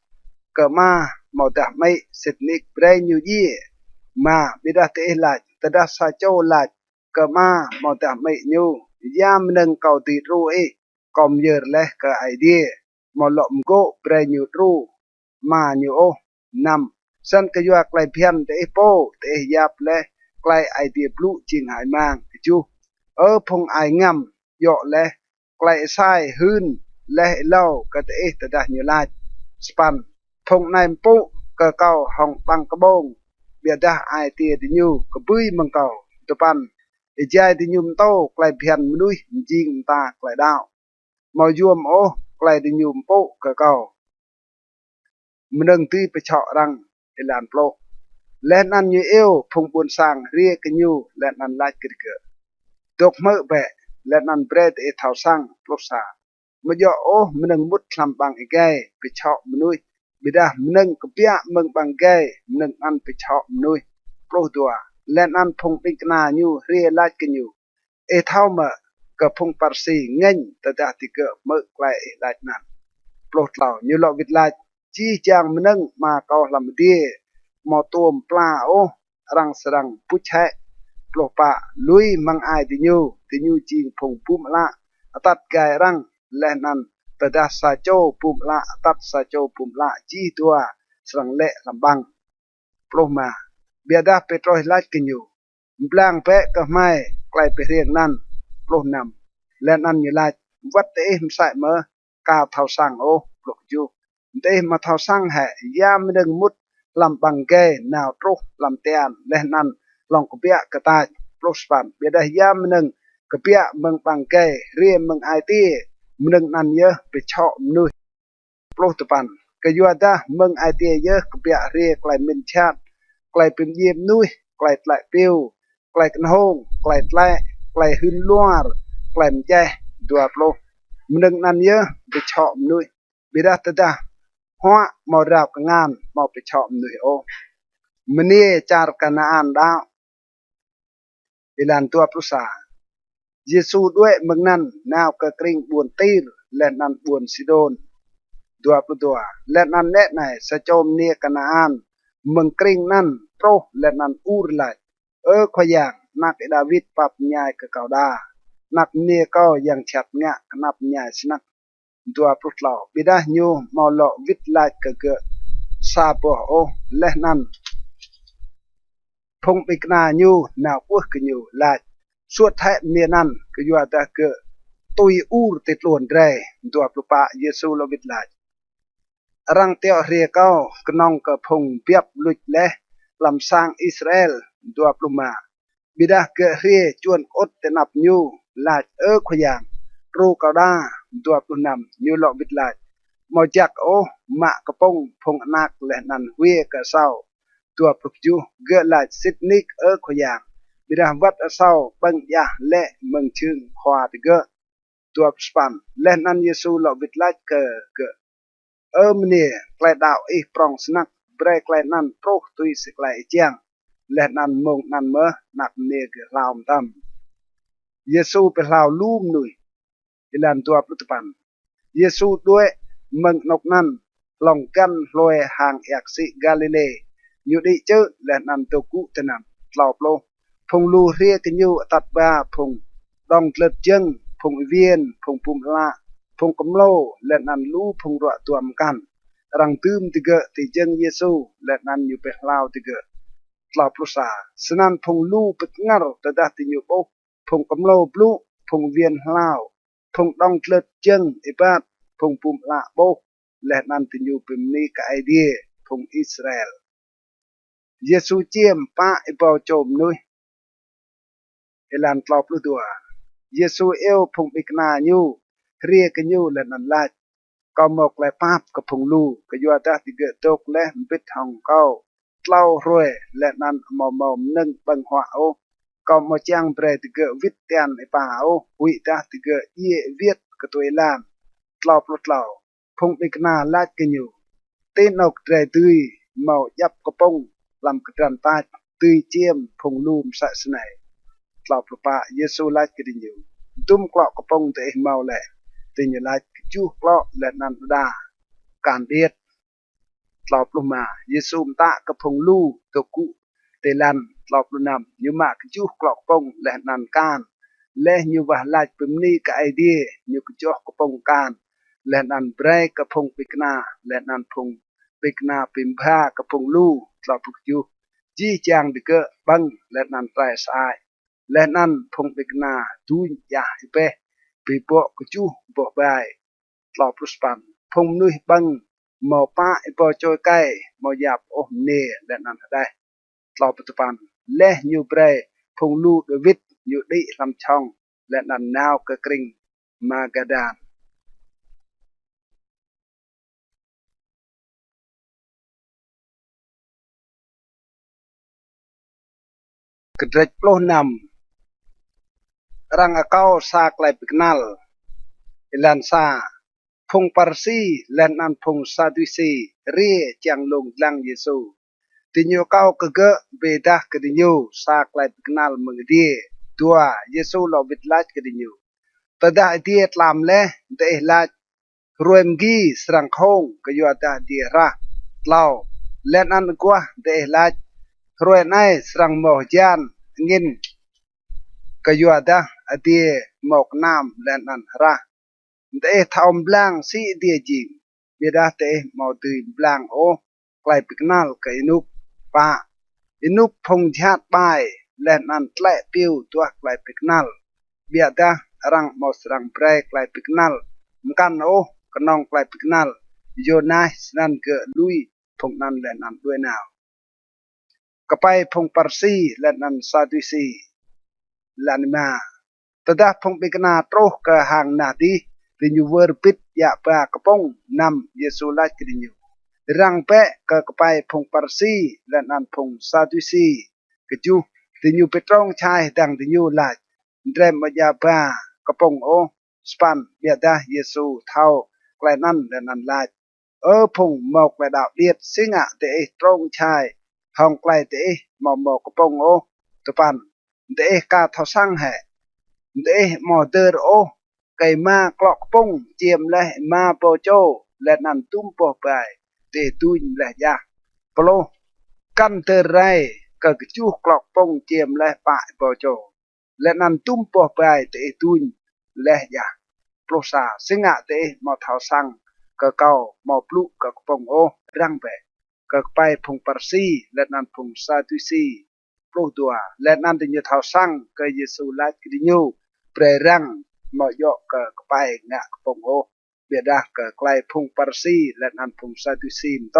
ก็มาหมดแต่ไม่สิทธิกเบรนอยู่ยี่มาบิดาเตลาตดาซาโจลาก็มาหมดแต่ไม่อยู่ยามนึงเก่าติดรู้กอมเยอะเลยก็ไอเดียมอลมโกเบรนอยู่รู้มาอยู่นำสันกยัวไกลเพียนเตโปเตยับเลยไกลไอเดียบลูจริงหายมางจูพงไองำโยเลยไกลไซหืนและเล่าก็เตตดานิลาสปันพงในปุก็เก่าห้องบังกระบงเบียดาไอเตียดิญูก็ปุ้ยมังเก่าตปันใจดิญูมโตไกลเพียนมนุษย์จริงตาไกลดาวมายวมไกลดิญูมปุก็เก่ามันนึงที่ไปเฉาะรังลานโปรและนันยูพงบุญสร้างเรียกันอยู่และนันลาดกระเกดตกเมื่อแบะและนันเบรดเท่าสร้างปลกษามาย่อมันนึงมุดลำบางไอ้แก่ไปเฉาะมนุษย์บิดามันนึงกบเปียมึงบางแก่มันนึงอันไปเฉาะมนุษย์โปรตัวและนันพงปิกนาอยู่เรียลาดกันอยู่เท่ามากับพงปาร์ซีเงินแต่ดาติเกเมื่อไกลลาดนั้นโปรดเหล่าอยู่หลอกวิดลาดจี้จางมันนึงมาเกาลำดีมอตัวปลารังสรังผู้ใช้ปลปะลุยมังไอติญูจริงพงปุ่มละตัดกายรังและนั้นตดาซาโจปุ่มละตัดซาโจปุ่มละจี้ตัวสรังเละลำบังปลมาเบียดาเปโตรลาดกันอยู่บลางเปะก็ไม่ไกลไปเรียงนั้นปลนำและนั้นอยู่ลาดวัดเตมใส่เมื่อกาวเท่าสังปลกอยู่เตมาเท่าสังแห่ยามดึงมุดลำบังเกนาวตรุลำเตียนและนั้นลองกบเปียกระตายปลุกปันเบียดยามนึงกบเปียเมืองบังเกเรียมเมืองไอตีมึงนั้นเยอะไปเฉาะนุยปลุกตปันกยัวดาเมืองไอตีเยอะกบเปียเรียกลายมินชาติกลายเป็นเยี่ยมนุยกลายไหลปิวกลายกันหงกลายไหลกลายหืนล้วนกลายใจตัวปลุกมึงนั้นเยอะไปเฉาะนุยเบียดตาหัวมาราบงานมาไปชอบหนุ่ยมันนี่จารกันอ่านดาวลันตัวพระสาเยซูด้วยเมืองนั้นนาวกระกริ่งบวนตีรและนันบวนซิโดนตัวและนันแน่ไหนสะโจมเนียกันอ่านเมืองกริ่งนั้นโตและนันอูรไลขอย่างนักดาวิดปับญายกะเกาดานักเนียก็ยังฉัดเงะนับญายสนักตัวพลุเหล่าบิดาโยมอลวิทไลกะเกซาปและนั้น พงปิกนายูนาพวกกันอยู่ลาสวดแทเนียนันก็อยู่แต่เกตุยอูรติดล้วนเรตัวปลุปะเยซูลวิดลารังเตียวเรียเก้ากนองกระพงเปียบลุดและลำสร้างอิสราเอลตัวปลุมาบิดาเกเรียจวนอดเตนับยูลาขยางรูกาดาตัวปลุนำยูลวิดลามาจากโอมะกระพงพงนักและนันเวกะเศร้าตัวปลุกยูเกลาซิดนิกขยางบิดาวัดเศร้าปัญญาและเมืองชึงควาติเกตัวสปันและนันเยซูลวิดลาเกมเนียกลายดาวปรองสนักเบรกลายนันโปรตุยสิกลายเจียงและนันมงนันเมอนักเนกลาวตั้มเยซูเป็นลาวลูมหนุ่ยอิลันตัวปลุตปันเยซูด้วยเมืองนกนันลองกันลอยห่างเอกสิกาลิเลอยู่ดีเจอและนันตัวกุตนันลาวโปรพงลูเรียกันอยู่ตัดบาพงดองเกลือเจงพงเวียนพงปุ่มละพงกำโลและนันลูพงรัวตัวมกันรังตืมติเกติเจงเยซูและนันอยู่เป็นลาวติเกตลอดปลุสาสนันพงลูปดงัรแต่ดาติอยู่โบพงกำโลปลุพงเวียนลาวพงดองเกลือเจงอิบาดพงปุ่มละโบและนันติอยู่เป็นนี้กับไอเดียพงอิสราเอลเยซูเจียมป้าอิบาโจมนุยเอลันตลอดปลุตัวเยซูพงปิกนายูเรียกันยูและนันลาก็หมกและภาพกับพงลูก็ยัวตาติเกตกและปิดห้องเก้าเล่ารวยและนันมอมนึ่งบังหัวโอก็มาจ้างเปรติเกวิทเตียนไอป่าโอวิตาติเกเยเวียดกตัวลานตลอดปลุตลอพงปิกนาลากันยูเต้นอกเตรตุยเมายับกระปงลำกระดันตาตุยเจียมพงลูมสะสนัยตลอดปลุปะเยซูลากันยูดุมกลอกกระปงเตะเมาแหละติญลายจูกลอและนันดาการเดียดตลอดลงมาเยซูมตะกระพงลูตะกุเตลันตลอดลงนำยูมากจูกลอกปงและนันการและยูวาลายปิมนีกับไอเดียยูกจูกกระพงการและนันเบรกกระพงปิกนาและนันพงปิกนาปิมพากระพงลูตลอดปุกยูจีจางดิเกบังและนันไตรสายและนันพงปิกนาดุนยาอิเปปีโปกจูบ่บายตลอดปลุสปันพงนุยบังหมอป้าอิปอจอยไกหมอหยาบโอเนและนันได้ตลอดปัจจุบันและยูเบรพงลูเดวิดอยู่ดีลำช่องและนันนาวกระกริงมากระดานกระเดกโปลนำรังอเก้าซากไลปิกนัลอิลันซาพงปาร์ซีและนันพงซาดุซีเรียจังลงลังเยซูติญโยเก้ากะเกะเบดากะดิญโยซากไลปิกนัลมึงดีตัวเยซูลอบิดลาจกะดิญโยตะดาเดียตลามและเดลาจรวยมกีสรังคงกะยัวตาเดียระลาวและนันกัวเดลาจรวยไนสรังโมจานเงินกยัวดาอเดียหมอกน้ำและนันระเดทอมบลังสีเดียจิงเบดาเตมอตุยบลังโอไกลปิกนัลกับอินุปปะอินุปพงชาติไปและนันแกลปิวตัวไกลปิกนัลเบียดารังมอสรังเปรย์ไกลปิกนัลมกันโอกนองไกลปิกนัลโยนาสนันเกลุยพงนันและนันด้วยนาวกไปพงปาร์ซีและนันซาดุซีลานิมาตดาพงปิกนาโตรกะหางนาดีดิญเวอร์ปิดยาปากระปงนำเยซูลาจกดิญรังเปะกะไปพงปาร์ซีและนันพงซาดุซีกจูดิญเปตรองชายดังดิญลาจเดรมยาปากระปงโอสปันเบียดาเยซูเท่าไกลนันและนันลาจพงหมอกและดาวเดียดสิงะเตะตรงชายห้องไกลเตะหมอกกระปงโอตปันเตะกาทอสังแหเตะหมอเดอร์โอไก่มากรอกปงเจียมและมาโปโจและนันตุ้มปอไปเตตุยและยาโปโลกันเตอร์ไรก็จูกรอกปงเจียมและปะโปโจและนันตุ้มปอไปเตตุยและยาโปรซาสิงะเตมอเท้าสังก็เก่ามอปลุกปงโอรังไปก็ไปพงปาร์ซีและนันพงซาตุซี ปลุกตัวและนั่นถึงจะเท่าสั่งก็เยซูลาดกิดิยูเปรรังมอยก็ไปงะปงโอเบียดาก็ไกลพุงปาร์ซีและนั่นพุงซาตุซีมโต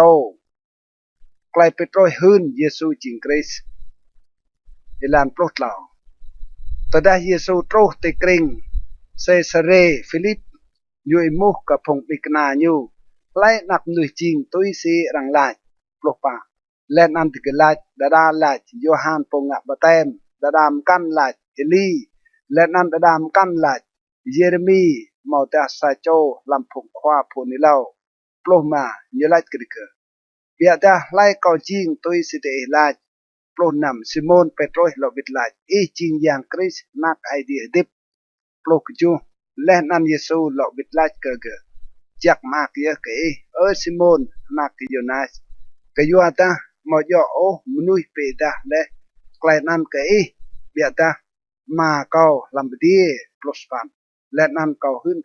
ไกลไปโตรยหืนเยซูจิงคริสเอลานปลุกเหล่าตอนได้เยซูโตรเตกริงเซซาเรฟิลิปอยู่อิมุกกับพงปิกนาอยู่ไล่นับหน่วยจริงตุยซีรังลายปลุกป่าและนั่นติกลายดาดาลายโยฮานปงะบะเต็มดาดามกันลายเอลีและนั่นดาดามกันลายเยเรมีมอตาซาโจลำพงควาพูนิเลาปลุกมาเยลัดกริกเบียดาไล่เกาจริงตุยซีเตลายปลุกนำซิโมนเปโตรลวิดลายจริงอย่างคริสนักไอเดียดิบปลุกจูและนั่นเยซูลวิดลายเกอจักมากเยอะเกซิโมนมากโยนัสกยัวตามอยโอมนุยเปดาและไกลนั่นเเบียดามาเกาลำบดีปลุกฟันและนั่นเกาขึ้น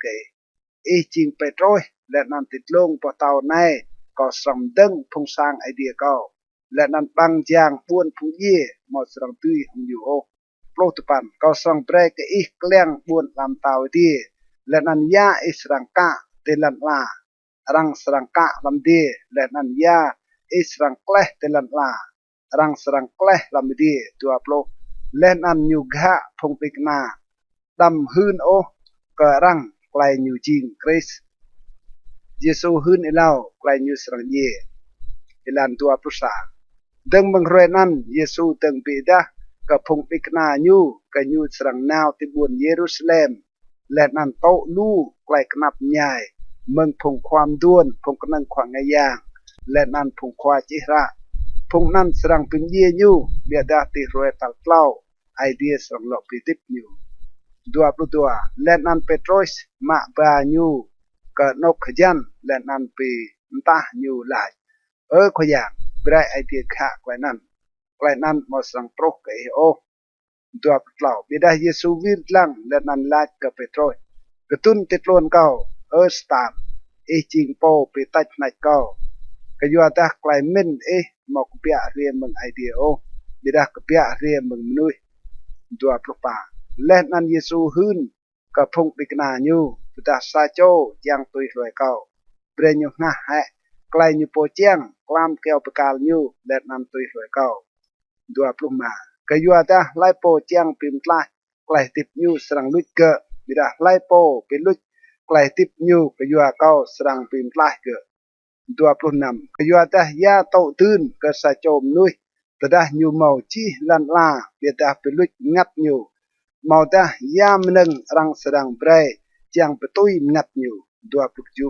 จริงไปโตรยและนั่นติดลงปะเตาในก็สมดึงพงสร้างไอเดียเกาและนั่นบางอย่างป้วนผู้เย่หมดสรังตุยของอยู่โอปลุกตุปันก็ส่งเปรกเกลี้ยงป้วนลำเตาดีและนั่นยาสรังกะเตลันลารังสรังกะลำดีและนันยาสรังเกลเตลันลารังสรังเกลลำดีตัวโปรและนันยูกะพงปิกนาดำหืนโอกระรังไกลยูจิงคริสเยซูหืนเล่าไกลยูสรังเยลันตัวพุทธาดังบังเรนันเยซูตึงปีดะกับพงปิกนายูกับยูสรังนาวที่บนเยรูซาเล็มและนั่นโตลู่ไกลกนับใหญ่เมืองพงความด้วนพงกนังขวางยางและนั่นพงควาจิระพงนั่นสรังเป็นเยยูเบียดาติรวยตัลเล่าไอเดียสรังหลอกปิดิบยูดัวปลุตัวและนั่นเปโตรสมาบายูกับนกขยันและนั่นปีนตายูหลายขยางไบรไอเดียขะไกลนั่นมาสรังโปรกโอตัวเปล่าบิดาเยซูวิร์ลังและนันลาดกับเปโตรกระตุ้นติดล้วนเก่าสตามจริงโปไปตัดในเก่ากยัวตาไกลเม่นมอกเปียเรียมึงไอเดียโอบิดากเปียเรียมึงมนุยตัวปลุกป่าและนันเยซูหืนกับพงปิกนาญูบิดาซาโจยังตุยรวยเก่าเปรยุงะแหไกลยูโปเจียงกลามเกลปกาลญูและนันตุยรวยเก่าตัวปลุกมากยัวตาไลโปเจียงปิมตลาไกลติบยูสรังลุดเกะบิดาไลโปเป็นลุดไกลติบยูกยัวเก้าสรังปิมตลาเกะตัวปลุกนำกยัวตายาโตตื่นกษาโจมนุยแต่ได้ยูเมาจีลันลาเบียดาเป็นลุดงัดยูเมาตายามนึงรังสรังเบรเจียงประตุยงัดยูตัวปลุกยู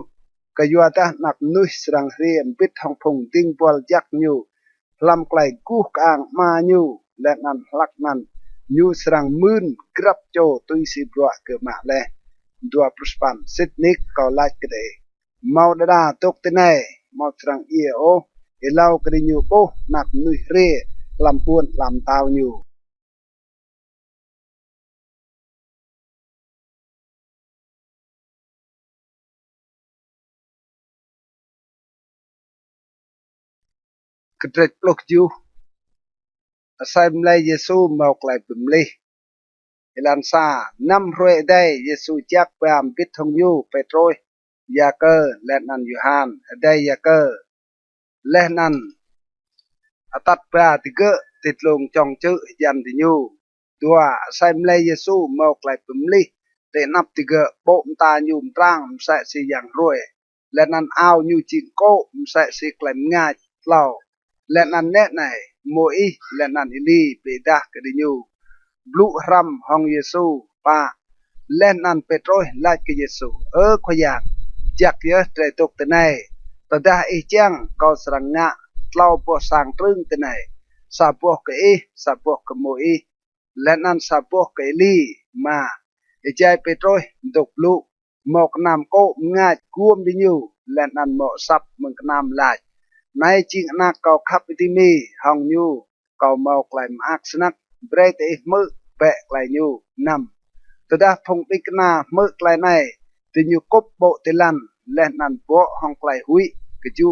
กยัวตานักนุยสรังเรียนปิดห้องพงติงบอลยักยูลำไกลกู้กางมายูและนันลักนันยูสรังมื่นกรับโจตุยสิบรัวเกิดมาเลยดัวปรุสปันสิทนิกเกาลัดกันเลยเมาดาตกตีนายเมาสรังเอโอเล่ากระดิ่งยูโปนักนุยเร่ลำปวนลำตาวยูกระเด็ดปลุกยูอาศัยมลายเยซูเมาไกลปุ่มเลยลันซานำรวยได้เยซูจักไปอมปิดทงยูเปโตรยาเกอร์และนันยูฮานได้ยาเกอร์และนันตัดปลาติเกอติดลงจองจื้อยันติยูตัวอาศัยมลายเยซูเมาไกลปุ่มเลยแต่นับติเกอโปมตายูมตรังมใส่สีอย่างรวยและนันเอายูจิงโกมใส่สีไกลง่ายเล่าและนันแน่ไหนโมอีและนันอิลีเปดากระดิยูบลูรัมฮองเยซูปาเล่นนันเปโตรลาดกับเยซูขยางจักเยอะใจตกแต่ไหนแต่ได้จังก็สรังงะเล่าปวสังตรึงแต่ไหนสาบวกกับสาบวกกับโมอีและนันสาบวกกับลีมาใจเปโตรดกลูหมอกนำโกง่ายกวมดิยูและนันหมอซับมึงนำลายในจริงนักเกาขับไปที่มีห้องยูเกาเมาไกลมากสนักเบรตมือแปะไกลยูนำแต่ได้พงปิกนามือไกลในติยูกบโบติลันและนันโบห้องไกลหุยกจู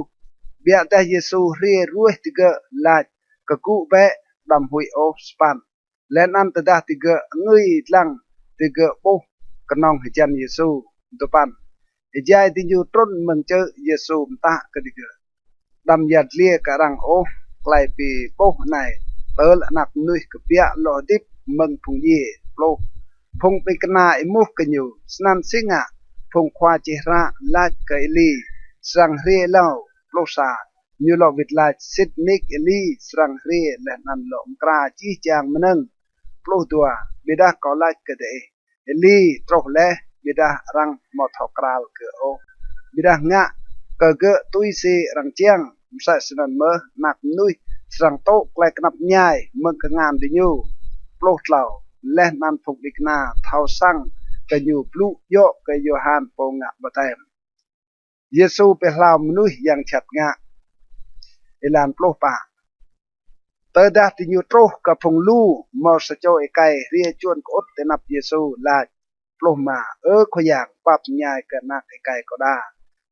เบียดได้เยซูเรียรวยติเกลาดกกูแบะ đam hui ô span lên ăn từ đó thì gỡ người lăng thì gỡ bố cái nòng hệ chân Giêsu tụ pan ijai thì như trôn mình chơi Giêsu ta cái đi gỡ đam yết lia cả răng ô lại bị bố này tớ là nạp nuôi cái bia lò đít mừng phùng gì lô phùng bị cái này mua cái nhiều nan sinh à phùng khoa chỉ ra là cái ly sang ria lâu lô sa như lò vịt là Sydney ly sang ria là nằm lộn ra chi chàng mình lô tua bida có lại cái đấy ly trâu lẽ bida răng một thọ kral cái ô bida ngã cái gỡ tôi si răng chiang sai sinh mơ nạp nuôi sang tô lại nạp nhai mừng cái ngàn đi nhiều lô tàu lên nan phục địch na thao sang cái nhiều blue yo cái Johan po ngạ bát em Giêsu pe lao nuôi yang chặt ngạ ilan plo pa tới đã thì nhiều trâu cả phong lu mau sa cho cái ria chuan có ốt để nạp Giêsu là plo mà khó yang pap nhai cái nạp cái có đa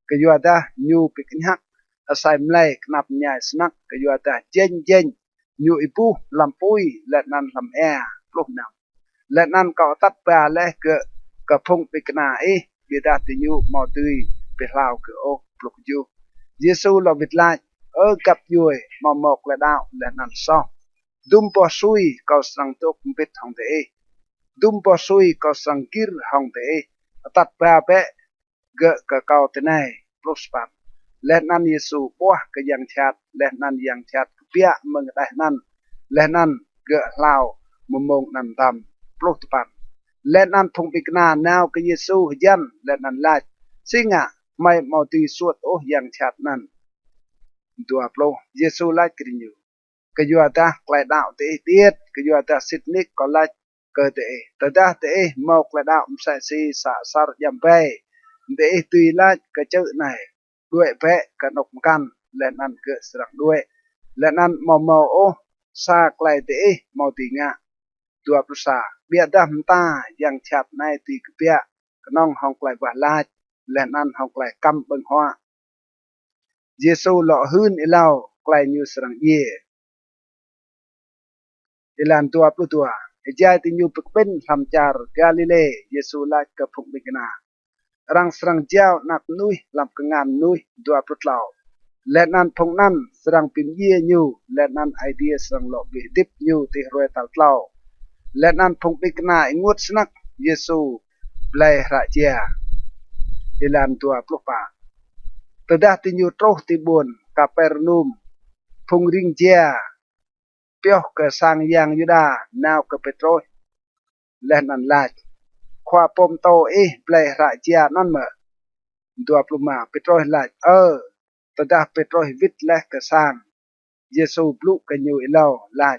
cái yo da nhiều bị kinh hắc asai mlai nạp nhai snack cái yo da jen nhiều ipu làm pui lệ nan làm plo nào lệ nan có tắt ba lệ cái phong bị cái này bị đã thì nhiều mò tươi bị lao cái ô plo ju Giêsu là vịt lại gặp vui mà một là đạo là nằm sau đum bò suy cầu sang tốt biết hồng thế đum bò suy cầu sang kir hồng thế tắt ba bé gỡ cái cầu thế này prosper lên nan Giêsu bua cái yang chat lên nan yang chat bia mừng đại nan lên nan gỡ lao mông nằm tầm prosper lên nan phong bị na nào cái Giêsu dân lên nan lại sinh à mày mau tùy suốt ô yang chat nan tua plo Giêsu lại cái nhiều cái dua ta lại đạo tế tiết cái dua ta Sydney có lại cơ tế tới ta tế một là đạo sẽ si xả sar giảm về để tùy lại cái chữ này đuổi vẽ cái độc căn lên ăn cửa sẵn đuổi lên ăn màu ô xa lại tế màu tì ngạ tua plo sa bia đam ta yang chặt này tì cái bia cái nong học lại và lại lên ăn học lại căm bằng hoa Giêsu lọ hơn ilau klai như serang ye ilan tua plu tua ejai tinyu pekpen samcar Galile Giêsu la ke phụng bigna rang serang jiao nak nui lam kengan nui tua plu tlau lenan phụng nan serang pin ye nyu lenan idea serang lo bi dip nyu ti roi tal tlau lenan phụng bigna ingut snak Giêsu blai ra chia ilan tua plu pa Tedah tinyu troh tibun Kapernaum phung ring chia pioh ke sang yang Yuda nào ke Petrus lên ăn lại khoa pom to play ra chia non mở tua pluma Petrus lại tedah Petrus vít leh ke sang Giêsu blu ke nyu ilau lại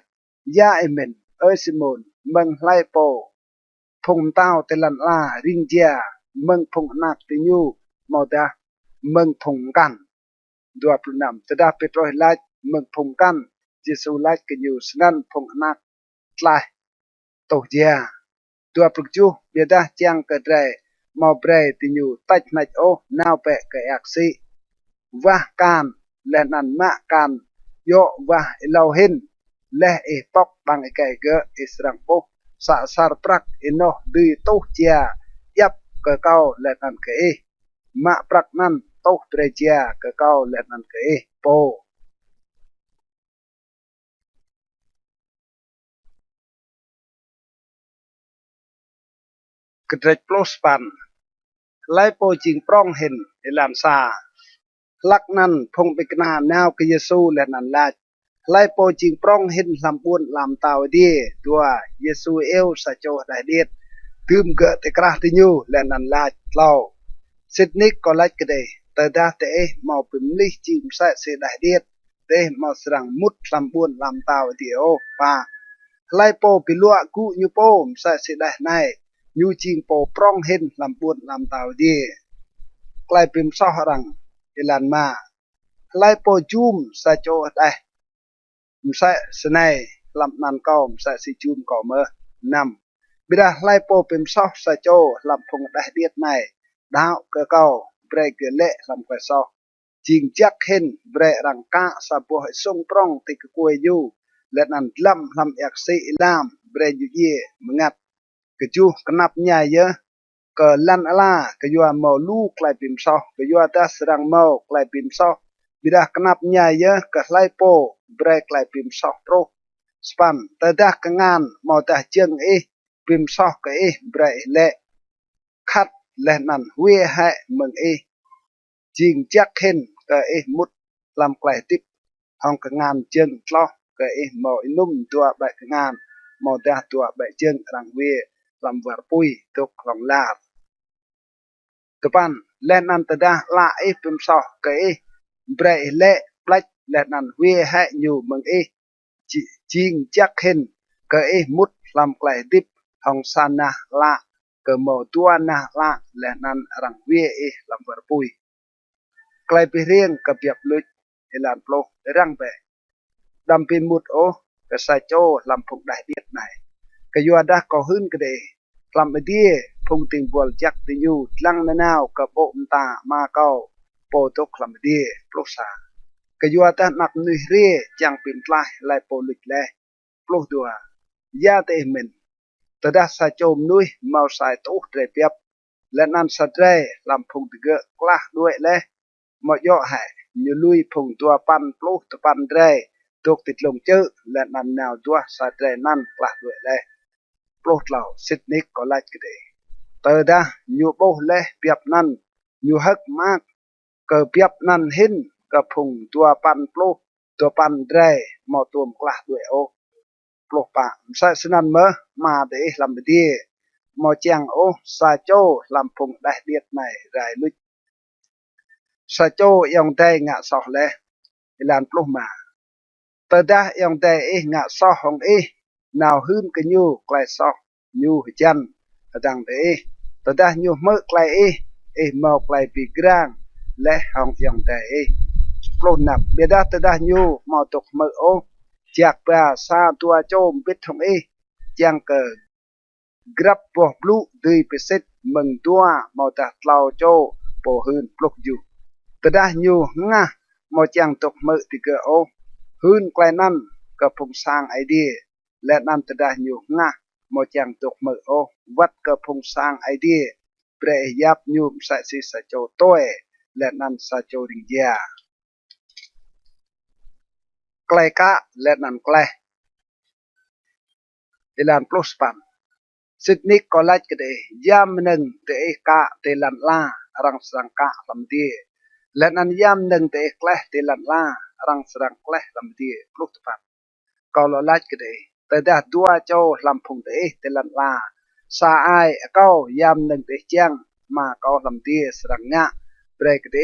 ya amen Simon mừng lai po phung tao te lan la ring chia mừng phung nak tinyu mau ta mừng phùng căn dua puluh enam tedah Petrus lại mừng phùng căn Giêsu lại cái nhiều snan phùng anak lại tổ gia dua puluh tujuh beda chang ke dre mau bre tinyu tách nạch ô nào bẹ cái aksi và can lên ăn mạ can yo và ilau hin leh pok bang cái gỡ israng po sa sar prak ino đi tổ gia yap ke kau lên ăn cái mạ prak nan tau preja ke kau lenan ke po kedrek plospan lai po jing prong hin ilan sa lak nan phong bikna naw ke Giêsu lenan lat lai po jing prong hin lam buôn lam tàu đi tua Giêsu eo sa cho đại điệt tươm gỡ te krah ti nyu lenan lat lau Sydney có lại cái đây tới đa tế màu bìm ly chìm sẽ đại điệt tế màu sẵn mút làm buồn làm tàu tiểu và lai po bị lụa cụ như po sẽ đại này như chìm po prong hình làm buồn làm tàu đi lai bìm sao rằng ilan mà lai po chum sẽ cho đây sẽ này làm nàn cầu sẽ chum cỏ mơ năm bây giờ lai po bìm sao sẽ cho làm phùng đại điệt này đạo cơ cầu bre ke lệ làm quay sau chinh chắc hen bre rang ca sa po sông prong ti ke kue yu และนั้นลำเอกซีลามเบรยุเยมงัดกะจูกนับใหญ่เยอะก็ลันอลากะยัวเมาลูกไกลปิมซอกะยัวตาสรังเมาไกลปิมซอกบิดากนับใหญ่เยอะกะไลโปเบรไกลปิมซอกโปรสปันแต่ดากงานเมาตาเจิงปิมซอกกะเบรเละคัดและนั้นเวให้เมืองจิงจักเห็นกะมุดลำไกลติบห้องกงานเจิงทลอกะเมานุ่มตัวใบกงานเมาตาตัวใบเจิงรังเวลำวารปุยตกของลาบตปันและนันตดาลาปิมซอกกะเบรเละปลัดและนันเวให้อยู่เมืองจิงจักเห็นกะมุดลำไกลติบห้องสานาละกะเมาตัวนาละและนันรังเวลำวารปุยไกลไปเรียงกับเปียบลุยลานโปรรังไปดำเป็นมุดกะใส่โจลำพงได้เดียดไหนกะยัวดาก็หึ้นกะเดลำไปเดียพงติงบอลจักติยูลังนานาวกะโปมตามาเก้าโปตกลำไปเดียปลุกสากะยัวตานักนุยเรียจังเป็นปลายไลโปลิกแลปลุกดัวยาเตเมนตดาใส่โจมนุยเมาใส่ตุกเตรเปียบและนันสะเตรลำพงติเกะกล้าด้วยแลมาย่อให้ยูลุยพงตัวปันปลุกตะปันเรตกติดลงเจอและนำแนวตัวสาเตรนั่นกล้าด้วยแลปลุกเหล่าสิทนิกก็ไล่กันเดเตอดายูโบเลเปียบนั่นยูฮักมากเกิดเปียบนั่นหินกับพงตัวปันปลุกตัวปันเรมาตัวกล้าด้วยปลุกปะใส่สนันเมื่อมาเดลำเดียมาเจียงซาโจลำพงได้เดียดในไรลุยซาโจยังได้งะสอเลลานปลุกมาเตอดายังได้งะสอของนาวหื้นกันยูไกลซอกยูจันดังเตอดายูเมื่อไกลเมาไกลปีกลางและห้องยังได้ปลุกนับเบียดาเตอดายูมาตกเมื่อจากปลาซาตัวโจมปิดของจังเกิดกรับปอบลูดีไปเสร็จมึงตัวมาตัดเหล่าโจปอหืนปลุกอยู่ตดาอยู่งะมาจังตกมือติเกอหืนไกลนั่นก็พงสร้างไอเดียและนั่นตดาอยู่งะมาจังตกมือวัดก็พงสร้างไอเดียเปรยยับยูมใส่สิสโจโต้และนั่นสโจริงยาไกลกะและนั่นไกลดิลานปลุสปันสิทนิกก็ไล่กันเดยามหนึ่งเตะกะเตลันลารังสังกะลำเดียและนั้นยามหนึ่งเตะแกลเตลันลารังสังแกลลำเดียปลุกตุปันก็ไล่กันเดแต่ดาตัวโจลำพงเตลันลาสาไอก็ยามหนึ่งเตะเจียงมาก็ลำเดียสังงะเบรกเด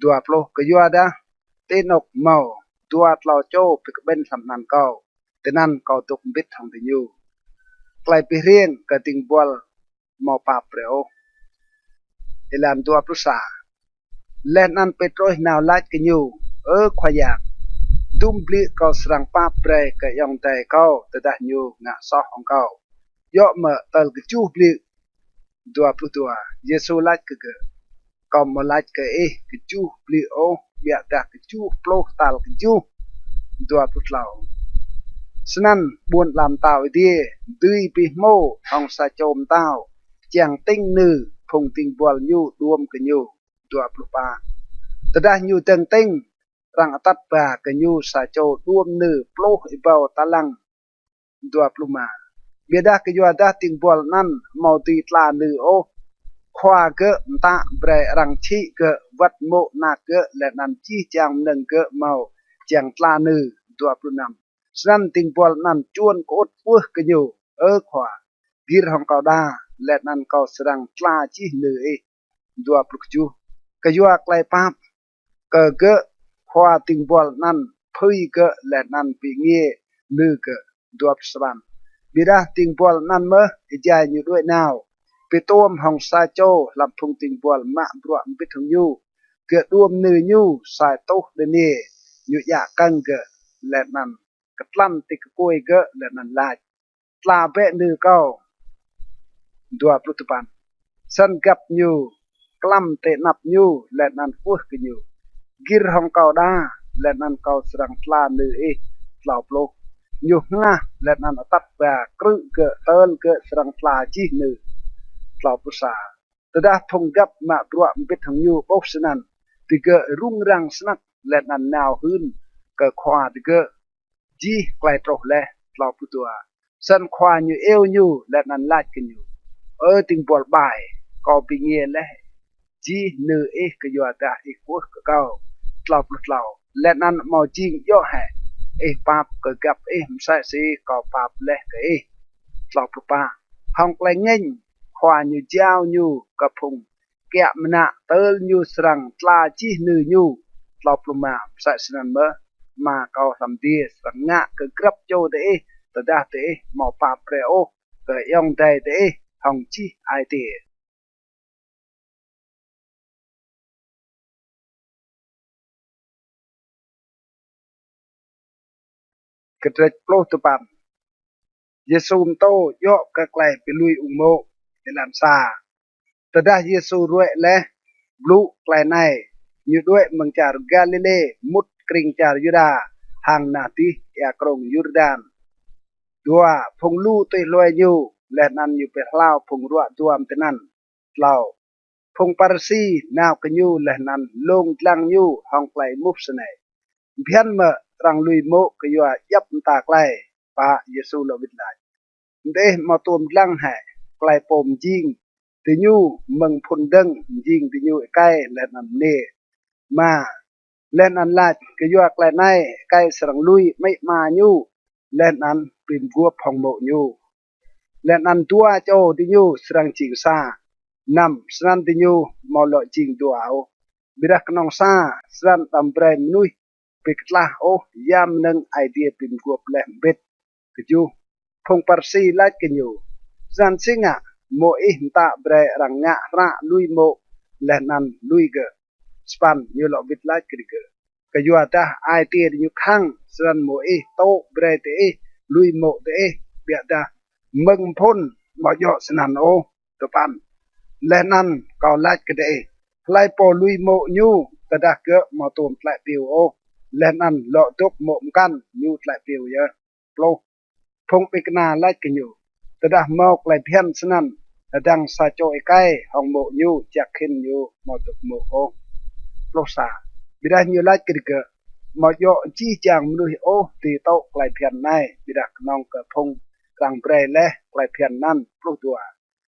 ดัวปลุกก็ยัวดาเตนกเมาดัวเราโจไปกับเบนสำนันก็แต่นั่นก็ตกบิดทางที่อยู่ไกลไปเรียงกระติงบอลมอปาเปรียวลานตัวปรุษาและนั่นไปโรยนาวลัดกันอยู่ขวายากดุมบลิก็สรังปาเปรกะยองใจเขาแต่ได้อยู่งะซอของเขาย่อมาตลกจูบลิตัวปรุตัวเยซูลัดกะก็มาลัดกะกจูบลิเบียดกจูโปลกตลกจูตัวปรุเหล่าฉะนั้นบุญลำเต่าดีดื้อปีโมห้องสะโจมเต่าเจียงติ้งนือพงติงบอลยูรวมกันยูตัวปลุกปาแต่ได้ยูเติงติ้งรังตัดปากันยูสะโจรวมนือปลุกอิบาวตะลังตัวปลุกมาเบียดากยูดาติงบอลนั้นมอตีตลานือขวาเกะตาเบรรังชีเกะวัดโมนาเกะและนันจีจางหนึ่งเกะเมาเจียงตลานือตัวปลุกนำสันติงบอลนั้นจวนกดฟุ้งกันอยู่ขวากีรของเขาได้และนั้นเขาแสดงตลาจีนือดัวปลุกจูกยัวไกลปั๊บเกะขวาติงบอลนั้นพุยเกะและนั้นปีเงี้ยนือเกะดัวสบันบิดาติงบอลนั้นเมื่อใจอยู่ด้วยนาวไปต้มห้องซาโจลำพุงติงบอลมาบรวมไปถึงยูเกะรวมนือยูสายโต๊ะเดนี่อยู่อยากกังเกะและนั้นกะลั่นติกกวยเกะและนั้นลายตลาเบะนือเก้าดัวปลุกปันสันกับยูกล้ำเตนับยูและนั้นฟุ้งกันยูกิรของเขาได้และนั้นเขาสรังตลานือ เหล่าโปรอยู่ง่าและนั้นตัดแบบกรึเกะเตินเกะสรังปลาจีนือเหล่าภาษาแต่ได้ทงกับมาตัวมันเป็นทางอยู่ปุ๊บสนันที่เกะรุ่งรังสนักและนั้นนาวหืนเกะควาที่เกะจีไกลตรอกและเหล่าผู้ตัวสันควาอยู่เอวอยู่และนั้นลาดกันอยู่ติงบอลบ่ายก็ไปเงียและจีเนื้อก็อยู่แต่อีกพวกก็เก่าเหล่าผู้เหล่าและนั้นมอจริงย่อแห่ปาบก็กับไม่ใช่สิก็ปาบเละก็เหล่าผู้ป้าห้องไกลเง่งควาอยู่เจ้าอยู่กับพงแกะมณะเติลอยู่สรังตลาจีเนื้ออยู่เหล่าผู้มาใส่สนันเมื่อมาก็ทำดีสังงะก็กรับโจเตแต่ได้เตหมอปาเปรโอก็ย่องได้เตห้องจีไอเตกระเจิดโปรตุปันเยซูมโตย่อก็ไกลไปลุยอุโมงค์ในลำซาแต่ได้เยซูรวยและบลูไกลในอยู่ด้วยเมืองจารุกาลิเลมุดกริงจารุยูดาห่างนาทียากรงยูรดานดัวพงลู่ตัวลอยอยู่และนั้นอยู่ไปเล่าพงรัวตัวมตนั้นเล่าพงปารสีนาวกันอยู่และนั้นลงกลางอยู่ห้องไกลมุบสนัยเพียนเมื่อรังลุยโมก็อยู่ยับตาไกลปะเยซูลวิดไลเดมาตัวมลังแห่ไกลปมจิงติญูเมืองพนดึงยิงติญูใกล้และนำเนมาและนันลาดก็อยู่ไกลในใกล้สรังลุยไม่มาญูและนั้นเป็นกัวพองโมญูและนั้นตัวเจ้าติญูสรังจิงซานำสรันติญูมอลจิงตัวเอาบิรักนองซาสรันตำเปรมนุยปิกลาโอยามนึงไอเดียเป็นกัวแปลงเบ็ดก็อยู่พงปารสีลาดกันอยู่สันสิงะโมอิหตาเบรรังงะระลุยโมและนั้นลุยเกสปันยูโลวิดลาดกันเกก็อยู่แต่ไอเดียอยู่ข้างสันโมอิโตเบรเตลุยโมเตเบียดาเมืองพ้นมาโยสนันโอตัวปันและนั้นก็ลาดกันไล่ปอลุยโมยูก็ได้เกมาตัวแปลเปียวโอและนั้นเลาะตกโมมกันยูแปลเปียวเยอะโปรพงปิกนาไล่กันอยู่แต่ได้มอกไล่เพียนสนั่นดังซาโจไอไกห้องโมยูจะขึ้นอยู่มอตกโมโอโปรซาบิดาอยู่ไล่กันเกมาโยจี้จางมนุษย์โอตีโตไกลเพียนในบิดานองกระพงกลางเปรและไกลเพียนนั้นโปรตัว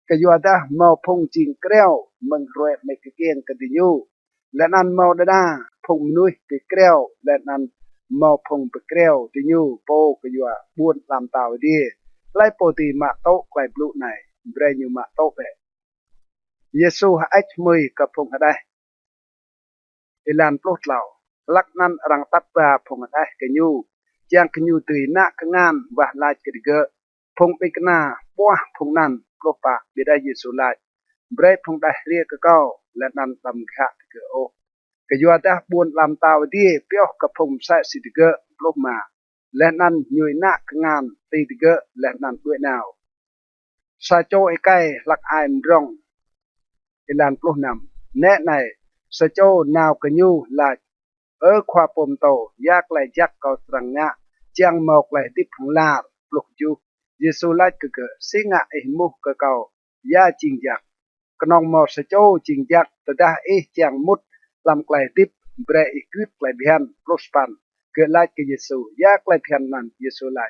ก็อยู่แต่มาพงจิงเกลียวเมืองรวยไม่เกี่ยงกันดีอยู่และนั้นมาดาพงมนุษย์ไปเกลียวและนั้นมาพงไปเกลียวที่อยู่โปก็อยู่บุญลำตาวดีไล่ปฏิมาโตไกลบลูในเบรยูมาโตเปเยซูหายมือกับพงได้อิลานโปรดเหล่าลักนั้นรังตัดปลาพงได้กันอยู่จางกันอยู่ตื่นหน้างานว่าลายกระเกพงไปกันหน้าป้วพงนั้นโปรปะบิดาเยซูลายเบรพงได้เรียกก็และนั้นลำขะเกโอก็อยู่แต่บุญลำตาวดีเปียวกับพงใส่สิเกโปรมาและนั้นอยู่หน้างานตีเกและนั้นด้วยนาวซาโจไอไก่ลักไอมร้องอิลานโปรนำแน่ในซาโจนาวกันอยู่ลายความปมโตยากไหลยักก็ตรังงะจังหมอกไหลติดของลาปลุกอยู่เยซูลายก็เกิดสิงะไอมุกก็เก่ายาจริงจักกนองมอสโจจริงจักแต่ได้จังมุดลำไกลติดเบรอีกึดไกลเบียนโปรสปันเกิดลายกับเยซูยากไหลเพียนนั้นเยซูลาย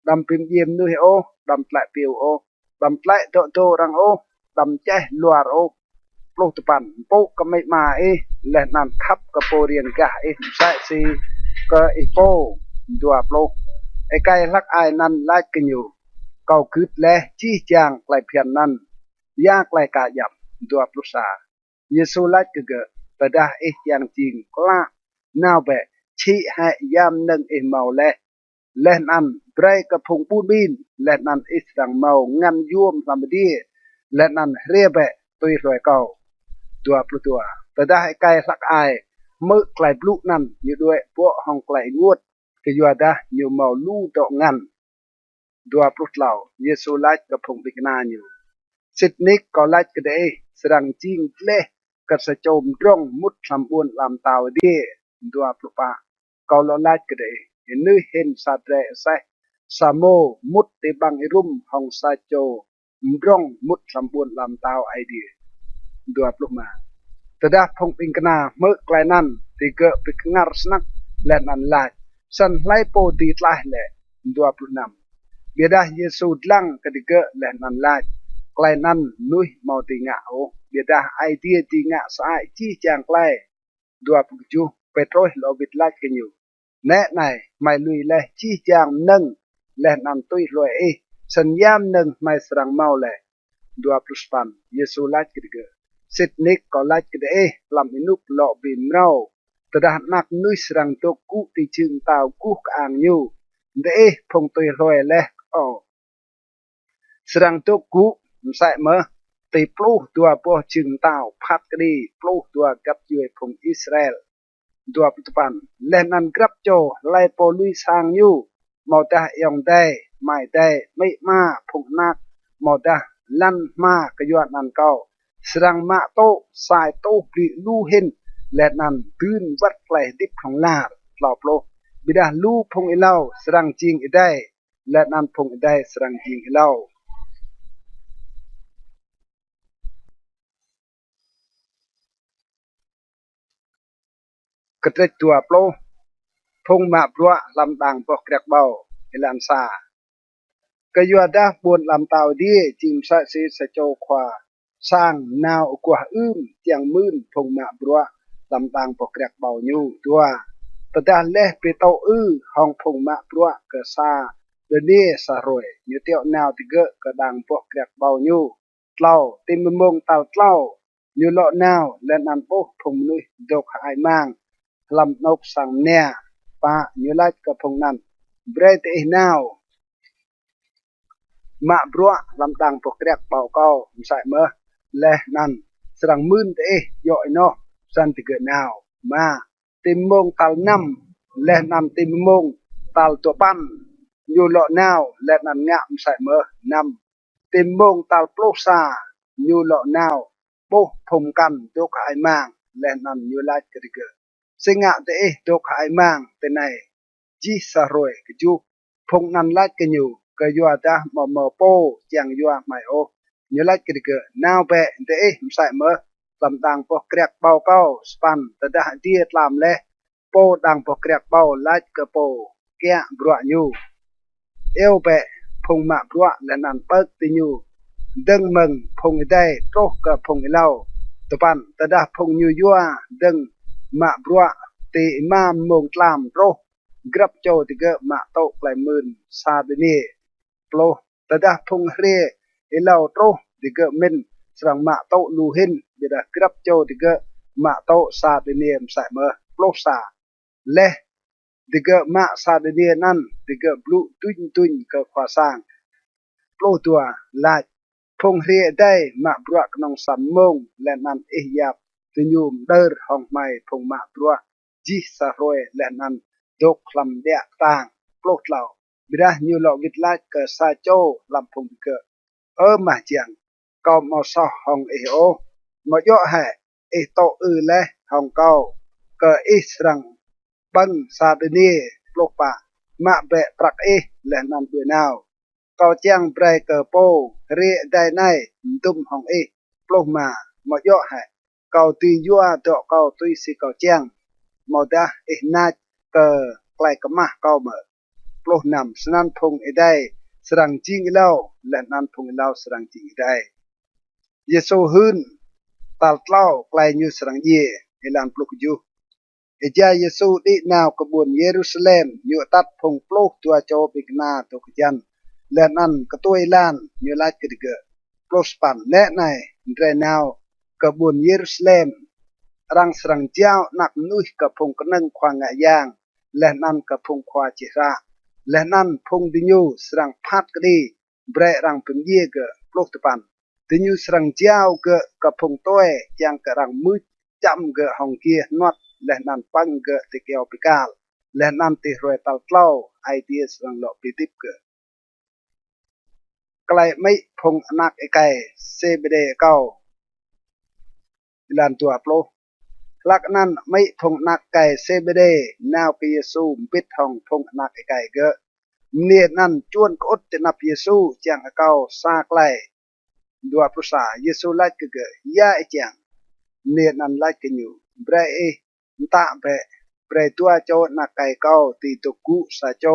ดำพิมเยี่ยมนุยโอดำไกลเปียวโอดำไกลโตโตรังโอดำใจลัวโอโปรตุปันปุ๊กก็ไม่มาและนั้นขับกับโปเรียนกะใช่สิก็โปดัวโปรไอไก่ลักไอนั้นไล่กันอยู่เก่าคืดและจี้จางไกลเพียนนั้นยากไกลกะยับดัวปรุษาเยซูไล่กเกแต่ได้ยังจริงกล้าน่าแบะชี้ให้ยามนึงเมาและนั้นไบรกับพงปูบินและนั้นสังเมางันยวมลำดีและนั้นเรียบะตุยรวยเก่าตัวปลุตัวแต่ได้ไกลสักไอเมื่อไกลปลุนั้นอยู่ด้วยพวกห้องไกลงวดก็อยู่ได้อยู่เมาลู่ตกงันตัวปลุเหล่าเยซูไล่กับพงปิกนาอยู่สิทธินิกก็ไล่ก็ได้สรังจริงเล่กัสโจมตรงมุดลำบุญลำตาวดีตัวปลุปะก็ไล่ก็ได้ nữ hình sa tre sai samo mút te bang irum hong sa cho mbrong mút sambun lam tao idea dua puluh ma tedah phong ping kena me klainan tiga pikengar snak lenan laj san lai po di tlah le 26 Biedah Yesu dlang ketiga lenan laj klainan nuih mau tinga o biedah idea tinga sai chi chang klai 27 Petrus lobit laj kenyu nè này mày lùi leh chi chang nâng lenan tui loi san yam nâng mày serang mau le 28 Yesu laj ketiga Sydney có lách cái làm inuk lọ bìm rau tedah nak nuôi serang to ku ti chừng tàu ku ang nyu để phong tùy loi leh serang to ku sai mơ ti plu tua po chừng tàu phát cái đi plu tua gặp dưới phong Israel tua pan lên ăn grab cho lai po lui sang nyu màu ta yong đây mai đây mấy ma phong nak màu ta lăn ma cái yuan ăn cao serang mak to sai to pri lu hin let nan tün wat klai dip khong la law plo bidah lu phong ilaw serang jing idai let nan phong idai serang jing ilaw ketrek tua plo phong ma pro lam dang po krek bau ilan sa kayuada buon lam tau die jim sa si sa cho khwa sang nào của tiếng mươn phong mạ bùa làm tang bọc rạc bảo nhu tua tờ đà leh bê tàu hong phong mạ bùa cờ xa đờ nia xa rồi như tiệu nào thì gỡ cờ đàng bọc rạc bảo nhu tàu tìm mông tàu tàu như lọ nào lên ăn bốc phong nuôi độc hại mang làm nốc sang nè và như lại cờ phong năn bre tê nào mạ bùa làm tang bọc rạc bảo cao sai mơ leh nan serang mươn te yoi no san tiga nào ma tim mông tal năm leh nan tim mông tal tua pan nyu lọ nào leh nan ngạm sai mơ năm tim mông tal plosa nyu lọ nào bo phong kan dok hai mang leh nan nyu lai ketiga singa te dok hai mang te này ji sa roi keju phong nan lai kenyu ke yua ta mo po chang yua mai o như lách cái cái nào về để sai mơ làm đàng po krek bao cao span ta đã diệt làm lẽ po đàng po krek bao lách cái po kia bựa nhu eo về phong mạ bựa là nàn bớt tí nhu đừng mừng phong đây trốt cái phong lâu tập ban ta đã phong nhu yua đừng mạ bựa tí ma mông làm trốt grab cho thì cái mạ tàu lại mượn xa bên nè plo ta đã phong rê lâu trốt tiga min serang mak tau luhin beda grab cho tiga mak tau sa deniem sai mơ plosa leh tiga mak sa denien nan tiga blu tuin ke khwa sang plo tua la phong rie dai mak bro knong sam mong len nan yap tunyum der hong mai phong mak bro ji sa roe len nan dok lam dia tang plot lao beda nyu lo git la ke sa cho lam phong ke mà chẳng câu mò so hồng ô mà do hệ to le hồng câu cờ rằng băng sa đê nia lục bạ mạ bẹ bạc là nằm tuổi nào câu chang bre cờ po ria đai này tum hồng lục mà do hệ câu tùy vua độ câu tùy si câu chang mà đa na cờ lại cái mà câu mở lục nằm snan thùng đây serang jing ilau là nan thùng ilau serang jing đây Yesu hun tal tlau klai nyu serang ye ilan pluk ju eja Yesu di nào kebun Yerusalem nyu tat phong pluk tua cho bigna to kjan len an ketoi lan nyu lai kediga plus pan le nai dre nào kebun Yerusalem rang serang jiao nak nuih ke phong keneng kwa nga yang len an ke phong kwa chira len an phong dinyu serang phat kedi bre rang pengye ke pluk tepan tinyu serang jiao ke phong toe yang ke rang mu cham ke hong kia not leh nan pang ke tikeo pikal leh nan ti roi tal tlau idea serang lo pitip ke klai mai phong anak ekai sebede kau ilan tua plo ลักนั้นไม่พงนักไก่เซเบเดแนวเปเยซูปิดห้องพงนักไก่เกะเนียนั้นจวนกดจะนับเยซูจังเก่าซาไกลดัวพุษาเยซูไล่เกะยาจังเนียนั้นไล่กันอยู่เบรเอตาเบเบรตัวโจนักไก่เก่าตีตุกุซาโจ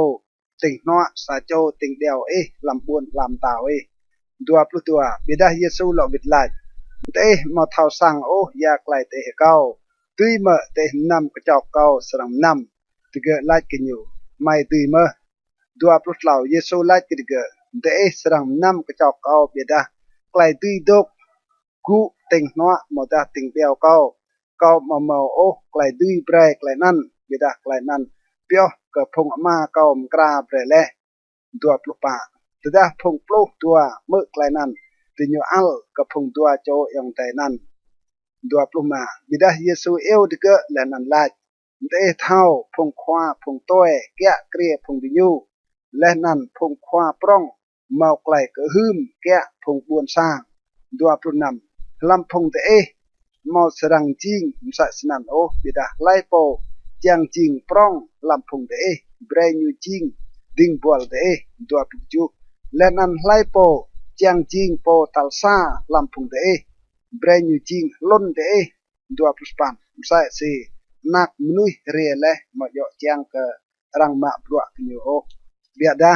ติงนัวซาโจติงเดียวลำบุญลำตาดัวพลุตัวบิดาเยซูหลอกวิดไลเตะมาเท่าสั่งโอยาไกลเตะเก่าตุยเมื่อเตะนำกระจอกเก่าสลังนำตะเกะไล่กันอยู่ไม่ตุยเมื่อดัวพลุเหล่าเยซูไล่กันเกะเตะสลังนำกระจอกเก่าบิดาไกลตุยดกกูติงนัวมาดาติงเดียวเก่าเก่ามาเมาโอไกลตุยเบรกไกลนั่นบิดาไกลนั่นเปียวกระพงมาเก่ามกราเบรเล่ดัวพลุป่าแต่ได้พงปลุกตัวเมื่อไกลนั้นติญอัลกับพงตัวโจยังแต่นั้นดัวปลุมาบิดาเยซูเอวดิเกะและนันลาดเตะเท้าพงควาพงต้อยแกะเกลียพงดิยูและนั่นพงควาปร้องเมาไกลกะหืมแกะพงบวนสร้างดัวปลุนำลำพงเตะเมาสรังจิงสัสนันโอบิดาไลโปจังจิงปร้องลำพงเตะเบรยูจิงดิ่งบวลเตะดัวปลุจูและนั่นไลโปจังจิงโปตัลซาลำพงเตะเบรยูจิงล้นเตะดัวปลุสปันใส่สินักมนุษย์เรียเลยมาโยจังกะรังมาบลัวกันอยู่โอเบียดา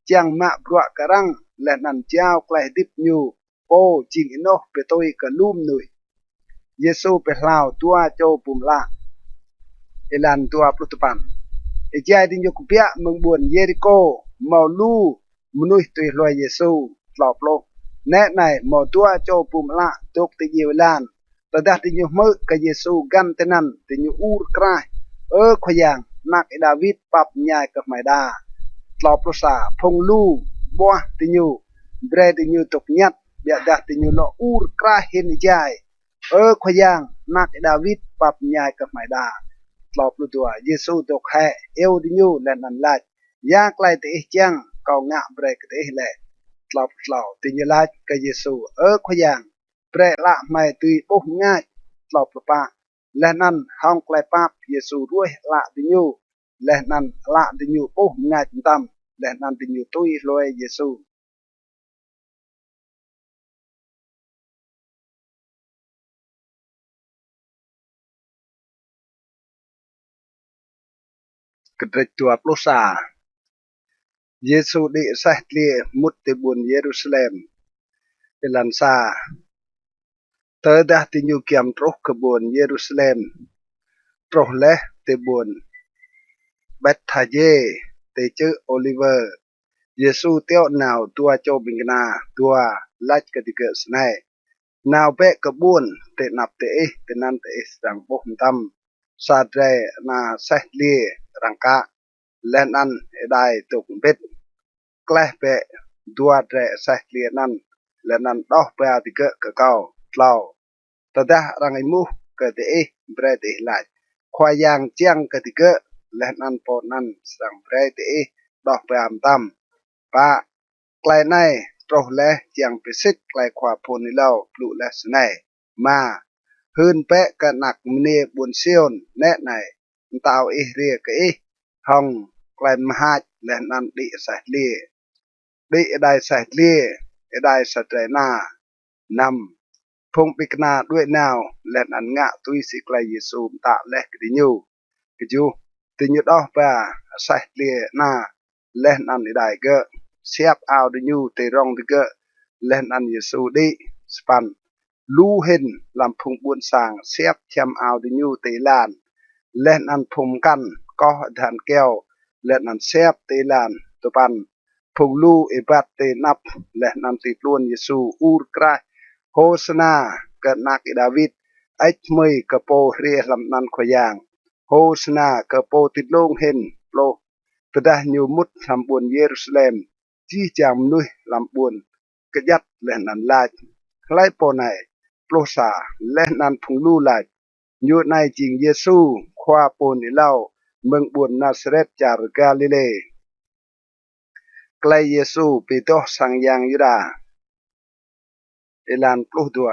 จังมาบลัวกะรังและนั่นเจ้าใกล้ดิบอยู่โปจิงอินโนเปโตยกะลุ่มหนุ่ยเยซูเปลาวตัวโจปุ่มละเอลันตัวปลุตปันเอเจดินยกเปียเมืองบวนเยริโกเมาลูมนุษย์ตัวลอยเยซูหลอกโลกแน่ในหมอตัวโจปุ่มละตกติเยวลานแต่ได้ติญมือกเยซูกันเตนันติญอูรกรายขยังนักดาวิดปับญายกับไมดาหลอกประสาพงลูบัวติญเบรติญตกยัดเบียดาติญลออูรกรายเห็นใจขยังนักดาวิดปับญายกับไมดาหลอกตัวเยซูตกแห่เอวติญและนันลายยากไกลเตะจังเกางะเบรกเตะแหละหลอกเราติญลายกับเยซูขยังเปรละไม่ตุยปุ๊บง่ายหลอกปะและนั่นห้องไกลป้าเยซูด้วยละติญูและนั่นละติญูปุ๊บง่ายจำและนั่นติญูตุยลอยเยซูกระดิตัวปลุสาเยซูดิเซตเลียมุตติบุนเยรูซาเล็มเอลันซาเธอได้ติญูเกียมตรุกขบวนเยรูซาเล็มตรุเลติบุนเบธทาเยเตเจอโอลิเวอร์เยซูเตียวนาวตัวโจบิงนาตัวลัดกติเกสไนนาวเปกบุนเตนับเตเตนันเตสังปมตัมซาเดรนาเซเลียรังกะและนันได้ตุกเป็ดแกลเปดัวเดรเซเลียนันและนันดอกเปติเกกะเกาเล่าแต่ได้รังไอมูกะเตเบรเตไลควายางเจียงกติเกและนันปอนันสังเบรเตดอกเปามตัมปะไกลในตรเลเจียงไปซิกไกลขวาพนิเล่าปลุและสไนมาฮืนเปะกะหนักมเนบุญเซียนแน่ในตาวเรียกห้องไกลมหาและนันดิใส่เลียดิได้ใส่เลียได้สเตรนานำพงปิกนาด้วยนาวและนันงะตุยสิไกลเยซูตะและกดิญูกจูติญดอกปะใส่เลียนาและนันได้เกะเสียบเอาดิญูเตรองดิเกะและนันเยซูดิสปันลูเห็นลำพงบุญสางเสียบแชมเอาดิญูเตลานและนันพมกันก็ดันแก้วและนันเสียบเตลานตุปันพงลูเอบัตเตนับและนันติดล้วนเยซูอูรกรายโฮสนาเกิดนักดาวิดไอ้เมยกระโปเรียลำนันขยางโฮสนากระโปติดลงเห็นโลตะดาญูมุดลำบุญเยรูซาเล็มที่จามนุยลำบุญกระยัดและนันลายไล่ปอไหนโปรสาและนันพงลูลายอยู่ในจริงเยซูควาปนิเล่าเมืองบุญนาซาเรตจาร์กาลิเลไกลเยซูปิโตสังยังยุดาเอลันปลุกตัว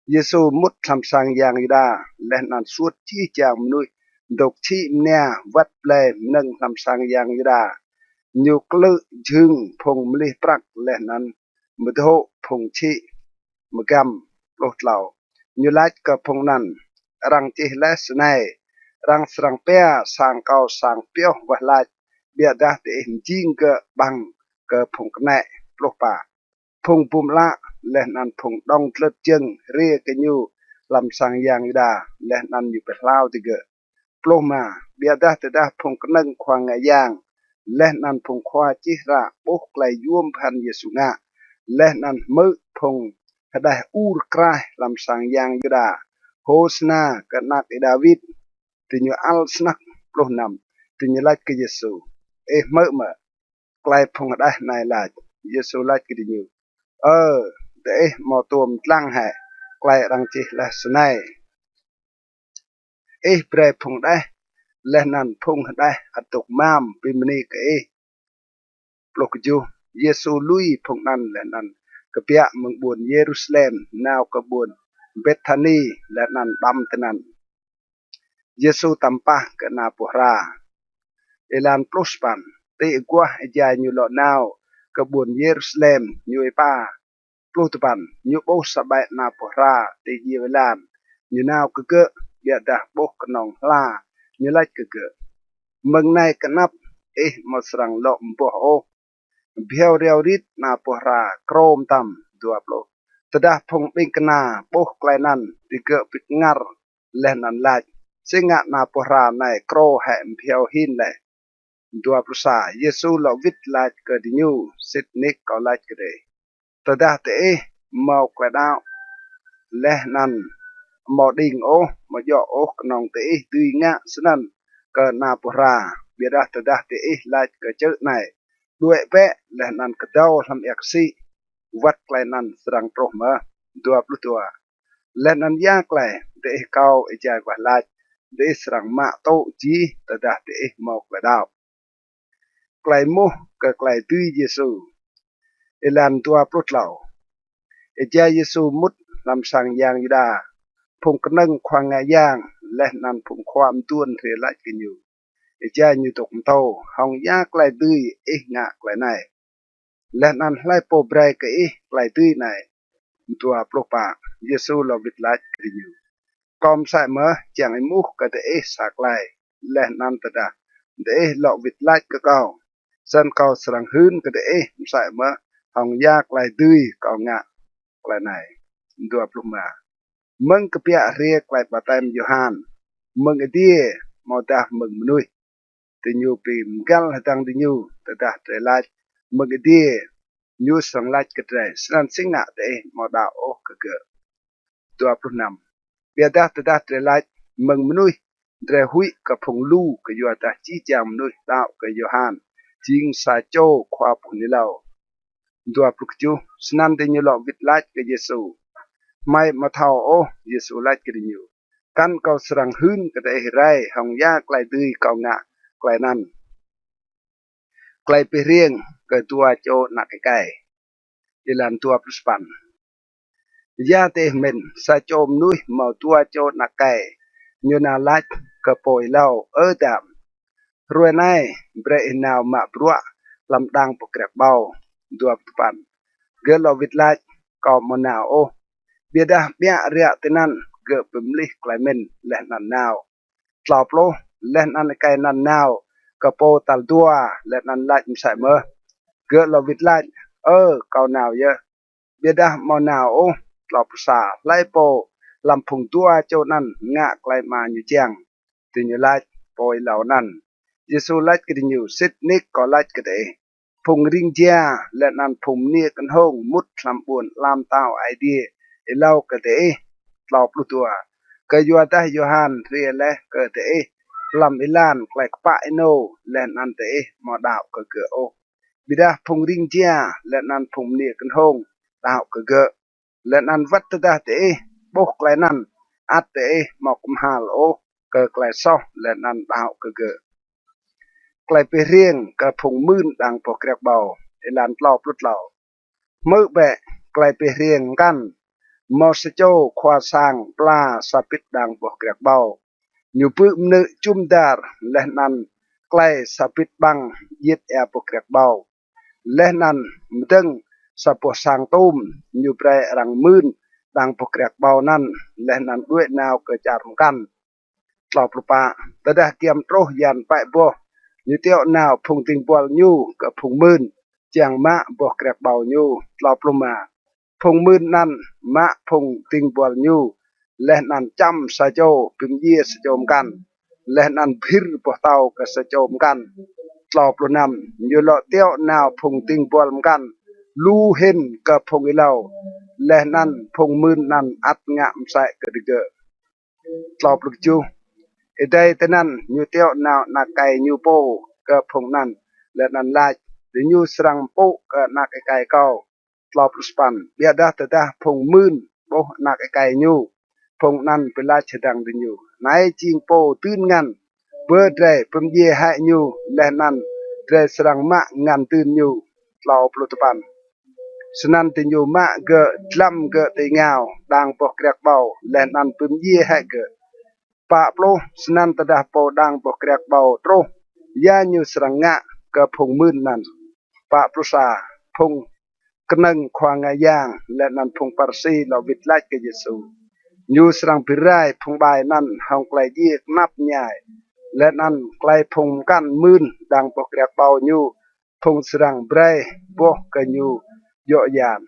Giêsu mút làm sang yang ida lên nan suốt chi chàng nuôi độc chi nè vắt lệ nâng làm sang yang ida nhiều clư chừng phong li prak lên nan mật hộ phong chi mgam lột lầu như lát cờ phong nan răng chi lát này răng sang pe sang cao sang peo và lát bia đa để jing cờ bằng cờ phong nè lột pa phong bùm la lên nan phong đông lật chân ria cái nhu làm sang yang ida lên nan như bệt lao thì gỡ ploma bia đa từ đa phong nâng khoang ngày yang lên nan phong khoa chi ra bốc lại yuam pan yesu nga lên nan mơ phong hadai ur krai làm sang yang ida hosna kanak David thì như al snak plonam thì như lát cái yesu mơ mơ lại phong hadai này là yesu lát cái như để mò tuồng lăng hệ quay đăng chỉ là số này bre phong đây lên nàn phong đây hạt tục mam bimini cái lục ju Giêsu lui phong nan lên nàn cái bia mừng buồn Jerusalem nào cái buồn Bethany lên nàn băm tên nàn Giêsu tampa cái na pora elan prospan te qua dài như lọ nào cái buồn Jerusalem như pa Plutupan như bố sa bại na pora te yelan như nào cơ bia dah bốc nong la như lách cơ mừng này cái nắp một srang lọ mpo o biao reo rit na pora krom tam dua plo tedah phong bing kena bốc klai nan di ke pit ngar len nan lach singa na pora nai kro hem biao hin le dua prusa Yesu lo vit lach ke di nyu sit nik ko lach ke de tedah te mau klai dao leh nan mò đình ô mà dọ ô nòng tế tùy ngã sân cờ na pora bia ra từ đa tế lại cờ chữ này đuổi vẽ là nàn cờ đau làm ạc si vắt lại nàn srang pro mơ đua plu tua lên nàn yak lại để cao ấy chạy qua lại để srang mạ tô chí từ đa tế mò cờ đau lại mô cờ lại tùy Giêsu elan tua plot lão ấy chạy Giêsu mút làm sang yang yuda phong nâng khoang ngày giang lên nằm phong khoam tuôn thì lại cái nhiều để cha như tục tàu hồng giác lại tươi ngạ lại này lên nằm lại po bray cái lại tươi này tua propa Giêsu là vịt lại cái nhiều com sai mơ chẳng ai múc cái để sạc lại lên nằm từ đã để lọ vịt lại cái cầu dân cầu sẵn hơn cái để sai mơ hồng giác lại tươi cầu ngạ lại này tua propa mừng cái bia riêng lại bà tem Johan mừng cái dia mau ta mừng nuôi từ nhiều pin gal tăng từ nhiều từ ta trở lại mừng cái dia nhiều sang lại cái trái sang sinh ngạ để mau đào ô cái cửa tua phu nằm bia ta từ ta trở lại mừng nuôi để hui cái phong lu cái do ta chỉ chạm nuôi đạo cái Johan chính sa châu khoa phụ nữ lâu tua phu chú sang từ nhiều lọ vịt lại cái Giêsu mai mà thao ô Giêsu lại cái nhiều căn cầu srang hun cái đấy rai hồng yak lại tươi cầu ngạ lại năn lại pe riêng cái tua cho nạc cái làm tua plus ya te men sa chom nuôi màu tua cho nạc cái như na lách cái bồi lâu ở đạm rồi này bre nào mà brua làm đang bọc kẹp bao tua pan gỡ lo vịt lại còn một nào ô bia đa bia ria tenan gỡ bấm li lại men lên năn nào lọp lô lên ăn cái năn nào capo tal tua lên ăn lại sai mơ gỡ lo vịt lại câu nào giờ bia đa màu nào ô lọp xả lại po làm phùng tua cho năn ngạ lại mà như chàng từ như lại bồi lão năn Giêsu lại cái nhiều sit nick có lại cái đấy phùng ring chia lên ăn phùng nia căn hông mút làm buồn làm tao idea lâu cái đấy lọp lu tua cái doa ta Johan ria le cái đấy làm ilan lại phải no lên ăn đấy mà đạo cái cửa ô bida phùng ring chia lên ăn phùng nia căn hông đạo cái cửa lên ăn vắt ta đấy bốc lại năn át đấy mọc hà lỗ cái lại sau lên ăn đạo cái cửa lạiไปเรียงกับผงมื่นดังปกเรียกเบาไอ้ลานเปล่าปลุดเหล่าเมื่อแบะไกลไปเรียงกัน มอสโจควาสางปลาสปิดดังบอกเกรกเบาอยู่ปื้มนึจุมดาร์และนั้นใกล้สปิดบังยึดแอร์บอกเกรกเบาและนั้นมดึงสปอสางตุ้มอยู่ไปรังมื่นดังบอกเกรกเบานั้นและนั้นด้วยแนวเกิดจากกันตลอดปะแต่ได้เกียมโตยันไปบ่อยู่เที่ยวแนวพุงติงบอลยูกับพุงมื่นเจียงมะบอกเกรกเบายูตลอดลงมาพงมื่นนั้นมะพงติงบอลยูและนั้นจำสะโจพิมเยียสะโจมกันและนั้นพิรปะเตาก็สะโจมกันตลอดลงนำอยู่เลาะเตี้ยวแนวพงติงบอลกันลูเห็นกับพงอีเหล่าและนั้นพงมื่นนั้นอัดงามใส่กระดิกตลอดลูกจูไอ้ใดแต่นั้นอยู่เตี้ยวแนวนักไก่อยู่โปกับพงนั้นและนั้นลายหรืออยู่สรังโปกับนักไก่เก่าตลอดสปันเบียดาแต่ดาพงมื่นโปนักไก่อยู่พงนั้นเป็นราชดังดิอยู่นายจิงโปตื่นงันเบิดได้เพิ่มเย่ให้อยู่และนั้นได้สรังมะงันตื่นอยู่ตลอดปลุตปันสนันติอยู่มะเกะลำเกะตีเงาดังปอกเรียกเบาและนั้นเพิ่มเย่ให้เกะปะโปสนันตดาโปดังปอกเรียกเบาโตยาอยู่สรังงะกะพงมื่นนั้นปะปลุสาพงกนังควางายางและนั้นพงปาร์ซีเราวิทไลกเยซูอยู่สรังพิไรพงบายนั้นห้องไกลยีกนับใหญ่และนั้นไกลพงกันมื่นดังปอกเรียกเบาอยู่พงสรังเบรบวกกันอยู่โยยาน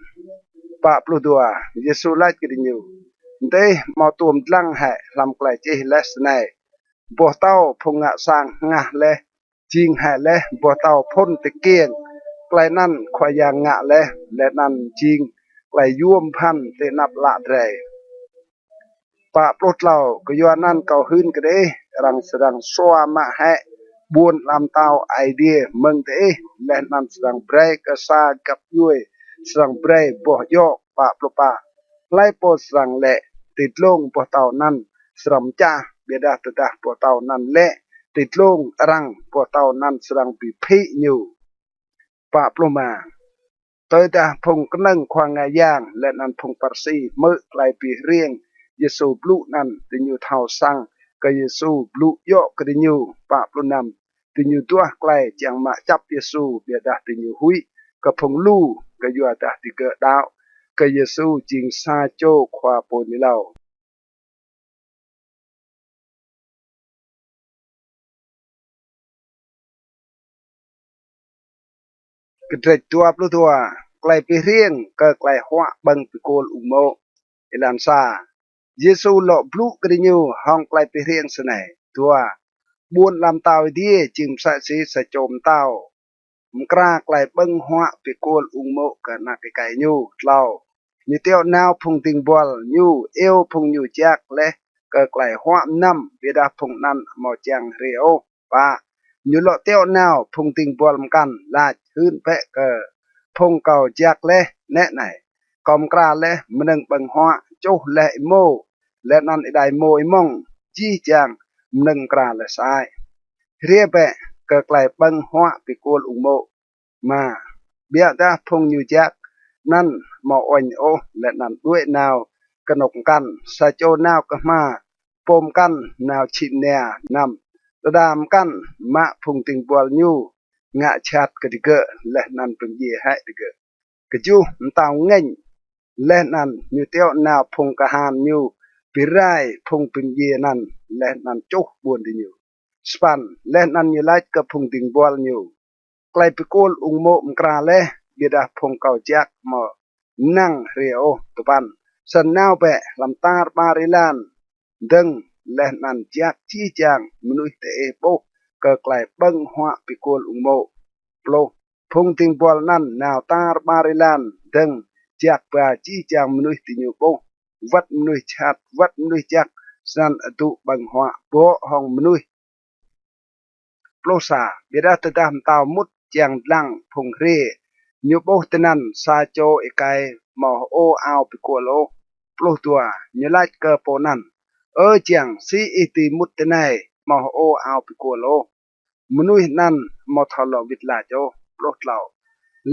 ปะปลุตัวเยซูไลกกันอยู่ได้มาตัวมลังให้ลำไกลเจเลสในบัวเต้าพงะสางงะเลจิงให้เลบัวเต้าพ้นตะเกียงไกลนั่นควายางงะและนั่นจริงไกลย่วมพันเตนับละไรปะปลดเหล่าก็ย้อนนั่นเก่าหื้นก็ได้รังสรังสวามะให้บวนลำเต้าไอเดียเมืองเตและนั่นสรังเบรกษากับยุยสรังเบรบ่ยอกปะปลปะไล่ปอสรังเละติดลงปอเต้านั่นสรัมจ้าเบียดาตดาปอเต้านั่นเละติดลงรังปอเต้านั่นสรังปีพิอยู่ปะปลมาโดยแต่พงกนั่งควางงายางและนันพงปาร์ซีเมื่อไกลปีเรียงเยซูบลูนั่นติอยู่เท่าสังก็เยซูบลูโยก็ติอยู่ปะปลนำติอยู่ตัวไกลจังมาจับเยซูเบียดาติอยู่หุยก็พงลู่ก็อยู่อาตาติเกดาวก็เยซูจิงซาโจควาปนิเล่ากระเดตัวปลุตัวไกลไปเรียงก็ไกลหัวบังไปโกลอุโมเอลันซาเยซูหลอกลุกระดิวห้องไกลไปเรียงสนัยตัวบุญลำเตาดีจิมสะสีสะโจมเต้ามกราไกลบังหัวไปโกลอุโมกันนักไก่ยูเล่ามีเตียวแนวพงติงบอลยูเอวพงยูแจกและก็ไกลหัวน้ำเวดาพงนั้นมอจังเรียวปะอยู่เลาะเตียวแนวพงติงบอลกันลาหื้นเพะก็พงเก่าแจกและแน่ไหนกอมกราและมันนึงบังหัวจูและโมและนั่นได้โมยมองจี้จางมันนึงกราและสายเรียบะก็ไกลบังหัวไปโกลอุโมมาเบียดาพงอยู่แจกนั่นมออ่อนโอและนั่นด้วยแนวกนกกันสะโจแนวก็มาปมกันแนวชินเนียนำระดามกันมะพุงติงบอลยูงะชาดกระดิกและนั่นเป็นเย่ให้ดิกกระจูมตาวเง่งและนั่นอยู่เตียวแนวพงกะหานยูปีไรพงเป็นเย่นั่นและนั่นจุบวนดิยูสปันและนั่นอยู่ไล่กับพุงติงบอลยูไกลไปโกลอุงโมมกราและเบียดาพงเก่าแจกมอนั่งเรียวตุปันสันนาวเปะลำตาร์มาริลานดึงและนั่นแจกชี้จางมนุษย์เตะโปก็ไกลเบิ้งหัวไปโกลอุงโมโปรพงติงบอลนั่นนาวตาร์มาริลานดึงแจกปาชี้จางมนุษย์ติญูโปวัดมนุษย์ชาติวัดมนุษย์จักสันอตุบังหัวโปห้องมนุษย์โปรซาเบียดาตดามตาวมุดจางลังพงเรญูโปตนันซาโจเอกายมอโออาวไปโกโลโปรตัวญูไลเกอโปนันจังซีอีตีมุดไนมอโออาวไปโกโลมนุษย์นั่นมอทอลวิทลาโจโปรดเหล่า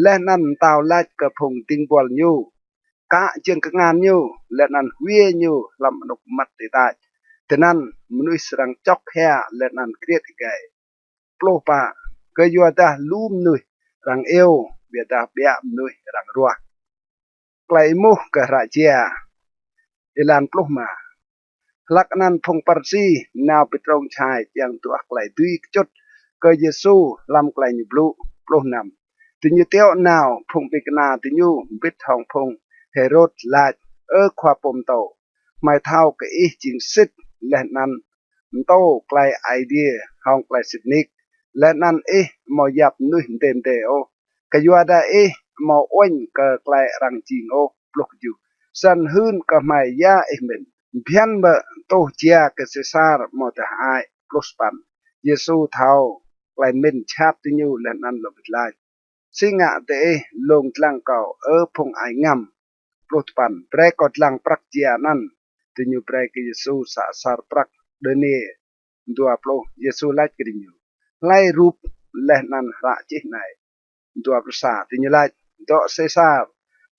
และนั่นตาวไลกระพงติงบอลยู cả chương các ngàn nhiêu lệ nan huê nhiêu làm nục mặt để tại thế nanមនុស្ស serang chok he lệ nan kriet gai plo pa ke yo ta lum nui rang eo bia ta bia nui rang rua klai mu ke raja ilan plo ma lak nan phong parsi nào pitrong chai yang tu aklai tui chốt ke Yesu lam klai ni blu plo nam tinyu teo nào phong pikna tinyu bit hong phong Herod lại khoa pom tàu mai thao cái ý chính sách lệ nan tàu cái idea hong cái sách nick lệ nan ý mà dập nuôi tên tề ô cái doa đã ý mà oanh cái răng chinh ô lục ju san hơn cái mày ya ý mình biên bờ tàu chia cái Caesar mà ta ai plus pan Giêsu thao cái mình chat tu nhu lệ nan lục lại sinh ngạ tệ lồng lăng cầu phong ai ngầm Plotpan prekot lang prakjianan tinyu prek Yesu sa sar prak dene dua plo Yesu lait kedinyu lai rup leh nan ra chih nai dua prasa tinyu lait do Caesar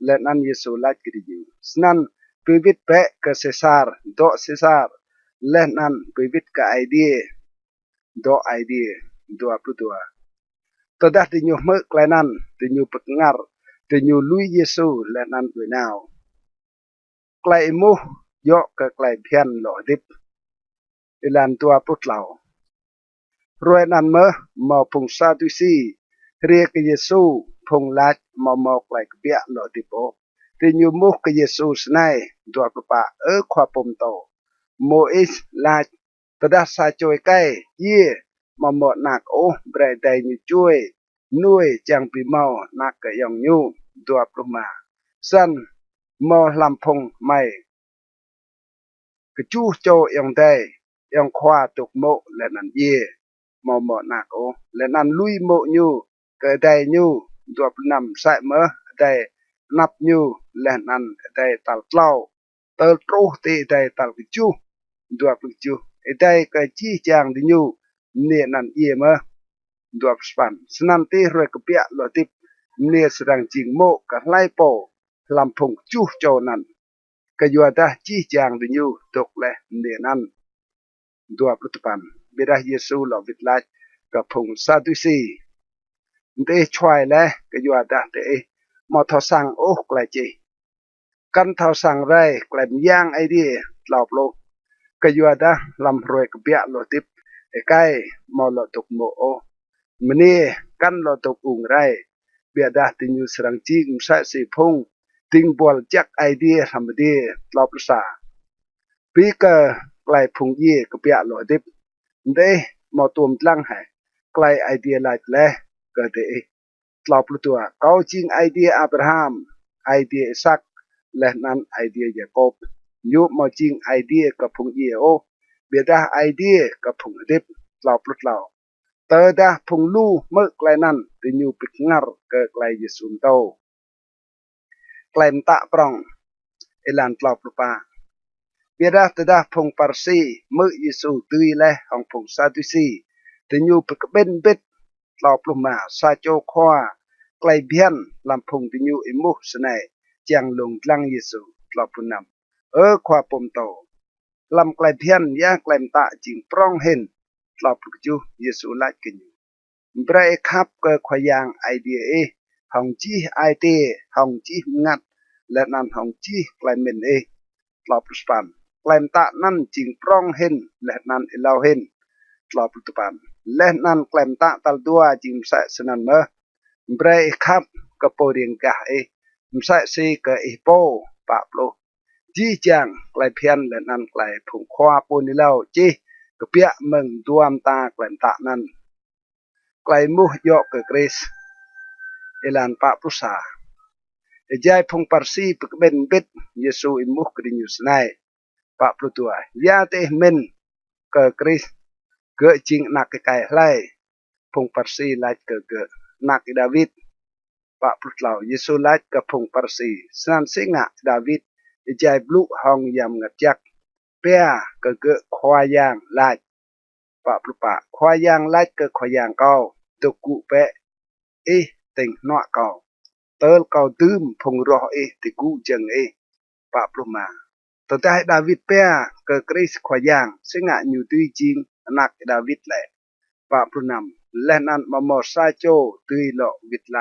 leh nan Yesu lait kedinyu snan pivit pe ke Caesar do Caesar leh nan pivit ke idea do idea dua plo dua todah tinyu me klenan tinyu pengar tinyu lui Yesu leh nan nào klai mu yo ke klai phian lo dip ilan tua put lau roi nan mo phung sa tu si ria ke Yesu phung lat mo klai bia lo dipo ti nyu mu ke Yesu snai tua pa khwa pom to mo is lat tada sa choi kai ye mo nak o bre dai ni chui nuôi chang pi mau nak ke yong nyu tua ma san mo lam phong mai cái chú cho yang đây yang khoa tục mộ là nằm ye mò nạc ô là nằm lui mộ như cái đây như đuộc nằm sai mơ đây nắp như là nằm đây tàu lau tàu trâu tê đây tàu cái chú đuộc cái chú đây cái chi chàng đi như nè nằm ye mơ đuộc span snan tê rồi cái bia lo tip nè sedang ching mộ cái lai po làm phồng chú cho nằm cái dua ta chi chang di nyu tok le ne nan dua putupan beda Yesu lo vit lai ka phung sa tu si te chwai le cái dua ta te mo tho sang o klai chi kan thao sang rai klem yang ai di lop lo cái dua ta lam roi ka bia lo tip e kai mo lo tok mo o mne kan lo tok ung rai bia da ti nyu srang chi sa si phung ting bol chắc idea ham dia lop sa pi ka klai phung ye ka pia lo dip de mo tum tlang hai klai idea lai le ka de lop lu tua kau ching idea Abraham idea Isaac le nan idea Jacob yu mo ching idea ka phung ye o bia da idea ka phung dip lop lu lao tơ da phung lu mơ klai nan ti nyu pik ngar ka klai Yesu tau klaim tak prong ilan tlop lupa biada tada phong parsi mu Yesu tui le hong phong sadusi tinyu pekben bit tlop luma sa cho khoa klai bian lam phong tinyu imu snai chang lung tlang Yesu tlop punam khoa pom to lam klai bian ya klaim ta jing prong hen tlop ju Yesu la kinyu brai khap ke khoyang idea hong chi IT hong chi ngatและนันหงจีกลายเป็นตลอดสปันกลายตานั่นจิงปรองเห็นและนันเอลาเห็นตลอดสปันและนันกลายตาตัลดัวจิงใส่สนันเมื่อเบรคับกับโปเรียงกะใส่ซีกับอีโปปะโปลจีจังกลายเพียนและนันกลายผงควาปูนิเลาจีกับเปียมึงดวมตากลายตานั่นกลายมุยอกกับเกรสเอลันปะพุษาjai phong parsi pekben bit Yesu imuh kedinyu senai pak plutua ya teh men ke kris ke jing nak ke kai lai phong parsi lait ke nak David pak plutlau Yesu lait ke phong parsi san singa David jai blu hong yam ngajak pea ke khoyang lait pak plupa khoyang lait ke khoyang kau tuku pe tình nọ kau เติร์เกาตื้มพงรอติกูจังปะปลุมาต่อจากดาวิดเปียเกิดคริสขวายางซึ่งอยู่ตุยจริงนักดาวิดแหละปะปลุนำและนั้นมาหมดซาโจตุยหลอวิดไล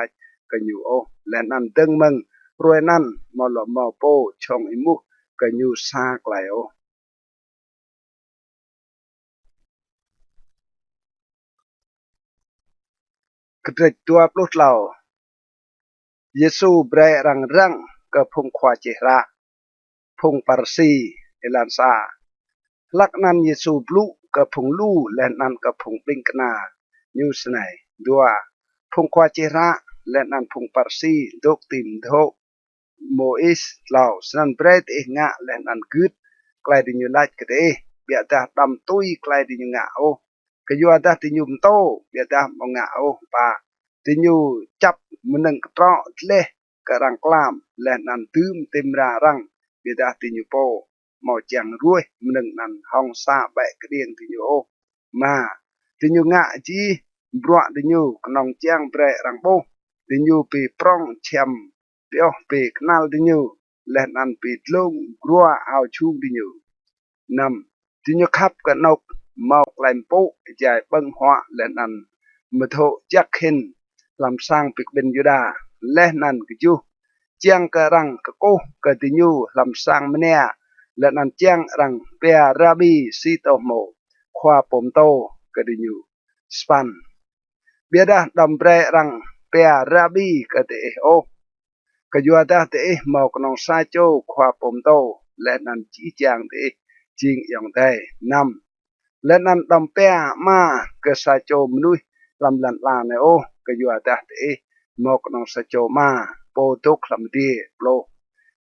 กันอยู่และนั้นเดิงมึงรวยนั้นมาหลอมาโปชงอิมุกันอยู่ซากไหลกระดิตัวปลุกเราเยซูเบรรังกับพงควาเจระพงปาร์ซีเอลันซาลักนั้นเยซูปลุกกับพงลู่และนั้นกับพงปิงกนานิวส์ไนดัวพงควาเจระและนั้นพงปาร์ซีดกติมโดโมอิสลาวสนันเบรดงะและนั้นกึดใครดิญูไลท์กระเดเบียดาดำตุยใครดิญูงะกยัวดาดิญูมโตเบียดามงะปาดิญูจับมันนึงกระตรเลกรังกลามและนั้นตืมเต็มรารังเบียดาดิญูโปมอจังรวยมันนึงนั้นห้องซาแบกเรียงดิญูมาดิญูงะจีบรัวดิญูขนองเจียงเบรรังโปดิญูปีปรองเชมเปียวปีกนัลดิญูและนั้นปีลงกลัวเอาชูดิญูนำดิญูขับกับนกมอกแหลมปุ๊ใจบังหัวและนั้นมาโทจักเห็นลำสร้างปิกเป็นยูดาและนั้นก็จูเจียงกระรังกะโกกะติญูลำสร้างมเนียและนั้นเจียงรังเปียราบีซีโตโมควาปมโตกะติญูสปันเบียดาดำเบรรังเปียราบีกะติกะยัวดาติหมอกนองซาโจควาปมโตและนั้นจีจางติจิงยองได้นำและนั้นดำเปียมากะซาโจมนุยลำลันลาเนกะยัวดาติหมอกนองซาโจมาโปตุกลำดีโปร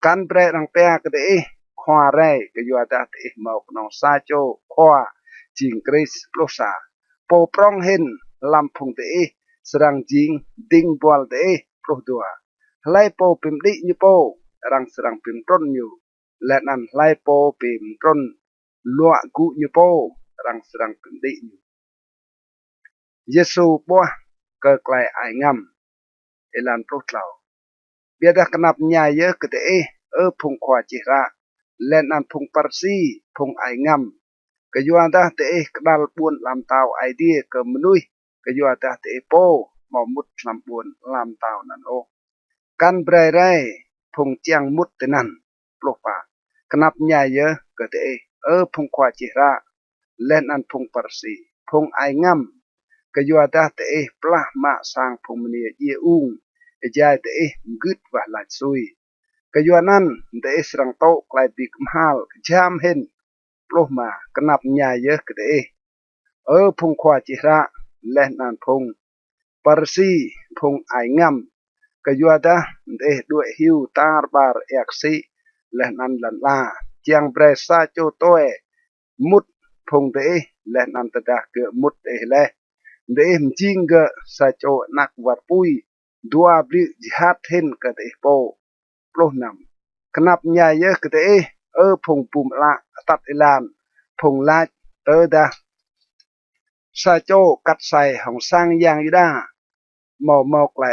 กันเบรรังเปียกะติควาไรกะยัวดาติหมอกนองซาโจควาจิงกริสโปรซาโปปรองเห็นลำพงติสรังจิงดิงบอลติโปรดัวไลโปปิมดิญูโปรังสรังปิมต้นอยู่และนั้นไลโปปิมต้นลัวกุญูโปรังสรังปิมดิญูเยซูบัวก็ไกลไองำเอลันโปรตลาวเบียดกนับญาเยอะก็เพงควาจิระและนั้นพงปาร์ซีพงไองำก็ยัวดากดัลบุญลำเตาไอเดียก็มนุยก็ยัวดาโปหมอมุดลำบุญลำเตานั่นกันเบรไรพงเจียงมุดแต่นั้นปลกปากขนับใหญ่เยอะก็พงควาจิระเล่นอันพงปาร์ซีพงไองำก็ยัวดาปลามาสร้างพงมเนียเยอุงใจมกึดว่าลายซุยก็ยัวนั้นสรังโตกลายปีกมหาลจามเห็นปลกมาขนับใหญ่เยอะก็พงควาจิระเล่นอันพงปาร์ซีพงไองำก็ยัวดาด้วยฮิวตาร์บาร์เอกซีและนั้นลันลาเจียงเบรซาโจโตมุดพงและนั้นตะดาเกมุดและมจิงเกซาโจนักวัดปุยดัวบริจิฮัดเห็นกะโปโปรนำขนับใหญ่เยอะกะพงปุ่มละตัดอิลานพงลาดาซาโจกัดใส่ของสร้างยางยูดาหมอกไหล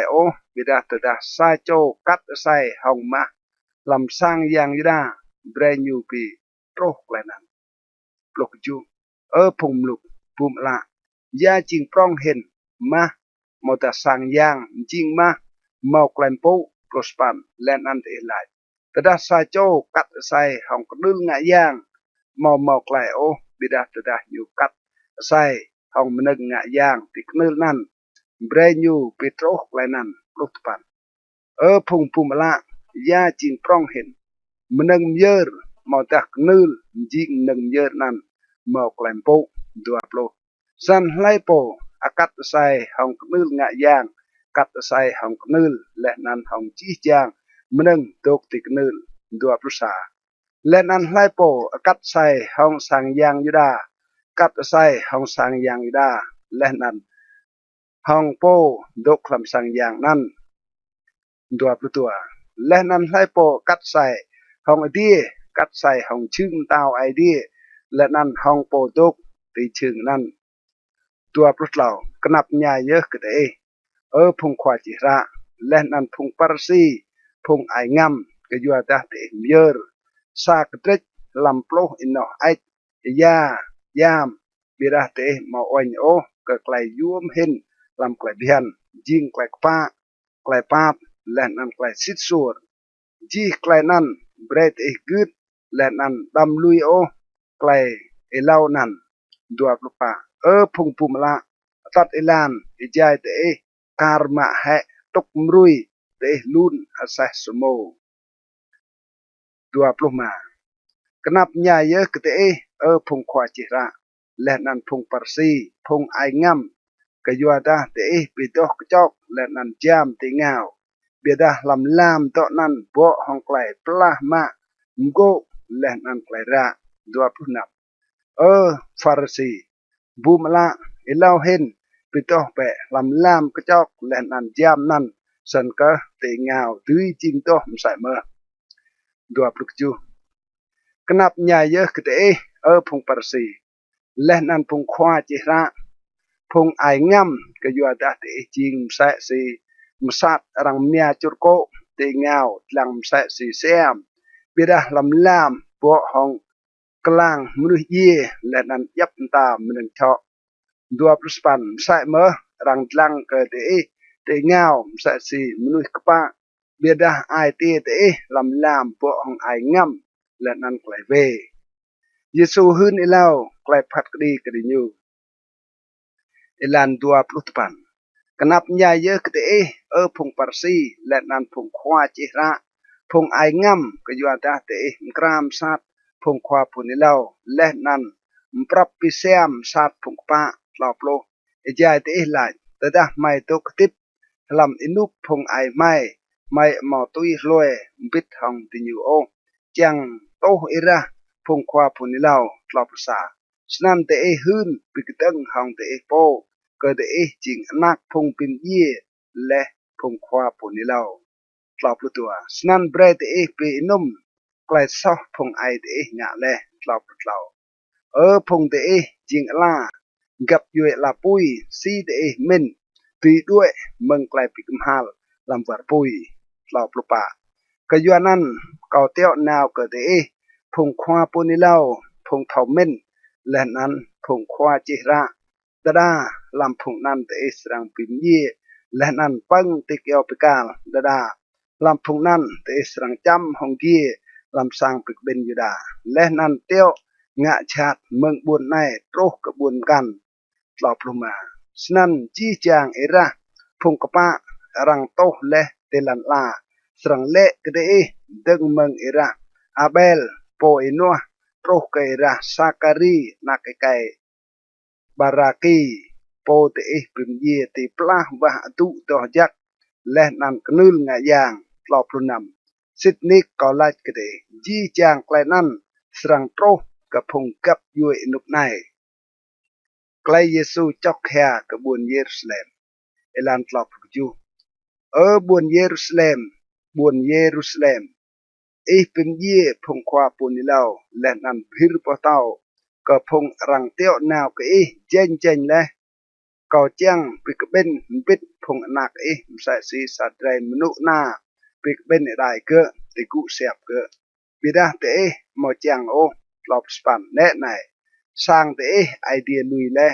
บิดาตดาซาโจกัดใส่ห้องมาลำสร้างยางยูดาเบรนูปีโปรกไหลนั้นปลกจูพงลุกปุ่มละยาจิงปรองเห็นมาหมดแต่สร้างยางจิงมาหมอกไหลปูโปรสปันและนันเอไลตดาซาโจกัดใส่ห้องกระดึงงะยางหมอกไหลบิดาตดาอยู่กัดใส่ห้องมันงะยางติกนึลนั้นเบรนูปิโตรกไลนันลุกปันพงปุ่มละยาจิงปรองเห็นมันเยอร์มอตักนึลจิงนึงเยอร์นั้นหมอกไหลปูดัวโปรสันไลโปอากัดใส่ห้องนึลงะยางกัดใส่ห้องนึลและนั้นห้องจีจางมันตกติกนึลดัวปรุษาและนั้นไลโปอากัดใส่ห้องสังยางยูดากัดใส่ห้องสังยางยูดาและนั้นห้องโปดกลำสังยางนั้นดัวปรุตัวและนั้นไลโปกัดใส่ห้องไอเดียกัดใส่ห้องชึงเตาไอเดียและนั้นห้องโปดกตีชึงนั้นตัวปลุกเหล่ากนับใหญ่เยอะก็พงควาจิระ และนันพงปารซีพงไองำก็อยู่ตาเตมเยอร์ซากตริกลำโปลอินนอไอยายามบิราเตมาออยโอก็ไกลยวมเห็นลำไกลเบียนยิงไกลป้าไกลปาบและนันไกลซิดซัวจีไกลนันเบรดกึดและนันดำลุยโอไกลเล่านันดัวปลุปาพงปุมละตัดเอลานใจเตคาร์มาแหตกมรุยเตลุนอาศัยสมอดัวปลุมาkenap nya ye kete phung khwa chi ra le nan phung parsi phung ai ngam ka yua da te pi to chok le nan jam te ngao bia da lam to nan bo hong klai pla ma ngo le nan klai ra dua punap farsi bu mala ilau hen pi to pe lam ka chok le nan jam nan san ka te ngao tui chim to sai mơ dua pluk chu kenap nya ye kete phung parsi le nan phung khwa chi ra phung ai ngam ka yua da te ching sa si msat rang mia chur ko te ngao lang sa si sem bida lam bo hong klang mnu ye le nan yap ta mnen tho dua pluspan sa me rang lang ka te ngao sa si mnu kpa bida ai te lam bo hong ai ngam le nan klai ve Yesu hun ilau klai phat kdi kdi nyu ilan dua plutpan kenap nya ye kte phung parsi le nan phung khwa chi ra phung ai ngam ka yua ta te kram sat phung khwa pun ilau le nan mprap pi sem sat phung pa la plo e ja te la ta da mai to ktip lam inup phung ai mai mo tui loe bit hong ti nyu o chang to ira phung khwa pun ilau la sa snan te hun pi ktang hong te po cơ để chỉnh nát phung pin ye le phung khoa pun ilau tlop lu tua snan bre te pe num klai so phung ai te nya le tlop tlao phung te chỉnh la gặp yue la pui si te min tùy đuôi mừng klai pi kum hal làm vật pui tlop lu pa ka yuanan kau teo nào cơ te phung khoa pun ilau phung thau min le nan phung khoa chi ra dada làm phụng nan te israng pin ye le nan pang te keo pikal dada làm phụng nan te israng cham hong ye làm sang pik ben yuda le nan teo ngạ chat meng buồn này tro ka buồn kan tlop luma snan chi chang era phụng kapa rang to le te lan la srang le kede deng meng era abel po ino tro ka era sakari na kai baraki po te pim ye te pla wa tu to jak le nan knul nga yang tlop lunam sitnik ko lach kede ji chang klai nan srang tro ka phung kap yue nup nai klai yesu chok kha ka bun jerusalem elan tlop ju bun jerusalem pim ye phung khwa pun ilau le nan phir po tao ka phung rang teo nào ke chen le kau chang pik ben bit phung nak sa si sa drai mnu na pik ben dai ke ti ku sep ke bida te mo chang o lop span ne nai sang te idea lui le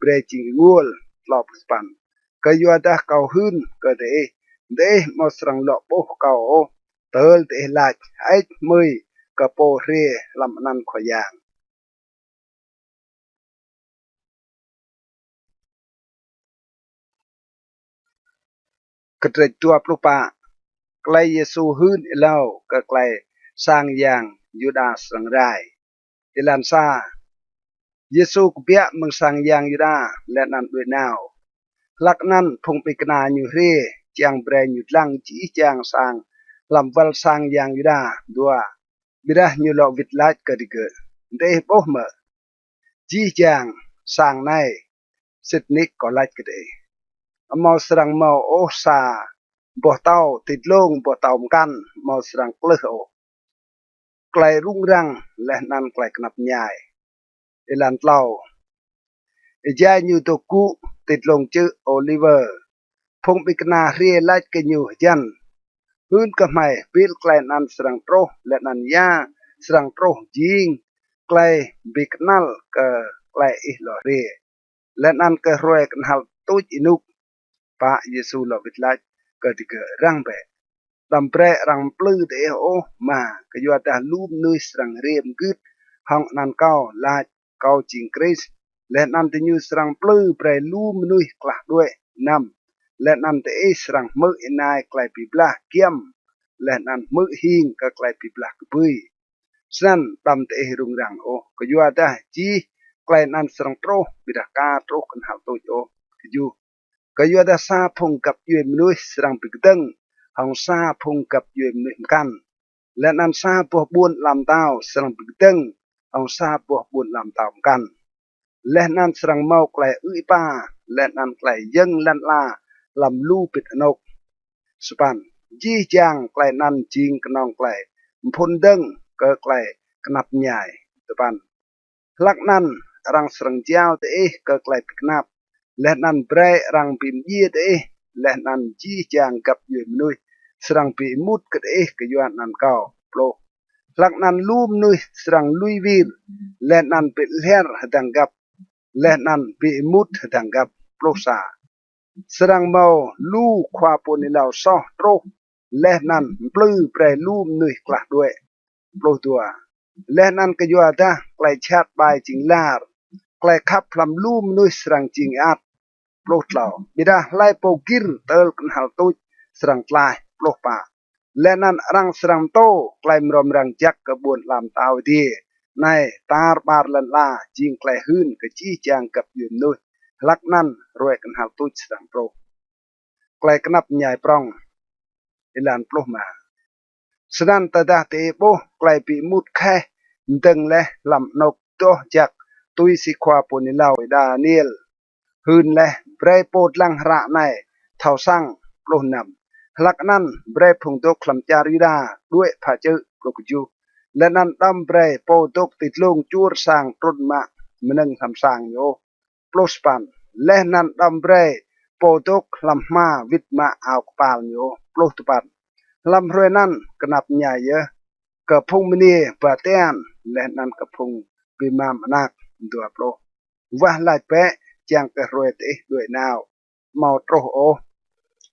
bre ching ngul lop span ka yua da kau hun ke de mo srang lo po kau o tel te lach ai mui ka po re lam nan kho yang ketrek tua plupa klai yesu hun ilau ka klai sang yang yuda sang rai ilan sa yesu kupia meng sang yang yuda let nan dui nao lak nan phung pikna nyu re chang bre nyu lang chi chang sang lam wal sang yang yuda dua birah nyu lo vit lach ka dige de boh ma chi chang sang nai sitnik ko lach ka de mau serang mau sa bo tao tit long bo tao kan mau serang kleh o klai rung rang leh nan klai knap nyai ilan tlau ija nyu to ku tit long chữ Oliver พงปิกนาเรียไลกันอยู่ยันพื้นกับไม่ปิลไกลนันสรังโตรและนันยาสรังโตรยิงไกลบิกนัลก็ไกลอิหลอเรียและนันก็รวยกันหัลตุจอินุกปะเยซูลอวิทไลก็ติกรังเบดำเปรรังปลื้ดโอมาก็อยู่แต่ลูมนุยสรังเรียมกึดห้องนันเก้าลาเก้าจิงคริสและนันติยูสรังปลื้เปรลูมนุยกลักด้วยนำและนันเตอิสรังมืออินายไกลปีบลาเกียมและนันมือหิงก็ไกลปีบลากบุยฉะนั้นดำเตอิรุงรังโอก็อยู่แต่จีไกลนันสรังโตรบิดากาโตรกันหาตัวโอก็อยู่แต่ซาพงกับยูมนุยสรังปิกตึงห้องซาพงกับยูมนุยกันและนันซาปวบุญลำเต้าสรังปิกตึงห้องซาปวบุญลำเต้ากันและนันสรังเมาไกลอุ้ยป้าและนันไกลยังลันลาลำลู่ปิดนกสปันยี่จางไกลนันจิงกนองไกลพ้นดึงก็ไกลกนับใหญ่สปันลักนันรังสรังเจ้าเตะก็ไกลปิกนับและนันเปรรังปิมยี่เตะและนันยี่จางกับยืมนุยสรังปีมุดก็เตะก็ยวนนันเก้าโปรลักนันลูมนุยสรังลุยวีรและนันปิเลร์ดังกับและนันปีมุดดังกับโปรซาสรังเมาลู่ควาปนิลาวซอโตรและนันปลื้อเปรลูมนุยกลักด้วยโปรตัวและนันก็อยู่แต่ไกลชาติบายจิงลาร์ไกลขับพลำลูมนุยสรังจิงอัดโปรดเหล่าบิดาไล่โปกิรเตลกันหัลตุยสรังกลายโปรป่าและนันรังสรังโตไกลมรมรังจักกระบวนลำตาวดีในตาบาร์ลันลาจิงไกลหืนกะจี้จางกับยืมนุยลักนันรวยกันหัลตุยสรังโปรไกลกนับใหญ่ปรองอิลานโปรมาสนันตดาเตโปไกลปีมุดแค่ดึงและลำนกโตจักตุยสิควาปนิลาวดาเนียลหืนและเบรโปดลังระในเท่าสั่งโปรนำลักนั้นเบรพงตกคลำจาริดาด้วยผาเจอโปรกจูและนั้นดำเบรโปตกติดลงจูรสางต้นมะมนึงทำสางโยโปรสปันและนั้นดำเบรโปตกลำมาวิดมาเอาปาลโยโปรตุปันลำรวยนั้นกนับใหญ่เยอะกับพงมณีปะเตียนและนั้นกับพงปีมามนักตัวโปรว่าลายเปะจางกระรวยเตะด้วยนาวเมาโตรโอ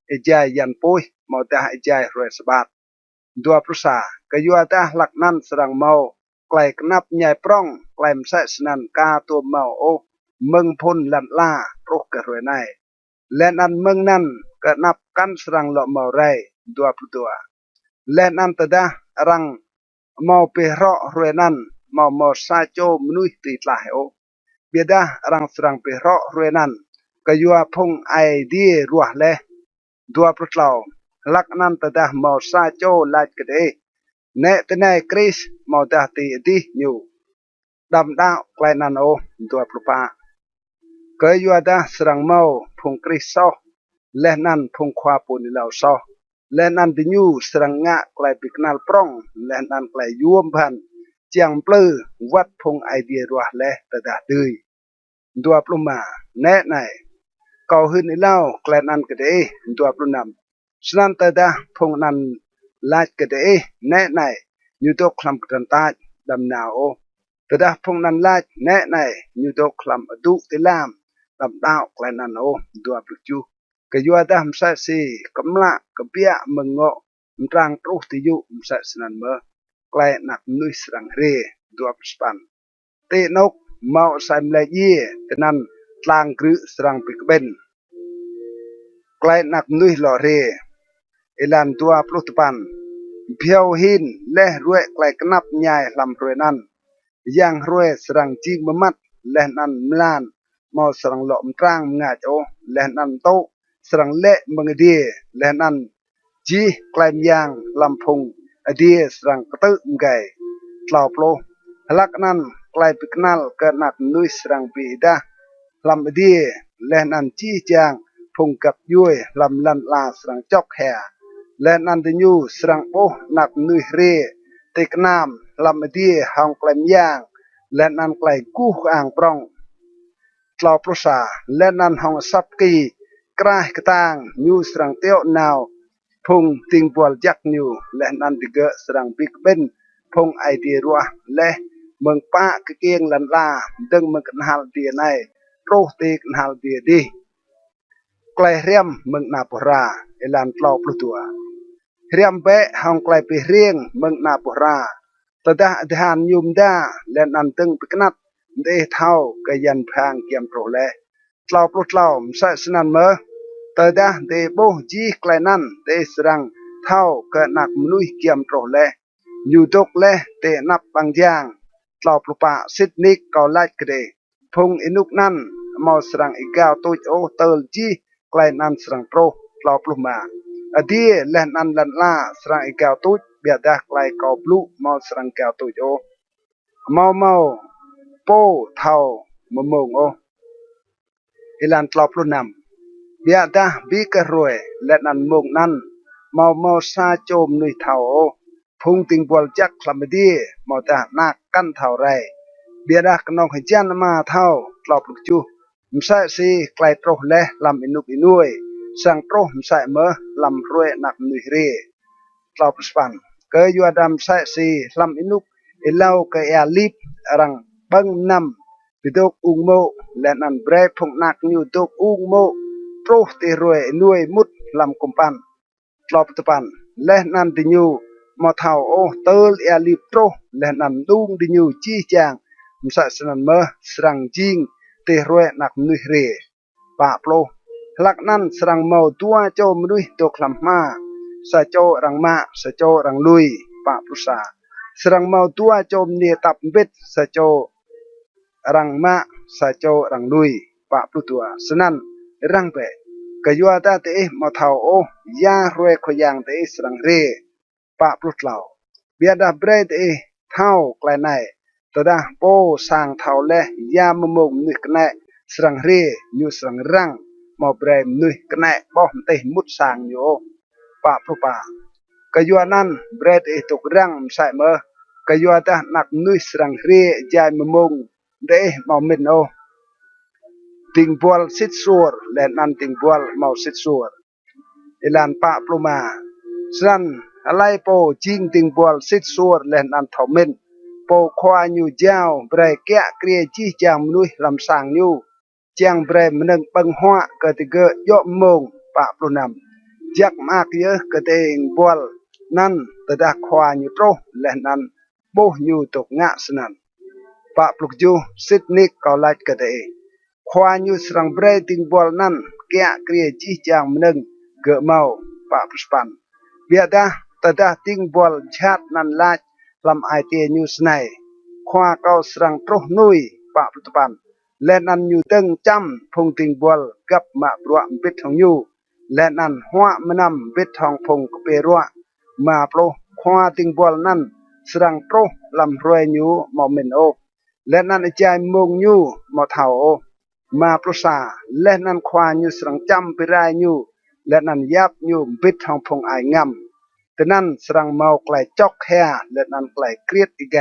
ไอใจยันปุยเมาแต่ไอใจรวยสบัดตัวปรุษาก็อยู่แต่หลักนั้นสรังเมาไกลกนับใหญ่ปร้องไกลมใส่สนันกาตัวเมาโอเมืองพลลันล่าโปรกระรวยในและนั้นเมืองนั้นก็นับกันสรังหล่อเมาไรตัวปรุตัวและนั้นตะดารังเมาเปรอรวยนั้นเมาซาโจมนุยตีตลายโอเบียดารังสรังเปรอรวยนั้นก็อยู่พงไอเดียรัวเลดัวปลุกเหล่าลักนั้นตะดาเมาซาโจลาดกระเดเนตเนคริสเมาตาตีดีอยู่ดำดาวไกลนันโอดัวปลุกปาก็อยู่ดาสรังเมาพงคริสโซและนั้นพงควาปุนิลาวโซและนั้นดิญูสรังงะไกลปิกนัลปรองและนั้นไกลยวมพันเจียงปลื้อวัดพงไอเดียรัวและตะดาดืยดัวปลุมาแน่ไหนก่อหืนอีเล่าแกลนันกระเดดัวปลุนำสนันตะดาพงนันลาดกระเดแน่ไหนยูโตคลำกันตาดำนาวตะดาพงนันลาดแน่ไหนยูโตคลำอดุติลามดำดาวแกลนันโอดัวปลุจูก็อยู่แต่มสัตสีกำละกเปียมึงโง่มตรังตรุติยุมสัตสนันเมื่อไกลนักนุยสรังเรดัวปสปันเตนกเมาใส่มเลยีแต่นั้นตลางกรึสรังปิกเบนไกลนักนุยหล่อเรเอลันตัวปลุตปันเพียวหินและรวยไกลกนับใหญ่ลำรวยนั้นยังรวยสรังจิงมมัดและนั้นมลานเมาสรังหล่อมตรังงาโจและนั้นโตสรังเละมังเดียและนั้นจีไกลมยางลำพงอเดียสรังกระตึมไก่กล่าวโปรลักนั้นไกลปิกนัลเกิดนักนุยสรังปีดาลำอเดียและนั้นจีจางพงกับยุยลำลันลาสรังจอกแห่และนั้นดิญูสรังโอนักนุยเรติกนามลำอเดียหองไกลมยางและนั้นไกลกู้อ่างปรองกล่าวโปรษาและนั้นหองซับกี กระกระตังยูสรังเตียวนาวพงติงบอลยักยูและนันติเกสรังบิ๊กเบนพงไอเดียรัวและเมืองป้ากเกียงลันลาดึงเมืองกันฮัลเดียในโปรตีกันฮัลเดียดีไกลเรียมเมืองนาปราเอลันเปล่าปลุตัวเรียมเบะห้องไกลไปเรียงเมืองนาปราตะดาทหารยุมดาและนันตึงปิกนัดได้เท่ากับยันพางเกียมโปรเลเปล่าปลุเปล่าใส่สนันเมอตะดาเดโบจีไกลนั่นได้สรังเท่ากับนักมนุษย์เกียมโปรเลอยู่ตกเลเตนับบางอย่างเปล่าปลุปะซิดนิกเกาไลกเดพงอินุกนั่นมอสรังอีกาวตุยโอเตลจีไกลนั่นสรังโปรเปล่าปลุมาอดีแลนันลันลาสรังอีกาวตุยเบียดาไกลกอบลุมอสรังกาวตุยโอเมาโปเท่ามะมงโออิลันเปล่าปลุนำเบียดาบีกระรวยและนันมงนั่นเมาซาโจมนุยเท่าพงติงบอลจักคลำดีมอตานักกันเท่าไรเบียดากนองให้จันมาเท่าเปล่าปลุกจูมใส่สีไกลโตและลำอินุกอินุยสังโตมใส่เมื่อลำรวยนักนุยเรเปล่าปลุกปันเกยยัวดำใส่สีลำอินุกอิเลาเกยลิบรังบังนำปิดกอุงโมและนันเบรพงนักนิวตกอุงโมโตตีรวยนุยมุดลำกุมปันเปล่าปลุกปันและนันติญูมอเท่าโอเตลเอลิโตและนันดุงติญูจีจางมใส่สนันเมื่อสรังจิงตีรวยนักนุยเรปะโปลหลักนั้นสรังเมาตัวโจมนุยตกลำมาสะโจรังมาสะโจรังลุยปะปุษาสรังเมาตัวโจมเนตับเบ็ดสะโจรังมาสะโจรังลุยปะปุตัวสนันรังเปกยัวตาเตะมาเท่าโอยารวยขยังเตะสรังเรปะปุตเหล่าเบียดาเบรเตะเท่าไกลในตดาโปสางเท่าและยามมงนึกแน่สรังเรยูสรังรังมอเบรมนึกแน่บ่เตะมุดสางโยปะปุปากยัวนั้นเบรเตะตกรังใส่เมื่อกยัวตานักนึสรังเรยายมงเดะมอมินโอติงบอลซิดซัวและนันติงบอลเมาซิดซัวอิลันปะปลุมาสันอะไรโปจิงติงบอลซิดซัวและนันทอมินโปควายูเจ้าเบรแกะเกรียจีจางมนุยลำสางยูจางเบรมนึงปังหัวกติเกยยอมงปะปลุนำจักมากเยอะกติงบอลนั่นตะดาควายูโตและนันโบยูตกงะสนันปะปลุกจูซิดนิกเกาลัดกติควายูสรังเบรติงบอลนั่นแกะเกรียจีจางมนึงเกเมาปะปุสปันเบียดาตะดาติงบอลชัดนันลาลำไอเตียนิวส์ในควาเกาสรังโตนุยปะปุตปันและนันยูตึงจำพงติงบอลกับมาปลวปิดทองยูและนันหัวมนำปิดทองพงกเปรัวมาโปรควาติงบอลนั่นสรังโตลำรวยยูมอมินโอและนันใจมงยูมอเท่าโอมาปรสาและนันควายูสรังจำไปรายยูและนันยับยูปิดทองพงไองำแต่นั่นสรังเมาไกลจอกแค่และนั่นไกลเกลียดอีกไง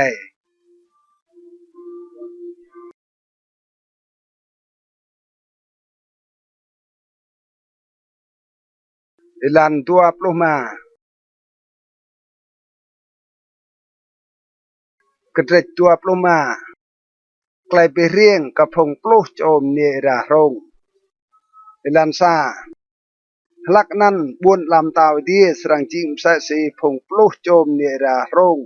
อิลันตัวปลุมากระเดกตัวปลุมาไกลไปเรียงกับพงปลุโจมเนรารงอิลันซาลักนั้นบุญลำตาวดีสรังจิมใส่สีพงปลุโจมเนรารง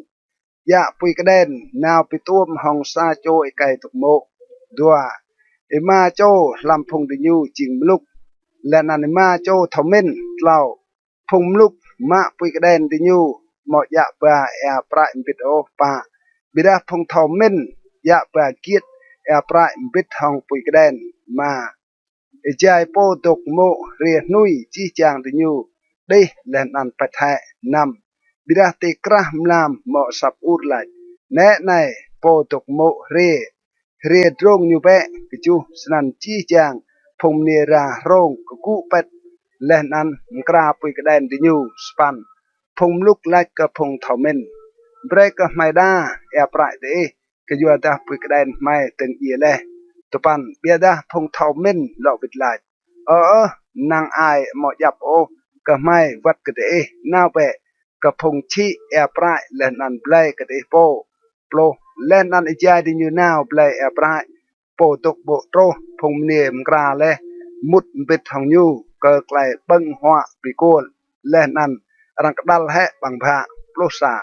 ยะปุยกระเด็นนาวไปต้วมห้องซาโจไอไก่ตกโมดัวไอมาโจลำพงดิยูจิงมลุกและนันมาโจทอมินเล่าพงมลุกมาปุยกระเด็นดิยูหมอยะปะแอปราอิมปิดโอปะบิดาพงทอมินยะปะเกียรแอปราอิมปิดห้องปุยกระเด็นมาไอใจโปตกโมเรียนุยจีจางดิยูได้และนันปัทะนำบิดาเตกระมลามเหมาะสับอุดไหลแนะในโปตกโมเรียตรงอยู่เปะกิจูสนันจีจางพงเนราโรงกกูเป็ดและนันกราปุยกระเด็นดิยูสปันพงลุกไล่กับพงเทามินเบรกไม่ได้แอบไรเดกยัวดาปุยกระเด็นไม่ตึงเอียเลยตุปันเบียดาพงเทามินหลอกวิดไล นางอายหมอยับโอก็ไม่วัดกระเดน่าเปะกระพงชีแอปรายและนันเปลยกระเดโปโปรและนันอิจายดิยูนาวเปลยแอปรายโปตกโบโตพงเนียมกราเลมุดเบ็ดทองยูเกิดไกลเบิ้งหัวปีโกลและนันรังกดัลแหบังพะโปรสา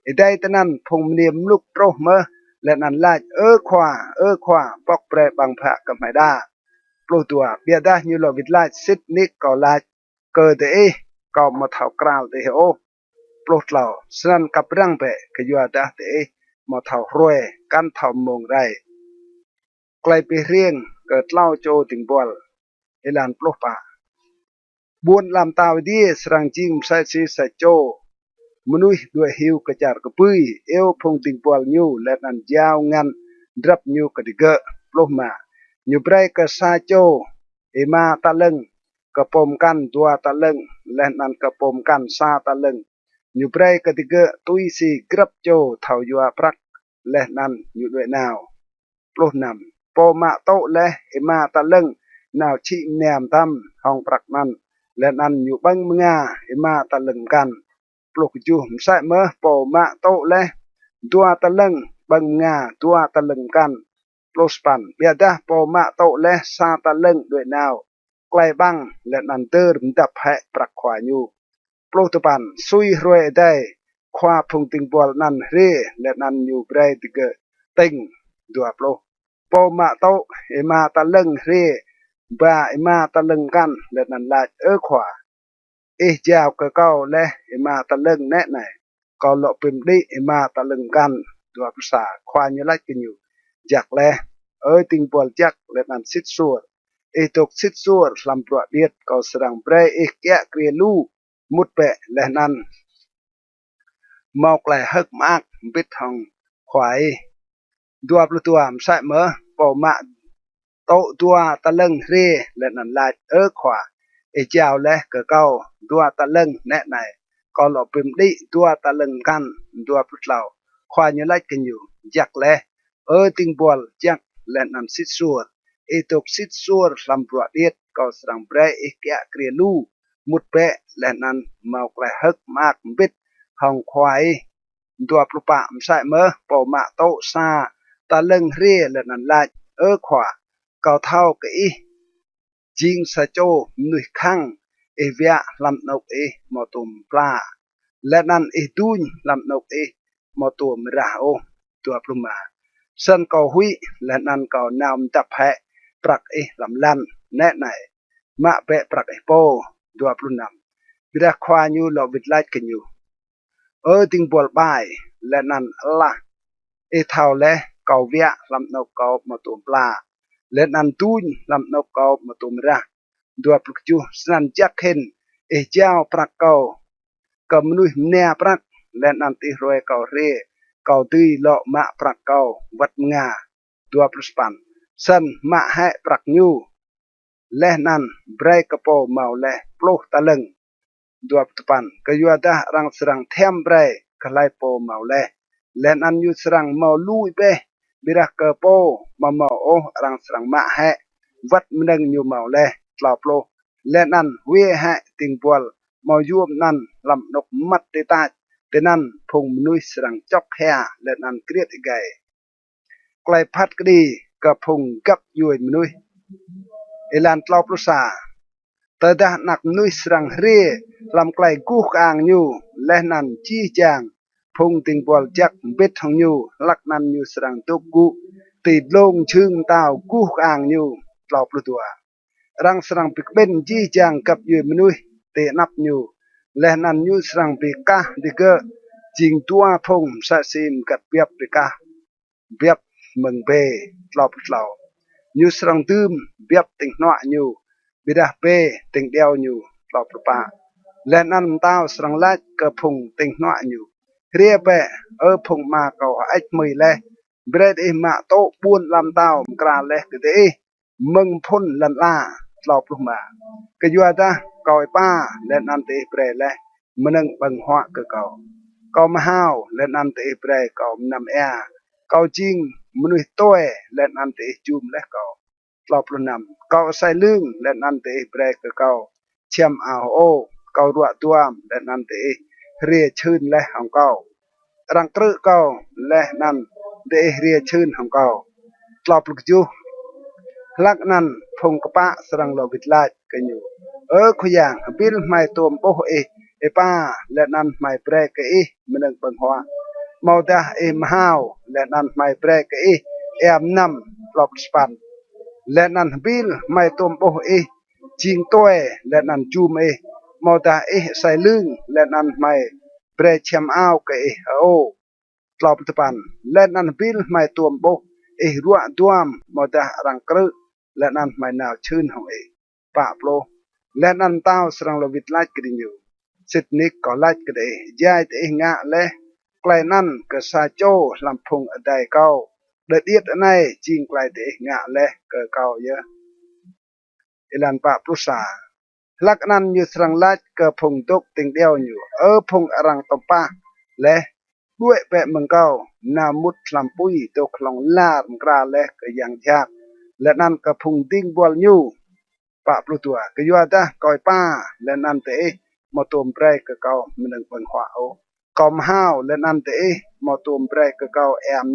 ไอได้แต่นั้นพงเนียมลุกโตเมอและนันลาดขวาปอกเปรบังพะกับไม่ได้โปรตัวเบียดายูโรวิดลาดซิดนิกก็ลาดเกิดก็มาเท่ากราวเตโอโปรดเหล่าสนันกับเรื่องเปก็ยัวดาเตมาเท่ารวยกันเท่ามงไรไกลไปเรียงเกิดเล่าโจถึงบอลเอลานโปรปาบวนลำตาวดีสรังจิมใส่ซีใส่โจมนุษย์ด้วยหิวกระจาดกระปุยเอวพงถึงบอลยูและนันยาวงันดับยูกระดิเกะโปรมายูไบรกระซาโจเอมาตะลึงกระปมกันตัวตะลึงและนันกระปมกันซาตะลึงยูไบรกระดิเกะตุยสีกรับโจเท่ายัวพรักและนันยูด้วยนาวโปรนำปมาโตและเอมาตะลึงนาวชิแนมตำห้องปรักนั้นและนันอยู่บังมึงาเอมาตะลึงกันปลุกจูมใส่เมื่อปมาโตและตัวตะลึงบังงาตัวตะลึงกันโปรสปันเบียดาปมาโตและซาตะลึงด้วยนาวใกล้บังและนันเตอร์มดับแพะปรักขวายูโปรตปันซุยรวยได้คว้าพงติงบอลนันเรและนันอยู่ไบรติเกติงดัวโปรปมาโตเอมาตะลึงเรบาเอมาตะลึงกันและนันลาดขวาเจ้าก็เก้าและเอมาตะลึงแน่ไหนก็หลบปิมดิเอมาตะลึงกันตัวภาษาควายลัดกันอยู่จากแลติงบอลจักและนันซิดซัวตกซิดซัวลำประเดียดก็สรังเปรแกะเกลียลูมุดเปะและนันมอกแหล่ฮึกมากบิดทองควายดัวประตัวมใส่เมื่อปอมาโตตัวตะลึงเรและนันลาดขวาเจ้าและก็เก้าตัวตะลึงแน่ไหนก็หลบปิมดิตัวตะลึงกันตัวพุทธเหล่าควายลัดกันอยู่จากแลติงบอลจักและนันซิดซัวตกซิดซัวลำประเดียดก็สรังเปรแกะเกลียลูมุดเปะและนันมอกแหล่ฮึกมากบิดห้องควายตัวปลุปะมใส่เมื่อปอมาโตซาตะลึงเรและนันลาดขวาเก่าเท่ากับจิงสะโจหนุ่ยข้างเวียลำนกมอตุมปลาและนั่นดุนลำนกมอตุมราโอตัวปลุมาสันเกาหุยและนั่นเกานำตับแพะปรักลำลันแน่ไหนมะเปะปรักโปตัวปลุนำบิดาควายูหลอวิดไลกันอยู่ติงบอลบายและนั่นละเท่าและเกาเวียลำนกเกามอตุมปลาและนันตุนลำนกเกามาตุมระดัวปลุกจูสนันจักเห็นเจ้าปรักเกากำนุยเนียปรักและนันติรวยเกาเรเกาตีเลาะมะปรักเกาวัดงาดัวปลุสปันสันมะให้ปรักยูและนันไบรกโปเมาและปลุกตะลึงดัวปลุปันก็ยัวดารังสรังเทมไบรกลายโปเมาและนันยูสรังเมาลุยเปบิรักเกโปมาเมารังสรังมะแหวัดมันงอยู่เมาเลยตลอดโลและนั่นเวแหติงบอลมายวมนั่นลำนกมัดเตตาแต่นั่นพงมนุษย์สรังจอกแห่และนั่นเกลียดไกไกลพัดกดีกับพงกับยุยมนุษย์ลานตลอดประสาแต่ดาหนักมนุษย์สรังเรีลำไกลกู้กางอยู่และนั่นจี้จางพงติงบอลจักเบ็ดของยูลักนันยูสรังตุกุติดลงชึงเต้ากู้อ่างยูปลอบตัวรังสรังปิกเบนจี้จางกับยูมนุษย์เตนับยูและนันยูสรังปิกะดิเกจิงตัวพงสะซิมกับเบียบปิกะเบียบเมืองเบปลอบเรายูสรังตืมเบียบติงหนอยูบิดาเบติงเดียวยูปลอบปะและนันเต้าสรังลัดกับพงติงหนอยูเรียบพงมาเก่าไอ้มือเลยเบรดมาโตปูนลำเต้ากราเลยก็ได้มึงพ่นลันล่าหลอบลงมาก็ยัวจ้าเก่าป้าและนันเตเบรเลยมันนึงบังหัวก็เก่ามาห้าวและนันเตเบรเก่านำเก่าจริงมนุษย์ตัวและนันเตจุ่มและเก่า ปลอบลุนำเกาใส่ลึงและนันเตเบรกเกาเชียมเอาโอเการัวตัวมและนันเตเรียชื่นและของเการังกรึเกาและนันเตเรียชื่นของเกาปลอบลุกจูลักนั้นพงกปะสรังโลวิตลาดกันอยู่ขยางบิลไม่ตัวมโปเอป้าและนันไม่เบรกมันนึงบังหัวมอดามหาวและนันไม่เบรกมนำปลอบสปันและนันบิลไม่ตัวมโปจิงตัวและนันจูมมอดาใส่ลึงและนันไม่เบรกเชมเอาโอปลอบสปันและนันบิลไม่ตัวมโปรัวดวมมอดารังกรึและนั้นไม่น่าชื่นของปะโปรและนั้นเต้าสรังลวิตไล่กระดิ่งอยู่สิทนิกก็ไล่กระดิ่งย้ายแต่งะและไกลนั้นก็ซาโจลำพงอได้เก้าเดือดเดียดในจริงไกลแต่งะและก็เก้าเยอะอิลันปะปรุษาลักนั้นอยู่สรังไล่ก็พงตกติงเดียวอยู่พงอรังตบปะและด้วยแปะเมืองเก้านามุดลำปุยตกคลองลาดกราและก็ยังยากและนั่นก็พุงดิ้งบอลยูปะปลุตัวก็ยัวตะก้อยป้าและนั่นเตะมาตัวมเปรก็เก่ามันนึงเป็นขวาโอกอมห้าวและนั่นเตะมาตัวมเปรก็เก่า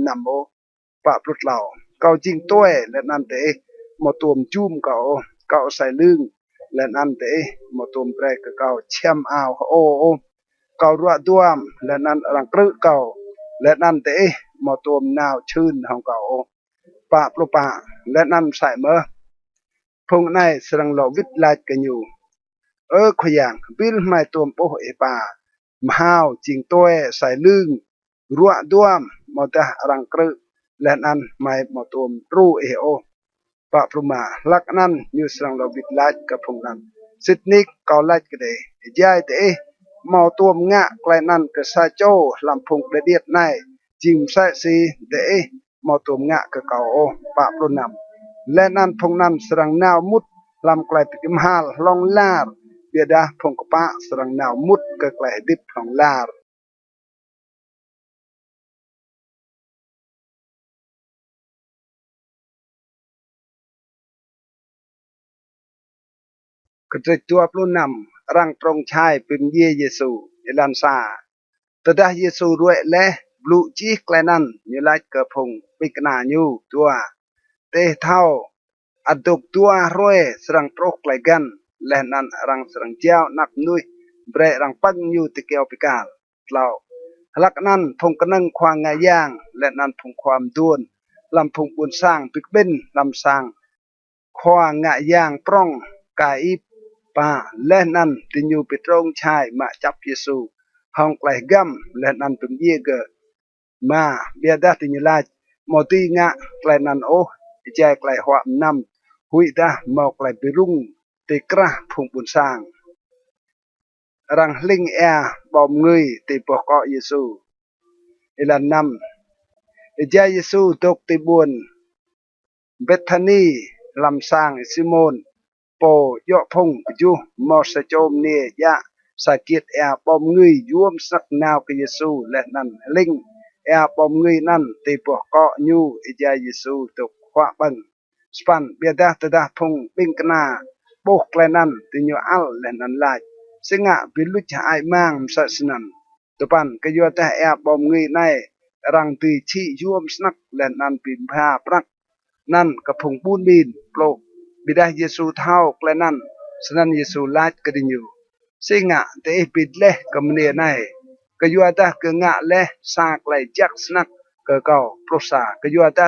นำโอปะปลุดเหล่าเก่าจริงตัวและนั่นเตะมาตัวมจุ่มเก่าใส่ลึงและนั่นเตะมาตัวมเปรก็เก่าเชี่ยมเอาโอเก่ารัวด้วมและนั่นรังกรึเก่าและนั่นเตะมาตัวมนาวชื่นของเก่าปะปลุปะและนั่นใส่เมื่อพงในสรังโลวิตลาดกันอยู่ขยางบิลไม่ตัวมโปปามหาวจิงตัวใส่ลึงรัวด้วมมอตะรังกรึและนั่นไม่มอตัวมรู้โอปะปลุมาลักนั่นอยู่สรังโลวิตลาดกับพงนั้นสิทนิกก็ลาดกันเลยย้ายเตะมอตัวมงะไกลนั่นก็ซาโจลำพงประเดียดในจิมใส่สีเตะมอตัวงะก็เก่าปะปลุนำและนั่นพงนั้นสรังนาวมุดลำไกลติกมหาลลองลาร์เบียดาพงกปะสรังนาวมุดก็ไกลดิบลองลาร์กระจตัวปลุนำรังตรงชายปิมเยซูเอลันซาตดาเยซูด้วยและบลูจีไกลนั้นอยู่ไล่กระพงปิกนาอยู่ตัวเตะเท่าอดุกตัวรวยสรังโปรกไกลกันและนั้นรังสรังเจ้านักนุยเบรรังปังอยู่ตะเกียวปิกาลเราลักนั้นพงกนังควางงาย่างและนั้นพงความด้วนลำพงบุญสร้างปิกบินลำสร้างควางงาย่างปร่องกายป่าและนั้นติอยู่ปิตรงชายมาจับเยซูห้องไกลกัมและนั้นเป็นเยเกมาเบียดาติญลาโมตีงะไกลนั้นโอใจไกลหัวนำหุยดาเมาไกลไปรุ่งตีกระพงบุญสร้างรังลิงบอมเงยตีปอกเยซูเอลันนำใจเยซูตกตีบุญเบธานีลำสร้างซิโมนโปยอพงจูมอสโจมเนียะสาเกียตบอมเงยยวมสักนาวกเยซูและนั้นลิงบอมเงยนั้นตีปอกยูใจเยซูตกขวาบังสปันเบียดาตดาพงบิงกนาโบกแลนันติญอัลและนันลายสิงะบิลุจไอมังสัสนันตุปันกยัวแต่บอมเงยในรังตีชียวมสนักและนันปิมพาปรักนั่นกับพงปูนบินโปรบิดาเยซูเท่าแกลนั่นสนันเยซูลาดกระดิ่งอยู่สิงะแต่ปิดเละกับเนียในกยัวแต่กงะเละสากไหลจักสนักกเก่าโปรสากยัวแต่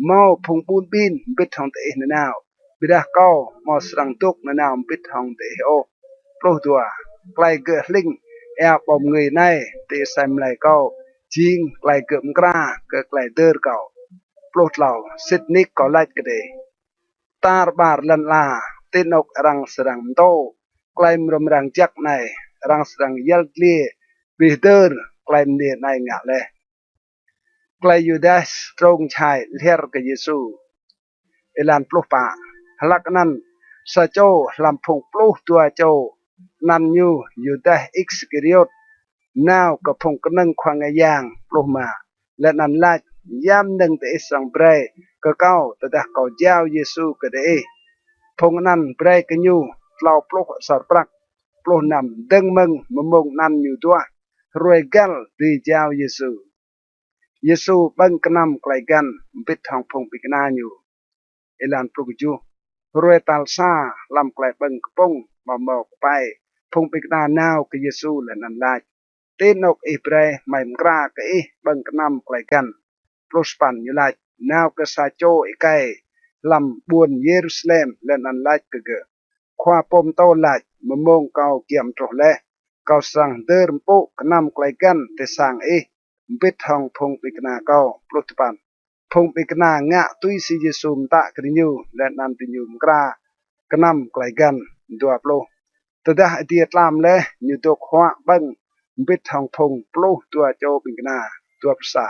เมาพงปูนบินปิดทองเตนนาวบิดาเก้ามอสรังตุกนนาวปิดทองเตโอโปรตัวไกลเกิดลิงบอมเงยในเตใส่ไหลเก้าจิงไกลเกิดกล้าเกิดไกลเดินเก่าโปรดเหล่าสิทนิกก็ไล่กันเลยตาบาร์ลันลาเตนกรังสรังโตไกลมรมรังจักในรังสรังยัลเลียบิเดอร์ไกลเนียในงะเลยไกลยูดาสตรงชายเลียร์กับเยซูเอลันปลุกปะลักนั้นซาโจลำพงปลุกตัวโจนันยูดาอิกสกิริยตนาวกับพงกนังควางยางปลุกมาและนันลาดย้ำหนึ่งแต่สังเบร cơ cao ta đã cầu giao Giêsu cái đấy phong nan pray cái nhu lao plo sar prak plo nam deng meng mông nan nhu tua rồi gal đi giao Giêsu Giêsu băng kenam klai gan bit hong phong pikna nhu elan plo ju rồi tal sa lam klai băng pong mà mọc pai phong pikna nào cái Giêsu là nan lai tên nọc Ibre mày mgra cái băng kenam klai gan prospan như lai nào cái sa cho cái làm buồn Jerusalem lên ăn lại cái khoa pom tàu lại mà mong cao kiểm trổ lệ cao sang đơm bộ năm quay gan để sang biết hong phong bị na cao protepan phong bị na ngã tuy si Jesum ta cái nhiều lên ăn thì nhiều gra cái năm quay gan đua plo từ đó tiệt làm lệ như tôi khoa băng biết hong phong plo đua cho bị na đua sa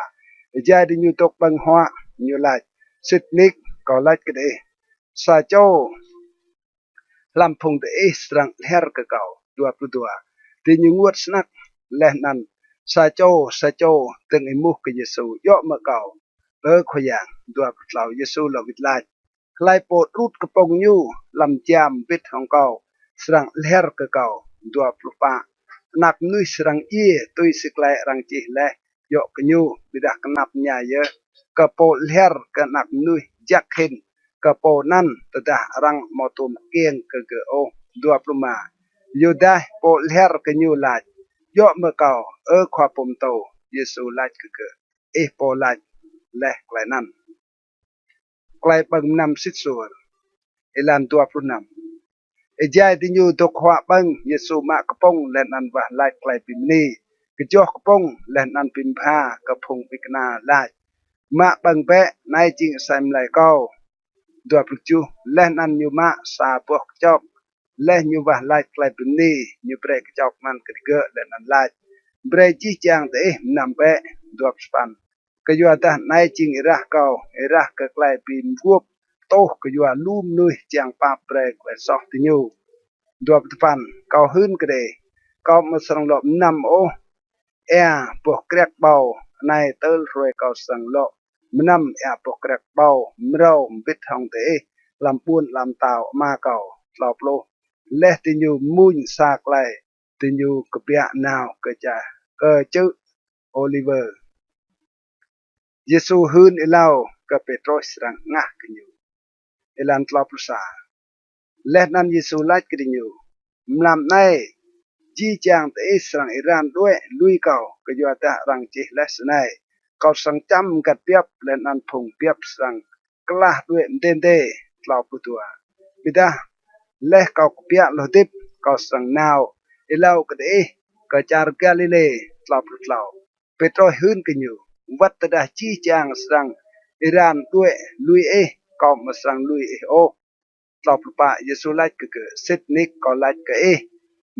giờ đi như tôi băng hoa như lại xịt nick có lại cái đấy sa cho làm phong để strang her cái cầu đua thì những nguồn snack lên năn sa cho từng em mua cái Giêsu yo mà cầu ở khoa giang đua lão Giêsu là vịt lại bột rút cái phong nhu làm jam biết hong cầu strang her cái cầu đua pa nạp nuôi strang ye tôi xịt lại răng chỉ lại yo cái nhu bị đặt nạp nhà ye cái bộ her cái nạp nuôi jack hin kaponan tada rang motum kieng ke o 25 yuda po lher ke nyu lach yo me kau khwa pum to Yesu lach ke po lach leh klai nan klai bang nam sit sur elan 26 jai ti nyu to khwa bang Yesu ma kapong len an wa lach klai pim ni ke jo kapong len an pim pha kapong pikna lach ma bang pe nai jing sam lai kau dua puluh leh nan nyuma sa poh kecok leh nyubah lai klai bini nyubre kecok nan ketiga leh nan lai bre ci jang teh nampe 28 kejua tah nai cing irah kau irah ke klai bin guop toh kejua lum nuih jang pa bre kwe soh tinyu 28 kau hun kede kau mesrang lo 6 o poh krek bau nai tel roi kau sang lo menam poh krek bau mrau bit hong te làm buôn làm tàu ma cầu lọp lô leh tin như muôn sạc lại tin như cái bia nào cái chả cơ chữ Oliver Giêsu hơn elau cái Petros rằng ngã cái như elan lọp sa leh nan Giêsu lách cái như làm này chi chàng te sang Iran đuôi lui cầu cái do ta rằng chỉ leh này cầu sang trăm gạt piap lên ăn phùng piap sang kelah đuôi tên tê lau putua bida leh kau pia lo tip kau sang nào ilau ke de ke car Galile lau Petro hun ke nyu wat tada chi chang sang Iran tue lui kau masang lui o lau pa Yesu lach ke sit nik kau lach ke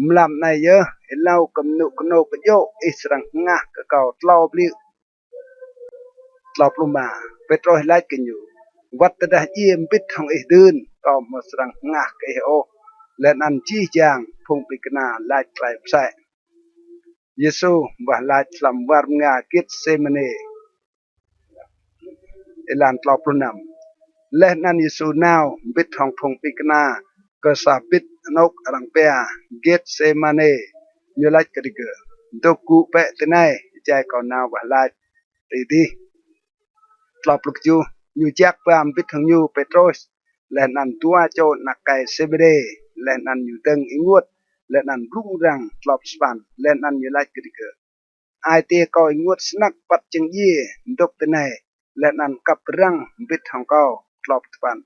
mlam nai ye ilau kamnu kno ke yo israng ngah ke kau lau bli lau pluma Petro lach ke nyu wat tada iem bit hong dun kau masang ngah ke o lên ăn chi chang phung pikna lach klai sai Yesu wa lach lam war nga kit semane elan tlopnam lên ăn Yesu now bit hong phung pikna ka sa bit nok rang pe get semane như lach ke ge doku pe tenai chai ko now wa lach ti tlopluk ju như jak pam bit hong như Petros lên ăn tua cho nakai sebede lên ăn như teng ingut lên ăn rung rang tlop span lên ăn như lach ketika ai tia ko ingut snack pat cheng ye ndok tenai lên ăn kap rang bit hong ko tlop span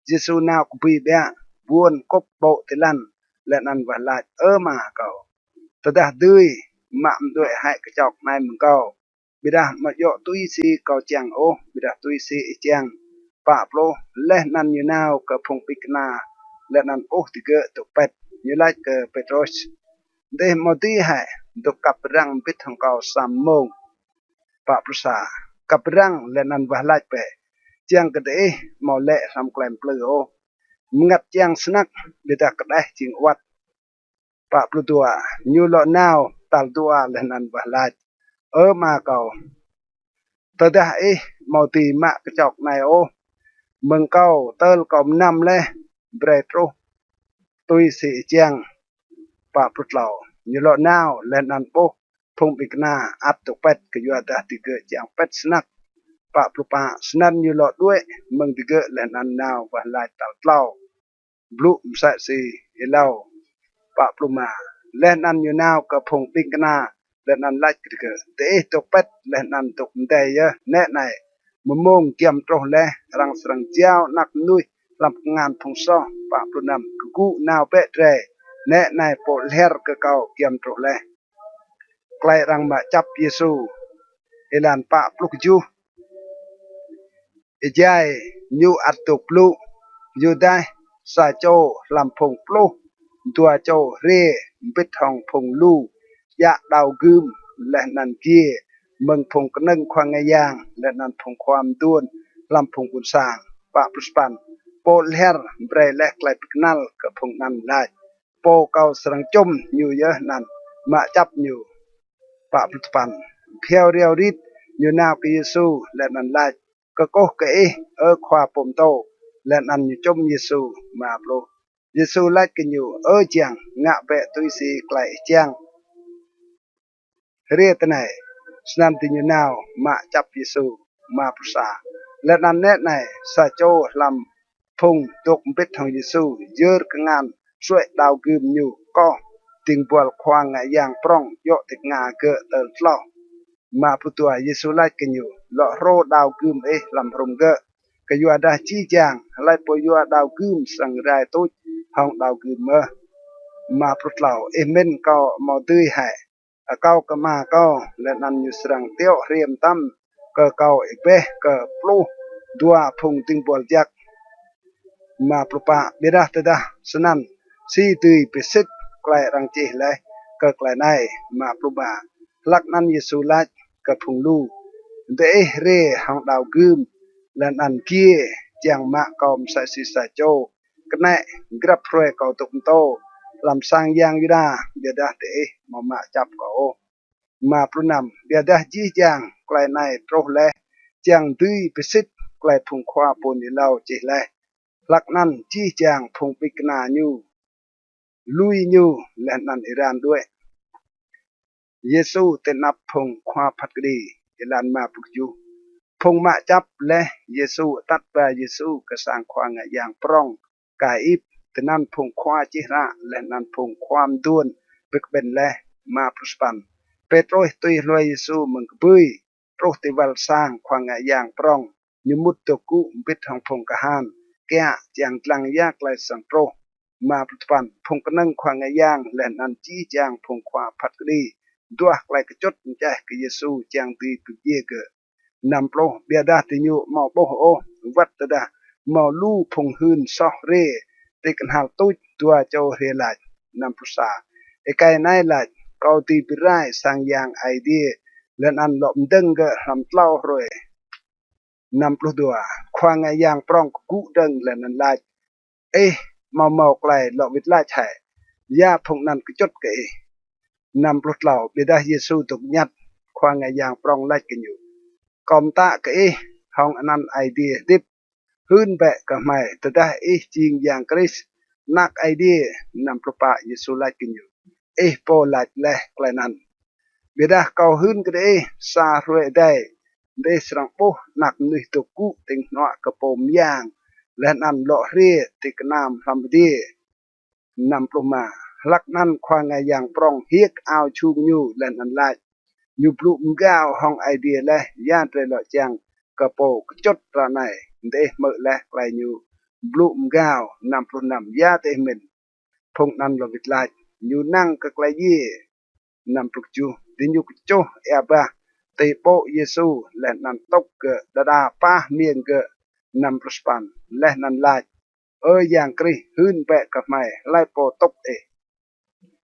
Jesu nào ku bi bia buon kop bo telan lên ăn wa lach ma ko tadah dui mam doi hai ka chok nai mung ko bidah ma yo tui si ko chang o bidah tui si chang pa plo leh nan như nào ka phung pikna lên ăn tiga tu pet như lai ke Petros de moti hai tu kap rang bit hong kau samong pa prusa kap rang lên ăn wa lai pe chiang ke de mo le ram klem plu o ngat chiang snack bida kadai ching wat pa plu tua như lo nào tal tua lên ăn wa lai ma kau tada moti ma ke chok nai o มึงเก้าเติลก่อมนำเลยเบรตรูตุยสีเจียงปะปลุดเหล่าอยู่ละนาวและนันโปพงปิกนาอัดตุเป็ดก็อยู่อาดาติเกจางเป็ดสนักปะปลุปะสนันอยู่ละด้วยมึงติเกและนันนาววันลายตัลเล่าบลูมใส่สีเล่าปะปลุมาและนันอยู่นาวกับพงปิกนาและนันไล่ติเกเตะตุเป็ดและนันตุกเตยแน่ไหนมะม่วงเกี่ยมตรงและรังสรังเจ้านักนุยลำงานพงซ้อปะปลุนำกูนาวเป็ดเรแน่ในโปลเฮร์กเก่าเกี่ยมตรงและใกล้รังมาจับเยซูเอลันปะปลุกจูเอใจยูอัตตุปลุยูได้ซาโจลำพงปลุตัวโจเรบิดทองพงลูยะดาวกึมและนันเกียเมืองพงกนึงควางยางและนันพงความด้วนลำพงบุญสางปะปลุสปันโปลเฮร์เบรและไกลปิกนัลกับพงนันได้โปเกาสรังจมอยู่เยอะนั้นมาจับอยู่ปะปลุสปันเพียวเรียวริดอยู่นาวกิเยซูและนันไลก็โกกเอควาปมโตและนันอยู่จมเยซูมาปลุเยซูไล่กันอยู่เจียงงะเปตุยสีไกลเจียงเรียตไหนสนันติอยู่นาวมาจับเยซูมาปรุษาและนันแน่ไหนซาโจลำพงตกเป็ดของเยซูเยอะกงานช่วยดาวกึมอยู่ก็ติงบวลควางอย่างปร่องโยติงาเกเติร์ฟลอมาปุตัวเยซูไล่กันอยู่เลาะโรดาวกึมลำพรมเกก็อยู่ได้ชี้แจงไล่ปอยู่ดาวกึมสังไรตุยห้องดาวกึมมาปุตเหล่าเมนก็มาตื้อให้เก้าก็มาก็และนันอยู่สรังเตี้ยวเรียมตั้มก็เก้าเป้ก็ปลูดัวพงติงบวลจักมาปลุปะเบดาตดาสนันซีตุยเปสิกไกลรังจีเลยก็ไกลในมาปลุบาลักนันเยซูลักก็พงลูเดเรห้องดาวกึมและนันเกียจังมะกอมใส่สิใส่โจก็แน่กระเพรยก็ตุกโตลำสร้างยางยุดาเบียดาเตะมาจับก็มาปลุนำเบียดาจีจางไกลในโตเลจังดุยประสิทธิ์ไกลพงควาปนเล่าจีเลลักนั้นจีจางพงปิกนาญูลุยญูและนันอิรานด้วยเยซูเตนับพงควาพัดกดีอิรานมาปลุกยูพงมาจับและเยซูตัดไปเยซูกระสางควางอย่างปร่องกายอิบแต่นั่นพงควาจิระและนั่นพงความด้วนเบิกเป็นและมาปรุสปันเปโตรตุยรวยเยซูมึงกบุยโปรติวัลสร้างควางอย่างปร่องยมุตตกุบิดทองพงกะฮานแก่จางกลางยากลายสังโปรมาปรุสปันพงกนั่งควางอย่างและนั่นจี้จางพงควาพัดกดีด้วยกลายกระจดใจกเยซูจางตีกุเยเกนำโปรเบียดาติญูมาโบโอวัดตดามาลูพงหืนซอเรติกันหาตุตัวเจ้าเรลัดนำพุษาไกายนายลัดเขาตีปิไรสังยังไอเดียและนันหลอมดึงกะรำเล่ารวยนำปลุดัวควางยังปรองกุดึงและนันลัดมาไกลหลอวิดลาชัยยาพงนันกจดเกนำปลุดเหล่าเบียดาเยซูตกยัดควางยังปรองลัดกันอยู่กอมตาเกห้องนันไอเดียดิบหื้นแบะกับไม่แต่ได้จริงอย่างคริสนักไอเดียนำพระปะเยซูไลกินอยู่โปลัดและไกลนั้นเบดาเกาหื้นก็ได้ซาเรได้สรังโปนักนุยตกุติงนัวกระโปมยางและนันเลาะเรียติกนามทำดีนำพระมาลักนั้นควางอย่างปรองเฮียกเอาชูงูและนันไลอยู่ปลุกก้าวห้องไอเดียและย่านเตลอจังกระโปกจดระไหนเดเมื่อและไกลอยู่บลูมก้าวนำพลุนำยาเตมินพงนันลวิตลายอยู่นั่งก็ไกลยี่นำปลุกจูดินอยู่กโจเอบะเตโปเยซูและนันตกเกดาดาป้าเมียงเกนำปลุสปันและนันลายอย่างกรีหื้นแปะกับไม่ไล่โปตก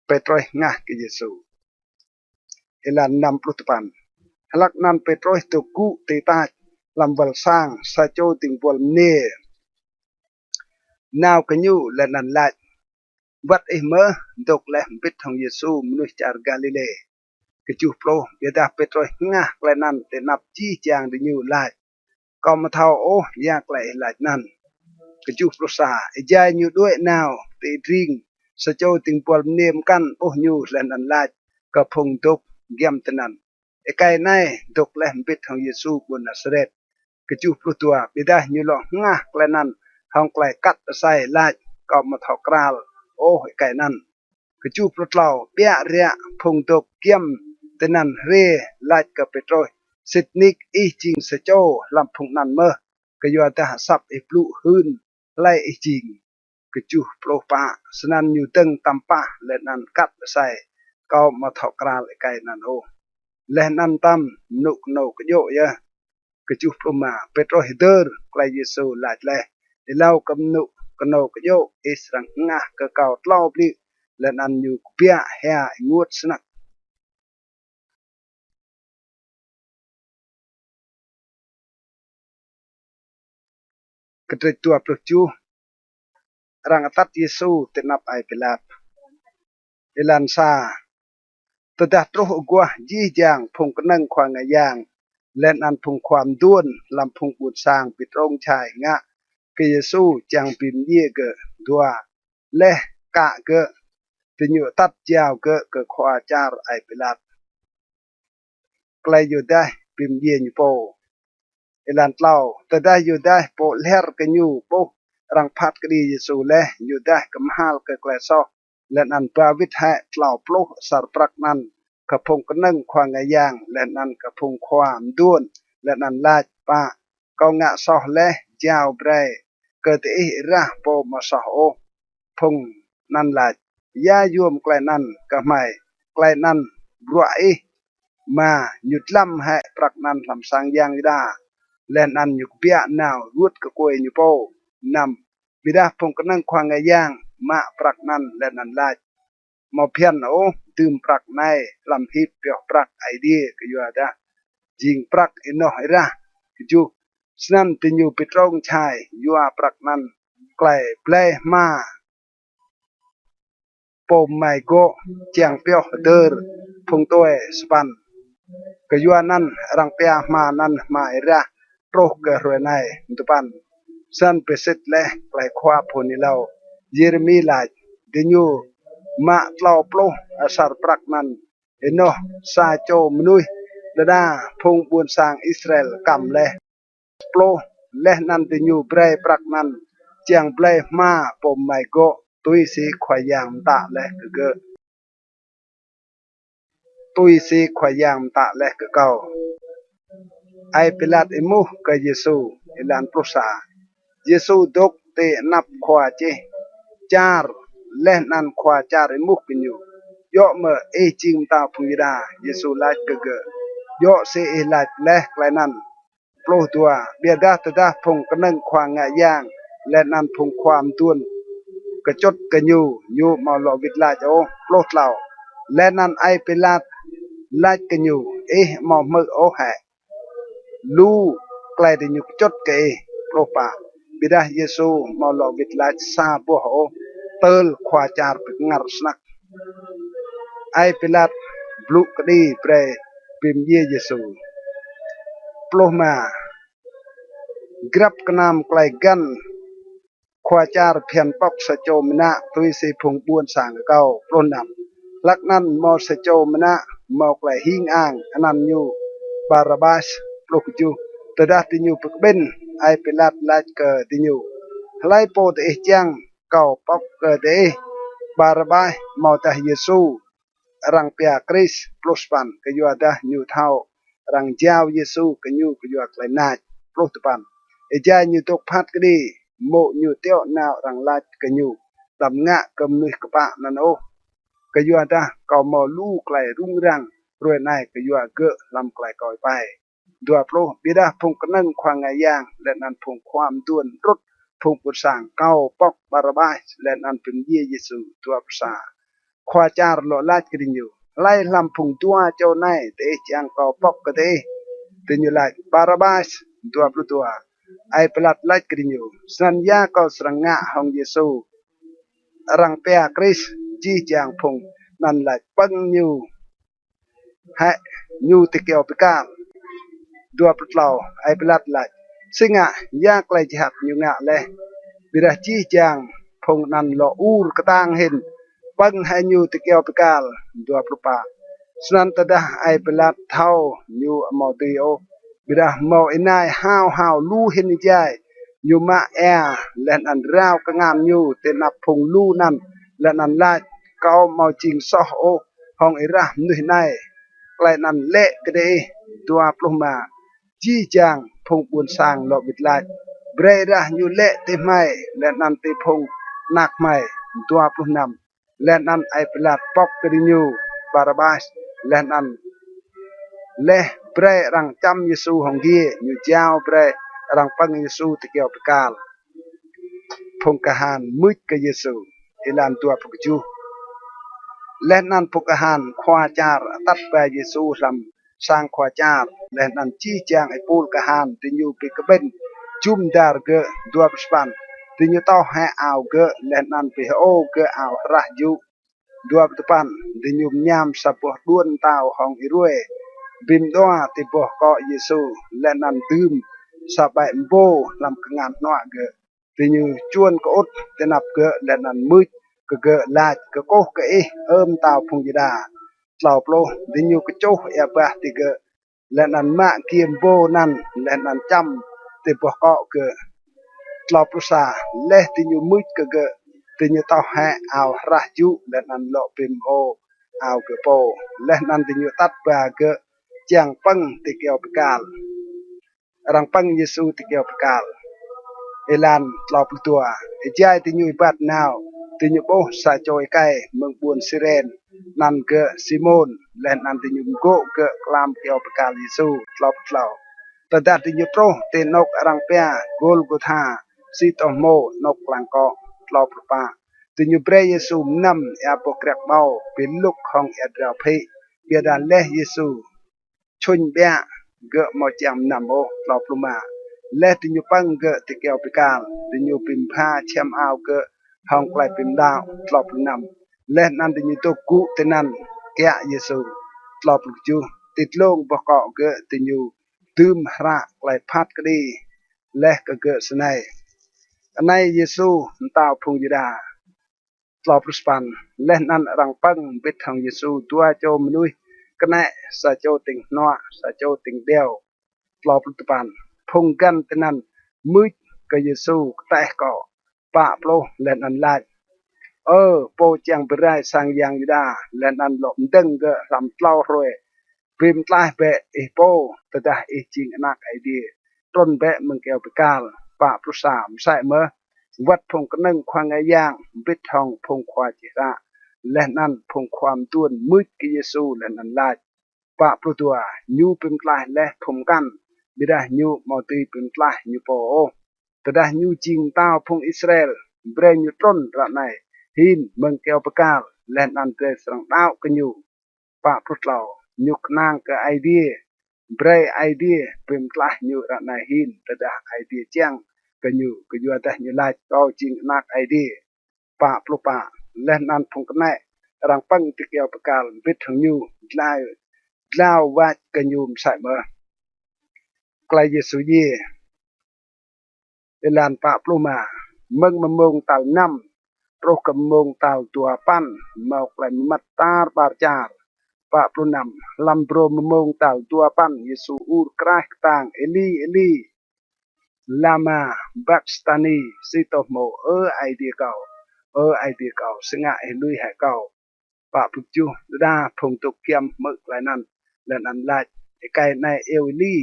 เปโตรง่ะกิเยซูเอลันนำปลุตปันลักนั้นเปโตรตุกุเตตาลำวัลสร้างซาโจติงบอลเนนาวกันยูและนันลัดวัดเมื่อดกและบิดของเยซูมนุษย์จากกาลิเลกจูโปรเบียดาเปโตรง่ะและนั้นแต่นับจี้จางดิยูลัด ก็มาเท่าโอ้ยากไหลหลายนั่นกระจุปรสาใจอยู่ด้วยนาวตีริงสะโจติงปวลเนียมกันโอ้ยูและนันลาดก็พงตกเยี่ยมตนันไกลในตกและปิดของเยซูบนนาซาเรตกระจุปรตัวบิดาอยู่หลงงะและนั้นห้องไกลกัดใส่ลาดก็มาเท่ากราลโอ้ไกลนั้นกระจุปรเล่าเปียเรียพงตกเยี่ยมตนันเรลาดก็เปโตรสิทนิกอีจริงสะโจลำพงนันเมื่อก็ยอดแต่หาซับไอปลุหืนไล่ไอจริงกระจุโปรปะสนันอยู่ตึงตัมปะและนันกัดใส่ก็มาถอกกราลไกลนันโอและนันตัมนุกโนกโยเยกระจุโปรมาเปโตรฮิเดอร์ไกลเยซูหลายแลเล่ากำนุกโนกโยอิสรังงะก็เก่าเล่าปลิและนันอยู่เปียเฮียงวดสนักกระตุ้ตัวปลุกจูรังตัดเยซูตินับไอเปลาเอลันซาตดัดโรกัวยี่จางพงกนังควางยางและนันพงความด้วนลำพงบุตรสร้างปิดองชายงะกเยซูจังปิมเยเกดัวและกะเกติญตัดเจ้าเกควาจารไอเปลาไกลอยู่ได้ปิมเยอยู่โปเอลันเล่าแต่ได้อยู่ได้โปเลรกันอยู่โปรังพัดกดีเยซูและอยู่ได้กำฮัลเกแกลซอและนันปาวิทะเล่าโปลสารปรักนันกระพงกนั่งควางยางและนันกระพงความด้วนและนันลาดปะกองะซอและเจ้าเบรเกิดอิระโปมาซอโอพงนันลาดยายวมไกลนันกะไม่ไกลนันรัวอิมาหยุดลำให้ปรักนันลำสังยางดาและนันยุกเปียนาวรุดกะกวยอยู่โปนำบิดาพงกนั่งควางยางมาปรักนันและนันลาดมาเพียนโอตื่มปรักในลำฮิปเปียปรักไอเดียก็อยู่adaจิงปรักอินโนเอระก็อยู่สนั่นติญญูปิตรองชายอยู่ปรักนั้นไกลเปลมาปมไม่โกเจียงเปียวเดอร์พงตัวสปันก็อยู่นั้นรังเปียมานั้นมาเอระโรคเกรวยในตุปันสันเปสิตและไกลควาพนิเลาเยเรมีลาดิญูมาเล่าโปรอาสารปรักนั้นเอ็นโนซาโจมนุยดาพงบุญสร้างอิสราเอลกำเลโปรและนันติญูเบรปรักนั้นเจียงเบรมาปมไม่โกตุยสีขวายางตะและเกตุยสีขวายางตะและเก่าไอปิลาตอิมุกเยซูอิลันปรุษาเยซูดกเตนับขวาเจจาร์และนันขวาจาริมุกกินอยู่ย่อเมื่อเอจิงตาพุยดาเยซูลาดเกย่อเสเอลาดและไกลนั้นโปรตัวเบียดาตดาพงกนังควางงายางและนันพงความตุนกระจดกระยูมาลอวิดลาโอโปรเหล่าและนันไอเปลาดลาดกระยูมาเมื่อโอแหลูไกลดิญูจดเกโปรปาบิดาเยซูมาลอวิดลาซาบัวโอเติลควาจาร์ปงัรสนักไอเปลาดบลุกดีเปรปิมเยซูปลมากรับกนามไกลกันควาจาร์เพียนปอกสะโจมนะตุยสีพงบุญสางเก่าปลนนำลักนั้นมอสะโจมนะมอไกลหิงอ่างอนันยูบาราบาสปลุกจูตดาติญูปกเบนไอเปลาดลาดเกติญูไลโปเตจังเก่าปอกเกเตบาราบาสมอตาเยซูรังเปียคริสปลุสปันก็อยู่ada new thauรังเจ้าเยซูก็อยู่ไกลนาปลุตปันเอจาอยู่ตกพัดก็ดีโมอยู่เตียวนาวรังลาดก็อยู่ดำงะกำนุยกปะนันโอก็อยู่adaก็มอลูไกลรุ่งรังรวยนายก็อยู่เกะลำไกลก่อยไปดัวโปรบิดาพงกนั่งควางไงย่างและนันพงความด้วนรถพงปุษางเก้าปอกบาราบายและนันเป็นเยซูตัวภาษาควาจาร์โลลาดกริญญูไล่ลำพุงตัวเจ้านายเตจังก็ปอกก็เตติญญูไล่บาราบาสตัวปลุตัวไอเปลัดลาดกริญญูสัญญาก็สรังงะของเยซูรังเปียคริสจีจังพงนั่นไล่ปังยูให้ยูติเกียวปิกาตัวปลุเราไอเปลัดไล่ ซึ่งยากเลยจะหักอยู่เลยบิดาจี้จางพงนันโลอูรกระตังเห็นปังให้อยู่ตะเกียวปกาลดัวปลุปะสนันตดาไอเปลัดเท่าอยู่มอตีโอบิดามออินายห้าวลู่เห็นใจอยู่มาและนันราวกงามอยู่เตนับพงลู่นั่นและนันลาเกาเมาจริงซอโอห้องไอระนุยในไกลนันเละกระเดตัวปลุมาจี้จางพงบุญสร้างโลบิดลาเบรดาอยู่เละเตไม่และนันเตพงนักไม่ตัวปลุนำและนันไอเปลัดปอกกระดิญูบาราบาสและนันเละเบรรังจำเยซูของกีอยู่เจ้าเบรรังปังเยซูตะเกียวปกาลพงกหานมุดกับเยซูอิลานตัวปกจูและนั้นพกหานควาจาร์ตัดไปเยซูลำสร้างควาจาร์และนั้นชี้แจงไอปูลกหานที่อยู่ปีกเบนจุมดาร์เกดัวปสปันที่อยู่ต่อให้เอาเกและนั้นไปโอเกเอาระยูดัวปตปันที่อยู่ยามสับปะด้วนเต้าห้องอิรวยบิมดัวที่บอกก็เยซูและนั้นดื่มสบายโบลำกงานนัวเกที่อยู่จวนก็อดที่นับเกและนั้นมืดก็ลาดก็โก้ก็เต้าพงยดาเต่าโปรที่อยู่ก็โจเอบะที่เกและนั้นมาเกียมโบนั้นและนั้นจำที่บอกก็เกเต่าปรุษาและที่อยู่มืดก็ที่อยู่ต่อให้เอาระยุและนั้นโลปิมโอเอาเกโปและนั้นที่อยู่ตัดไปเกจังปังที่เกี่ยวกับกาลรังปังเยซูที่เกี่ยวกับกาลเอลันเต่าปตัวไอ้ใจที่อยู่บัดนาวที่อยู่โบสาจอยไกเมืองบุญซิเรนนันเกซิโมนและนันที่อยู่โกเกกลามเกี่ยวกับกาลเยซูเต่าแต่ดัดที่อยู่โตเตนกรังเปียโกลกุธาซิตอโมนกกลางเกาะเต่าปะที่อยู่เบรเยซูนำอาปกรักเบาเป็นลูกของเอดราเพเบียดานเลเยซูชุนเบียเกมอจำนำโอเต่าปมาและที่อยู่ปังเกที่เกี่ยวกับกาลที่อยู่ปิมพาเชมเอาเกห้องไกลปิมดาวเต่าปนำและนั้นที่อยู่ตัวกุเตนันแกเยซูเต่าปจูติดลงบกเกที่อยู่ดื่มระไกลพัดก็ดีและก็เกสไนในเยซูเต้าพงยดาเต่าปรุสปันและนั้นรังปังบิดทางเยซูตัวโจมนุยก็แน่สะโจติงนัวสะโจติงเดียวเต่าปรุตปันพงกันเตนันมืดก็เยซูแต่ก็ปะโปรและนั้นลายโปจังไปได้สังยังยดาและนั้นหลบดึงก็ลำเต้ารวยพิมพ์ลายเบะอีโปแต่ได้อีจริงนักไอเดียต้นเบะมึงเกี่ยวกับกาลปะปรุสามใส่เมื่อวัดพงกนึ่งควางไงย่างบิดทองพงควาจิระและนั้นพงความต้วนมืดกิเยซูและนั้นลายปะปรุตัวยูพิมพ์ลายและพงกันบิดายูมอตีพิมพ์ลายยูโปแต่ได้ยูจริงเต้าพงอิสราเอลเบรยูต้นระไนหินมึงเกี่ยวกับกาลและนั้นเตะสังดาวกันอยู่ปะปรุตเรายุคนางกับไอเดียเบรไอเดียเป็นกลายอยู่ระในหินแต่ได้ไอเดียเจียงกันอยู่แต่อยู่ลายต่อจริงนักไอเดียปะปลุปะและนั้นพงกันแน่รังปังติเกียวประกาศบิดถึงอยู่ลาววัดกันอยู่ใส่เมื่อไกลเยซูเย่เวลานปะปลุมามึงมงเต่าน้ำโรคกมงเต่าตัวปั้นมาไกลมัดตาบาจาร์ปะปลุนำลำโปรมงเต่าตัวปั้นเยซูอูรกรายต่างเอลีลามาบักสตานีซิโตโมไอเดียเก่าไอเดียเก่าสง่าลุยหายเก่าปะปุจูดาพงตุกเกียมมึกไรนั้นและนั้นลายไกในเอลลี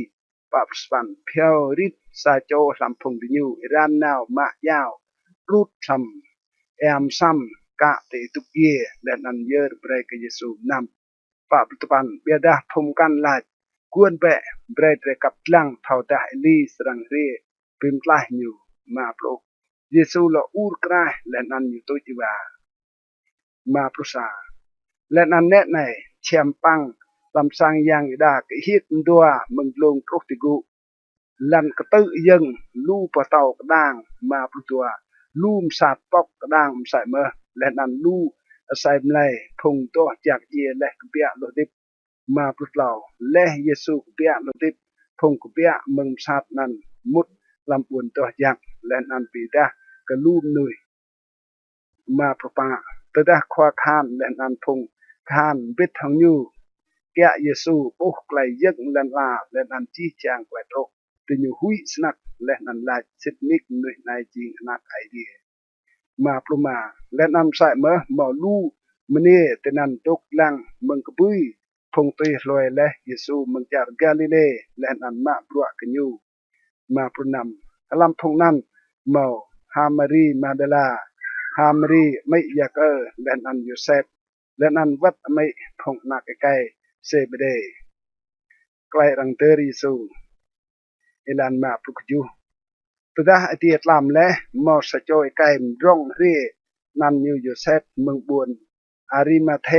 ปะสปันเพียวริดซาโจลำพงดิญูรันนาวมะยาวรูดทำแอมซัมกะเตตุกเยและนั้นเยอร์เบรกเยซูนำปะปุตปันเบียดาพงกันลายกวนเบะเบรดเรกับลังเท่าดาเอลีสรังเรพิมพ์ลายอยู่มาปลุกเยซูละอูรกรายและนั้นอยู่ตัวจีวามาปรุษาและนั้นแน่ในเชียมปังลำสังยังดากฮิตดัวมึงลงโปรติกุลันกระตือยังลู่ปะเต่ากระด้างมาปรุตัวลู่มสาดปอกกระด้างใส่เมื่อและนั้นลู่ใส่ในพงตัวจากเยและกเปียโลดิบมาปรุเราและเยซูกเปียโลดิบพงกเปียมึงสาดนั้นมุด ลำบุญตัวยักและนันปีดากระลูมนุยมาประปาตัวดาควาคานและนันพงคานบิดทางยูแกะเยซูโอ้ไกลยักและลาและนันจี้จางไกลโตตัวยูหุยสนักและนันลายสิทนิกนุยนายจิงนักไอเดียมาปลุมาและนำใส่เมื่อมาลูมันเนี่ยแต่นันตกลังมึงกบุยพงตุยลอยและเยซูมึงจากกาลิเลและนันมาปลัวกันยูมาปลุนำลำพงนั้นมาฮามารีมาเดลาฮามรีไม่อยากและนันยูเซฟและนันวัดไม่พงนักไกลเซบเดไกลรังเตอริสูเอลันมาปลุกยูตัวดาอดีตลำและมอสจอยไกมร่องเรียนันยูเซฟเมืองบุญอาริมาเท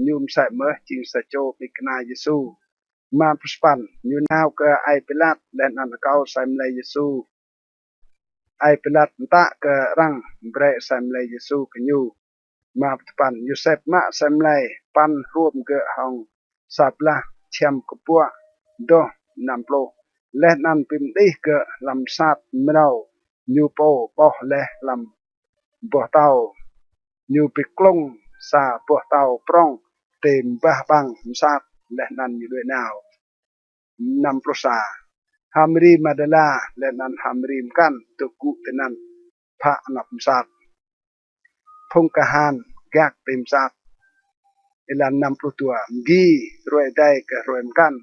ยูมใส่เมื่อจิงสโจปิกนาเยซูมาพุสปันยูนาวก็ไอเปลัดและนันเกาใส่มลายเยซูไอเปลัดตะก็รังเบรใส่มลายเยซูกันยูมาพุสปันยูเซฟมาใส่มลายปันรวมก็ห้องสับละเชียมกปัวโดนำโปรและนันปิมได้ก็ลำสับเมื่อยูโปปอและลำบัวเตายูปิกลงซาบัวเตาปรองเต็มบ้าบังสับและนันอยู่ด้วยนาวนำโปรซาฮามรีมาเดลาและนันฮามรีมกันตุกุเตนันพระนับสับพงกหานแกกเต็มสับเอลันนำโปรตัวกีรวยได้ก็รวยกัน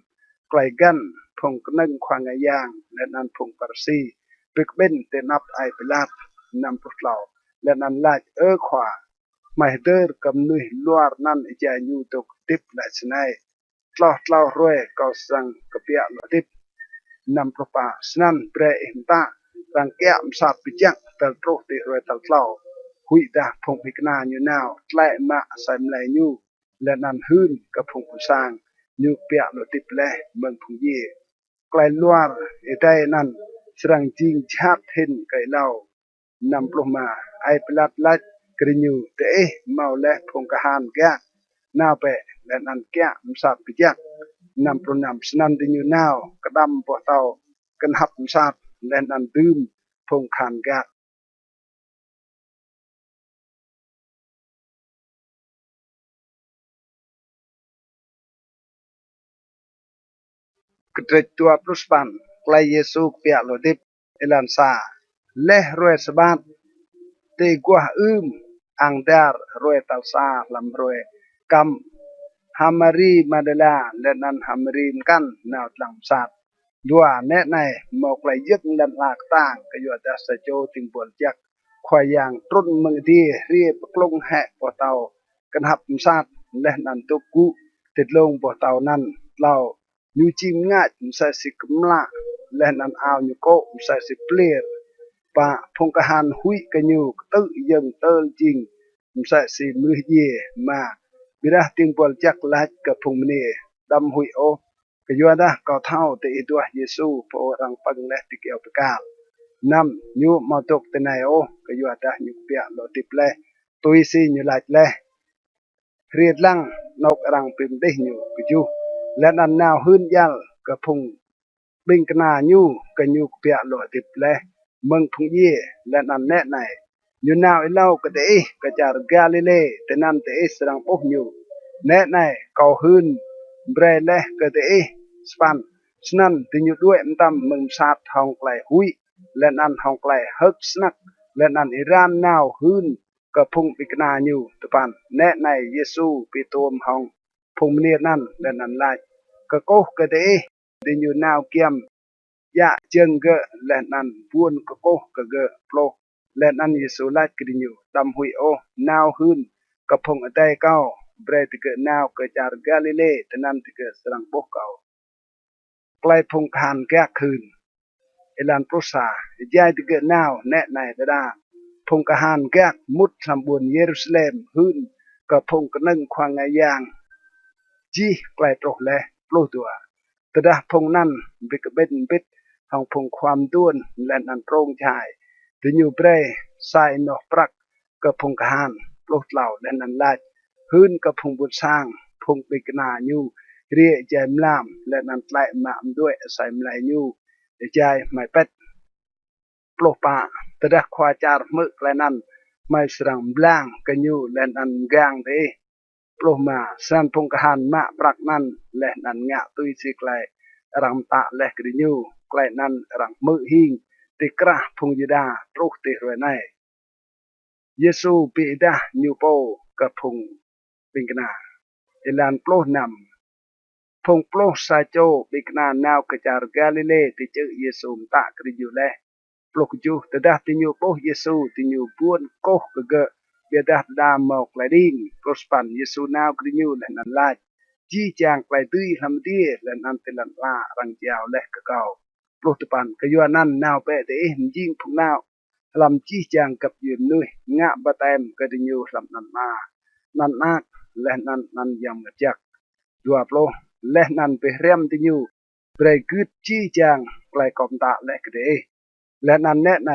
ไกลกันพงกนึ่งควางยางและนันพงปารซีปิกเบนเตนับไอเปลาดนำโปรเหล่าและนันลาดขวาไม่เดินกำนุยลวดนั่นจะอยู่ตกติบและชนัยตลอดเล่ารวยก็สังกเปียลติบนำประปาสนั่นเปรอินตารังแก้มสาบปิจังตลโตติรวยตลเล่าหุยดาพงพิกนาอยู่นาวไล่มาใส่มลายยูและนันหืนกับพงผู้สร้างยูเปียลติบและเมืองพงเย่ไกลลวดได้นั่นสรังจริงชาติเห็นไกลเล่านำปลมาไอเปลัดลัดกริญูเตะเมาและพงกหานแกนาเปและนันแกมสับปิจักนำปลนำสนันดิญูนาวกระดำปวเตากันหับสับและนันดื่มพงขานแกกระจตัวปรุสปันไกลเยซูเปียโลดิบเอลันซาและรวยสบัดเตกัวอังดาร์รวยตัลซาลำรวยกำฮามารีมาเดลาและนันฮามารีมกันนาวลำสัตดัวแน่ในหมอกไหลยึกลันลากต่างก็อยู่แต่สะโจติงบวลจักควายางต้นมังดีเรียบกลงแหะปวเตากันหับสัตและนันตุกุติดลงปวเตานั้นเรา ยูจิมงาจมใส่สิกมลาและนันอาวยูโกมใส่สิเปลียร์ปะพงกหันหุยกันยูตื้อยังเติลจริงมใส่สิมือเย่มาบิดาติงบอลจักลัดกับพงมเนดำหุยโอกยูดาก็เท่าแต่อีตัวเยซูพอรังปังและติเกียวประกาศนำยูมาตกแต่ไหนโอกยูดายูเปียโลติเปลตุยซียูลัดเลเรียดลังนกรังปิมได้ยูกยูและนันนาวหื้นยัลกระพงบิงกนาญูกันยูเปียโลติบและเมืองพงเย่และนันแน่ไหนยูนาวไอเล่ากระเดกระจารกาลิเลแต่นันเตสรังพกยูแน่ไหนเกาหื้นเบรเลกระเดสปันสนันติญูด้วยอันตามเมืองซาดทองไกลหุยและนันทองไกลฮึกสนักและนันอิรานนาวหื้นกระพงบิงกนาญูตะปันแน่ไหนเยซูปีตัวมหองพงเนียนั่นและนันไลก็โกกระเดดิญูนาวเกียมยะเจิงเกและนันพูนก็โกกะเกโปรและนันเยซูไลกดิญูดำหุยโอนาวหืนกระพงอไดเก้าเบรติเกนาวกระจารกาลิเลตนันติเกสรังโปเก้าไกลพงคานแก่คืนเอลันโปรซายายติเกนาวแน่ในดาพงกหานแก่มุดสมบูรณ์เยรูซาเล็มหืนกระพงกระนึ่งควางไงยางจีไกลตรกและปลุตัวตระพงนั่นบิกเบ็ดบิดห้องพงความด้วนและนันโปร่งชายถึงอยู่เปรใส่นอกปรักกระพงกหานปลุเหล่าและนันลาดหื้นกระพงบุษสร้างพงบิกนายูเรียใจมลามและนันไลมาด้วยใส่มลายยูใจไม่เป็ด โลปะตะดะควาจารมึกและนั้นไม่สรังบลางกันอยู่และนั้นกางเดโปรมาสันพงกหันมาปรักนั้นและนั้นงะตุยสิไกลรังตะและกริญูไกลนั้นรังมือหิงติกระพงยดาตรุกติรวยในเยซูปีดาญูโปกะพงปิงกนาเอลันโปรนำพงโปรซาโจปิกนานาวกะจารกาลิเลติเจอเยซูมตะกริญูและปลุกจูแต่ดาติญูโปเยซูติญูปวนโกกะเกะเบียดาดามอกไลดิงโปรสปันเยซูนาวกริญูและนันลาจีจางไกลตุยลำเดียและนันเตลันลารังเจียวและกะเกาปลุกตปันกะยัวนันนาวเปเตยิงพงนาวลำจีจางกับยืนนุยงะบะเต็มกะดิญูลำนันมานันนักและนันยำกะจักยัวโปและนันไปเรียมติญูเบรกึดจีจางไกลกอมตาและกะเดและนันแน่ไหน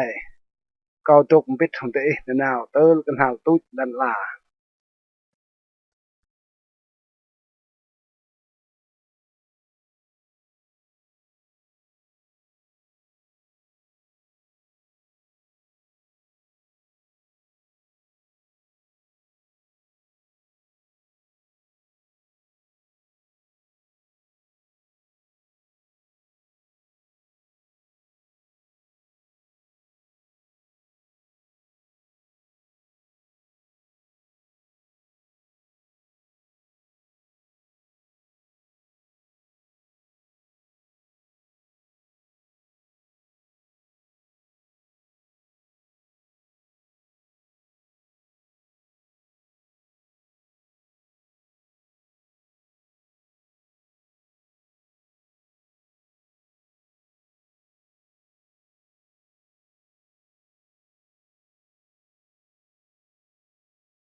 เกาตกปิดของเตะนาวเตอร์กันหาวตุดดันลา